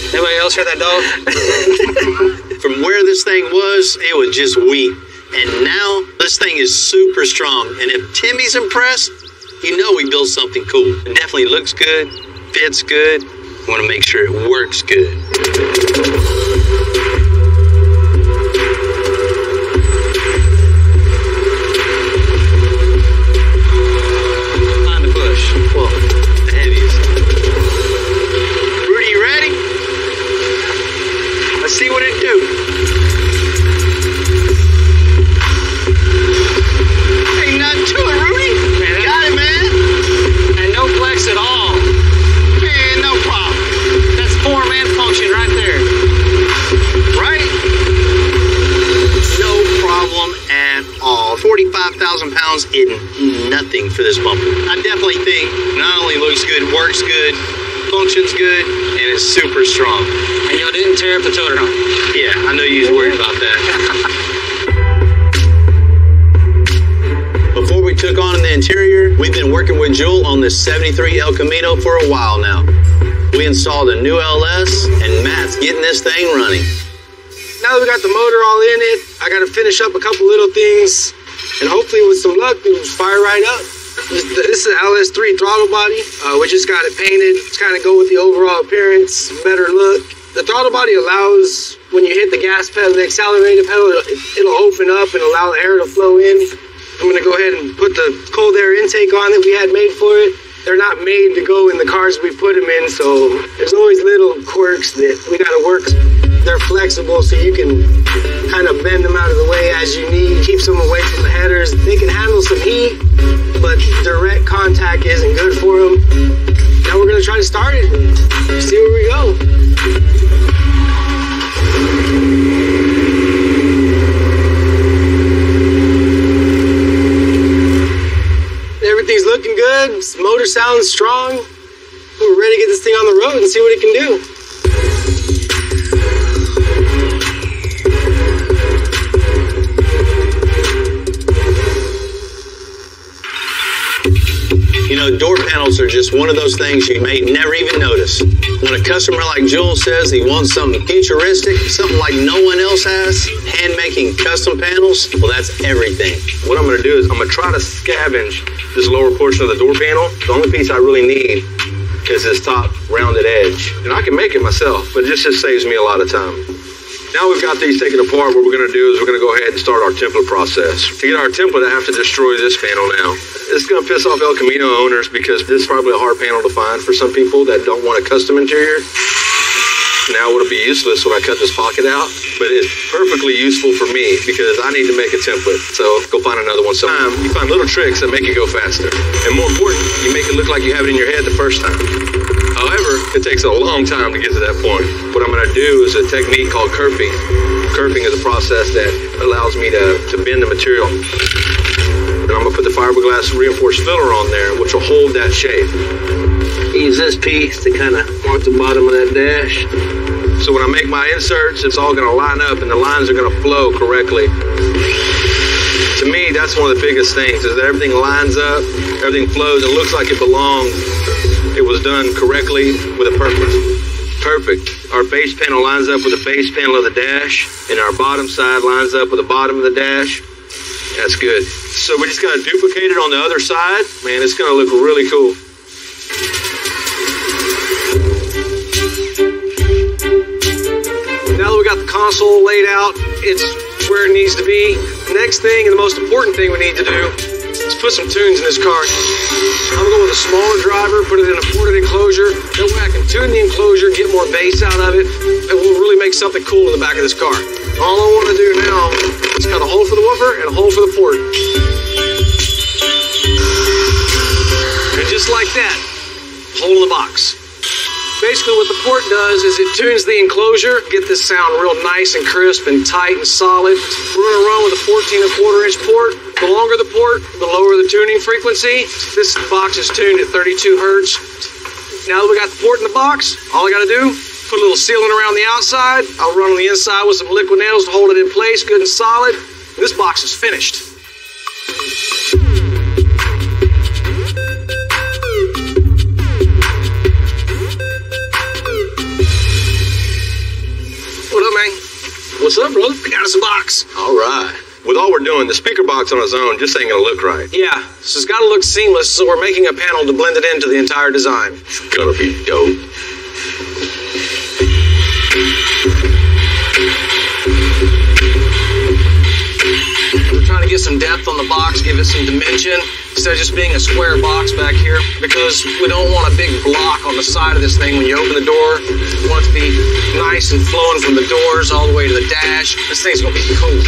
S12: Anybody else hear that dog?
S13: From where this thing was, it was just wheat. And now, this thing is super strong. And if Timmy's impressed, you know we built something cool. It definitely looks good, fits good. We want to make sure it works good. Well, the heaviest. Rudy, you ready? Let's see what it do. Ain't nothing to it, Rudy. Man, got it, man.
S12: And no flex at all.
S13: Man, no problem.
S12: That's form and function right there.
S13: Right? No problem at all. 45,000 pounds is nothing for this bumper. I definitely think not only looks good, works good, functions good, and it's super strong.
S12: And y'all didn't tear up the toter, huh?
S13: Yeah, I know you was worried about that. Before we took on the interior, we've been working with Jewel on this 73 El Camino for a while now. We installed a new LS, and Matt's getting this thing running.
S10: Now that we got the motor all in it, I got to finish up a couple little things, and hopefully with some luck, it'll fire right up. This is an LS3 throttle body. We just got it painted to kind of go with the overall appearance, better look. The throttle body allows, when you hit the gas pedal, the accelerator pedal, it'll open up and allow the air to flow in. I'm going to go ahead and put the cold air intake on that we had made for it. They're not made to go in the cars we put them in, so there's always little quirks that we got to work. They're flexible, so you can kind of bend them out of the way as you need, keeps them away from the headers. They can handle some heat, but direct contact isn't good for them. Now we're going to try to start it and see where we go. sounds strong. We're ready to get this thing on the road and see what it can do.
S13: You know, door panels are just one of those things you may never even notice. When a customer like Jules says he wants something futuristic, something like no one else has, hand-making custom panels, well, that's everything.
S7: What I'm going to do is I'm going to try to scavenge this lower portion of the door panel. The only piece I really need is this top rounded edge. And I can make it myself, but it just saves me a lot of time. Now we've got these taken apart, what we're going to do is we're going to go ahead and start our template process. To get our template, I have to destroy this panel now. It's going to piss off El Camino owners because this is probably a hard panel to find for some people that don't want a custom interior. Now it'll be useless when I cut this pocket out, but it's perfectly useful for me because I need to make a template. So go find another one sometime. You find little tricks that make it go faster. And more important, you make it look like you have it in your head the first time. However, it takes a long time to get to that point. What I'm going to do is a technique called kerping. Kerping is a process that allows me to bend the material. And I'm going to put the fiberglass reinforced filler on there, which will hold that shape.
S2: Use this piece to kind of mark the bottom of that dash.
S7: So when I make my inserts, it's all going to line up and the lines are going to flow correctly. To me, that's one of the biggest things, is that everything lines up, everything flows, and looks like it belongs. It was done correctly with a purpose. Perfect. Our base panel lines up with the base panel of the dash, and our bottom side lines up with the bottom of the dash. That's good. So we just got to duplicate it on the other side. Man, it's going to look really cool.
S10: Now that we got the console laid out, it's where it needs to be. The next thing, and the most important thing we need to do, is put some tunes in this car. I'm going to go with a smaller driver, put it in a ported enclosure. That way I can tune the enclosure, get more bass out of it, and we'll really make something cool in the back of this car. All I want to do now is cut a hole for the woofer and a hole for the port. And just like that, hole in the box. Basically what the port does is it tunes the enclosure, get this sound real nice and crisp and tight and solid. We're going to run with a 14¼ inch port. The longer the port, the lower the tuning frequency. This box is tuned at 32 hertz. Now that we got the port in the box, all I got to do, put a little sealant around the outside. I'll run on the inside with some liquid nails to hold it in place, good and solid. This box is finished. What up, man?
S7: What's up, brother?
S10: I got us a box.
S7: All right. With all we're doing, the speaker box on its own just ain't gonna look right.
S10: Yeah, so it's gotta look seamless, so we're making a panel to blend it into the entire design.
S7: It's gonna be dope.
S10: We're trying to get some depth on the box, give it some dimension, instead of just being a square box back here, because we don't want a big block on the side of this thing when you open the door. We want it to be nice and flowing from the doors all the way to the dash. This thing's gonna be cool.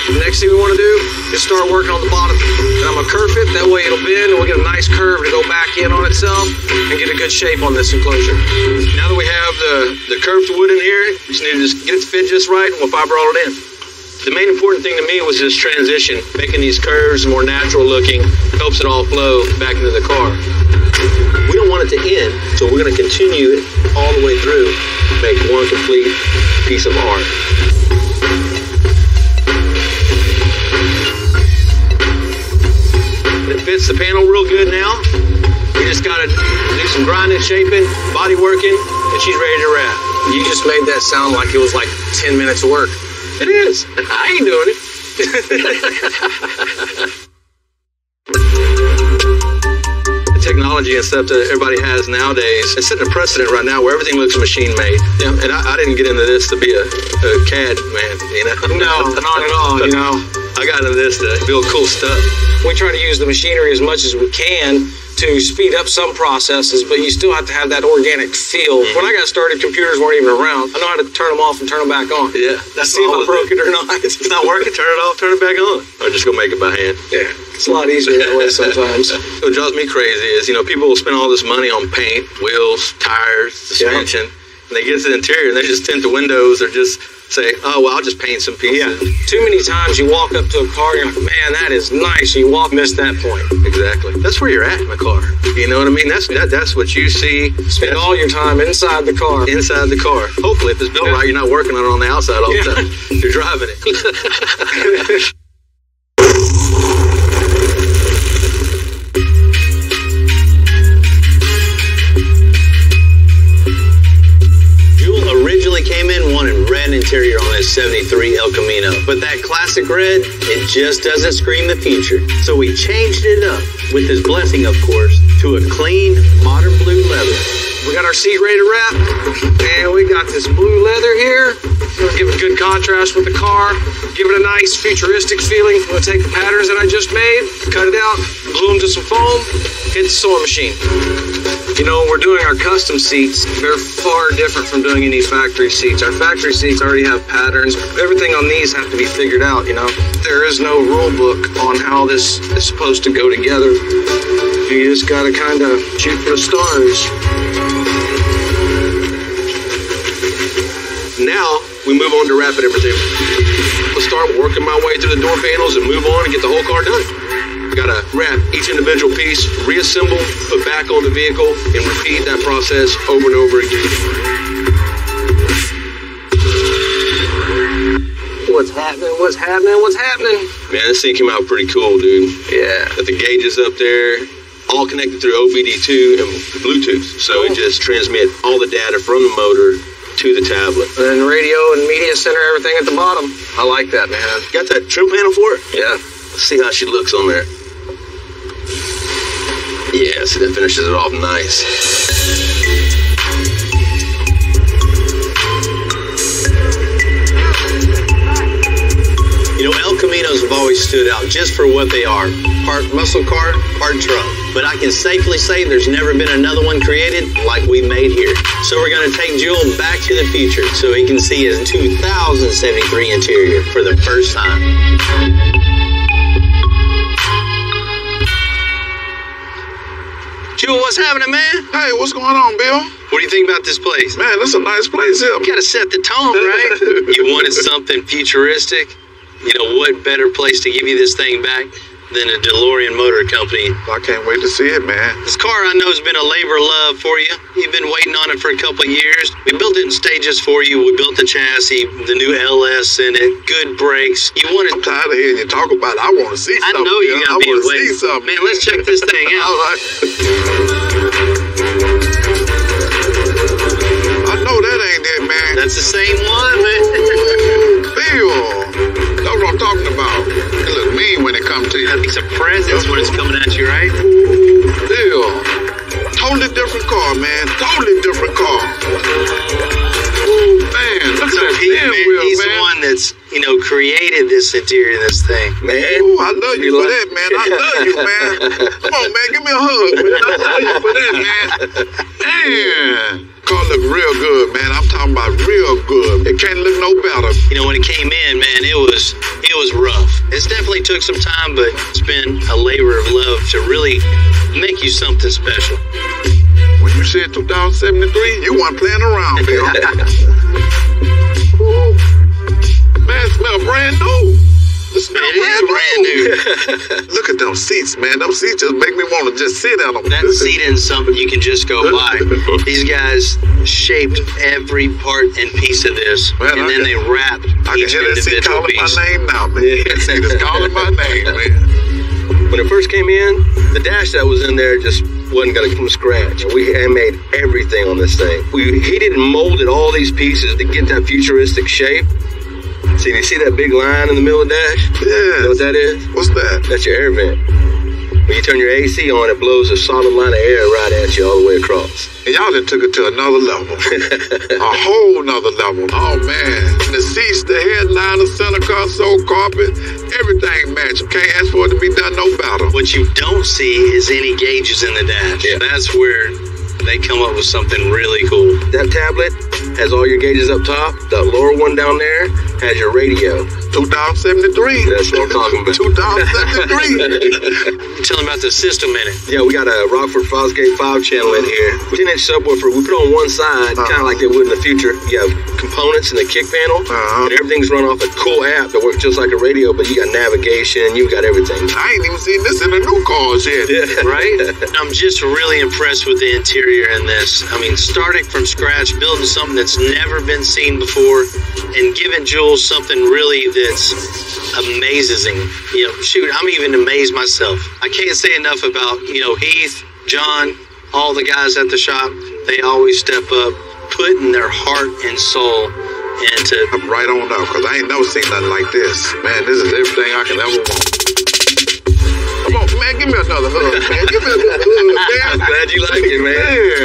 S10: The next thing we want to do is start working on the bottom. And I'm gonna kerf it, that way it'll bend and we'll get a nice curve to go back in on itself and get a good shape on this enclosure.
S7: Now that we have the curved wood in here, we just need to just get it to fit just right and we'll fiber all it in. The main important thing to me was this transition, making these curves more natural looking, helps it all flow back into the car. We don't want it to end, so we're going to continue it all the way through, make one complete piece of art. It fits the panel real good now. We just got to do some grinding, shaping, body working, and she's ready to wrap.
S10: You just made that sound like it was like 10 minutes of work.
S7: It is. I ain't doing it. The technology and stuff that everybody has nowadays, it's setting a precedent right now where everything looks machine made. Yeah. And I didn't get into this to be a CAD man, you know?
S10: No, not at all, you know.
S7: I got into this to build cool stuff.
S10: We try to use the machinery as much as we can to speed up some processes, but you still have to have that organic feel. When I got started, computers weren't even around. I know how to turn them off and turn them back on.
S7: Yeah.
S10: That's see if I broke it or not.
S7: It's not working, turn it off, turn it back on. Or just go make it by hand.
S10: Yeah. It's a lot easier that way sometimes.
S7: What drives me crazy is, you know, people will spend all this money on paint, wheels, tires, suspension, and they get to the interior and they just tint the windows or just say, oh, well, I'll just paint some pieces.
S10: Yeah. Too many times you walk up to a car and you're like, man, that is nice. And you miss that point.
S7: Exactly. That's where you're at in the car. You know what I mean? That's what you see.
S10: Spend all your time inside the car.
S7: Inside the car. Hopefully, if it's built right, you're not working on it on the outside all the time. You're driving it.
S13: Originally came in wanting red interior on his 73 El Camino, but that classic red, it just doesn't scream the future. So we changed it up, with his blessing of course, to a clean, modern blue leather.
S10: We got our seat ready to wrap, and we got this blue leather here. We'll give it a good contrast with the car, give it a nice futuristic feeling. We'll take the patterns that I just made, cut it out, glue them to some foam, hit the sewing machine. You know, when we're doing our custom seats, they're far different from doing any factory seats. Our factory seats already have patterns. Everything on these have to be figured out, you know. There is no rule book on how this is supposed to go together. You just gotta kind of shoot for the stars.
S7: Now, we move on to wrapping everything. Let's start working my way through the door panels and move on and get the whole car done. Gotta wrap each individual piece, reassemble, put back on the vehicle, and repeat that process over and over again.
S10: What's happening? What's happening? What's happening?
S7: Man, this thing came out pretty cool, dude.
S10: Yeah.
S7: Got the gauges up there, all connected through OBD2 and Bluetooth. So it just transmits all the data from the motor to the tablet.
S10: And radio and media center, everything at the bottom. I like that, man.
S7: Got that trim panel for it?
S10: Yeah.
S7: Let's see how she looks on there. Yeah, see, that finishes it off nice.
S13: You know, El Caminos have always stood out just for what they are. Part muscle car, part truck. But I can safely say there's never been another one created like we made here. So we're going to take Jewel back to the future so he can see his 2073 interior for the first time. Jewel, what's happening, man?
S8: Hey, what's going on, Bill?
S13: What do you think about this place?
S8: Man, this is a nice place here.
S13: You gotta set the tone, right? You wanted something futuristic? You know, what better place to give you this thing back than a DeLorean Motor Company?
S8: I can't wait to see it, man.
S13: This car I know has been a labor of love for you. You've been waiting on it for a couple of years. We built it in stages for you. We built the chassis, the new LS in it, good brakes. You wanted...
S8: I'm tired of hearing you talk about it. I want to see something.
S13: I know you got me
S8: waiting. See something.
S13: Man, let's check this thing out.
S8: All right. I know that ain't it, man.
S13: That's the same one, man.
S8: Bill, that's what I'm talking about. It looks mean when it comes to you.
S13: It's a presence when it's coming at you, right?
S8: Bill, totally different car, man. Totally different car. Ooh, man, look at that steering wheel,
S13: he's
S8: man.
S13: The one that's, you know, created this interior, this thing.
S8: Man, ooh, I love you for that, man. I love you, man. Come on, man, give me a hug, man. I love you for that, man. Man. Car look real good, man. I'm talking about real good. It can't look no better.
S13: You know, when it came in, man, it was rough. It's definitely took some time, but it's been a labor of love to really make you something special.
S8: When you said 2073, you weren't playing around, Bill. Man, it smells brand new. It smells brand new. Look at them seats, man. Them seats just make me want to just sit on them.
S13: That seat isn't something you can just go by. These guys shaped every part and piece of this, man, and then they wrapped each individual piece.
S8: I can hear that seat calling my name now, man. That seat is calling my name, man.
S7: When it first came in, the dash that was in there just wasn't going to come from scratch. We handmade everything on this thing. We heated and molded all these pieces to get that futuristic shape. See, you see that big line in the middle of the dash?
S8: Yeah.
S7: You know what that is?
S8: What's that?
S7: That's your air vent. When you turn your AC on, it blows a solid line of air right at you all the way across.
S8: And y'all done took it to another level. A whole nother level. Oh, man. The seats, the headline, the center console, carpet, everything match. Can't ask for it to be done no better.
S13: What you don't see is any gauges in the dash. Yeah. That's where they come up with something really cool.
S7: That tablet has all your gauges up top. That lower one down there has your radio.
S8: 2073.
S7: That's what I'm talking about.
S8: 2073.
S2: Tell them about the system in it.
S7: Yeah, we got a Rockford Fosgate 5 channel in here. 10-inch subwoofer. We put on one side, kind of like they would in the future. You have components in the kick panel, and everything's run off a cool app that works just like a radio, but you got navigation, you've got everything.
S8: I ain't even seen this in the new cars yet.
S7: Yeah.
S2: Right? I'm just really impressed with the interior in this. I mean, starting from scratch, building something that's never been seen before, and giving Jules something really that's amazing. You know, shoot, I'm even amazed myself. I can't say enough about, you know, Heath, John, all the guys at the shop. They always step up, putting their heart and soul into.
S8: I'm right on up, because I ain't never seen nothing like this. Man, this is everything I can ever want. Come on, man, give me another hug, man. Give me another hug, man.
S7: I'm glad you like it, man.
S8: Yeah.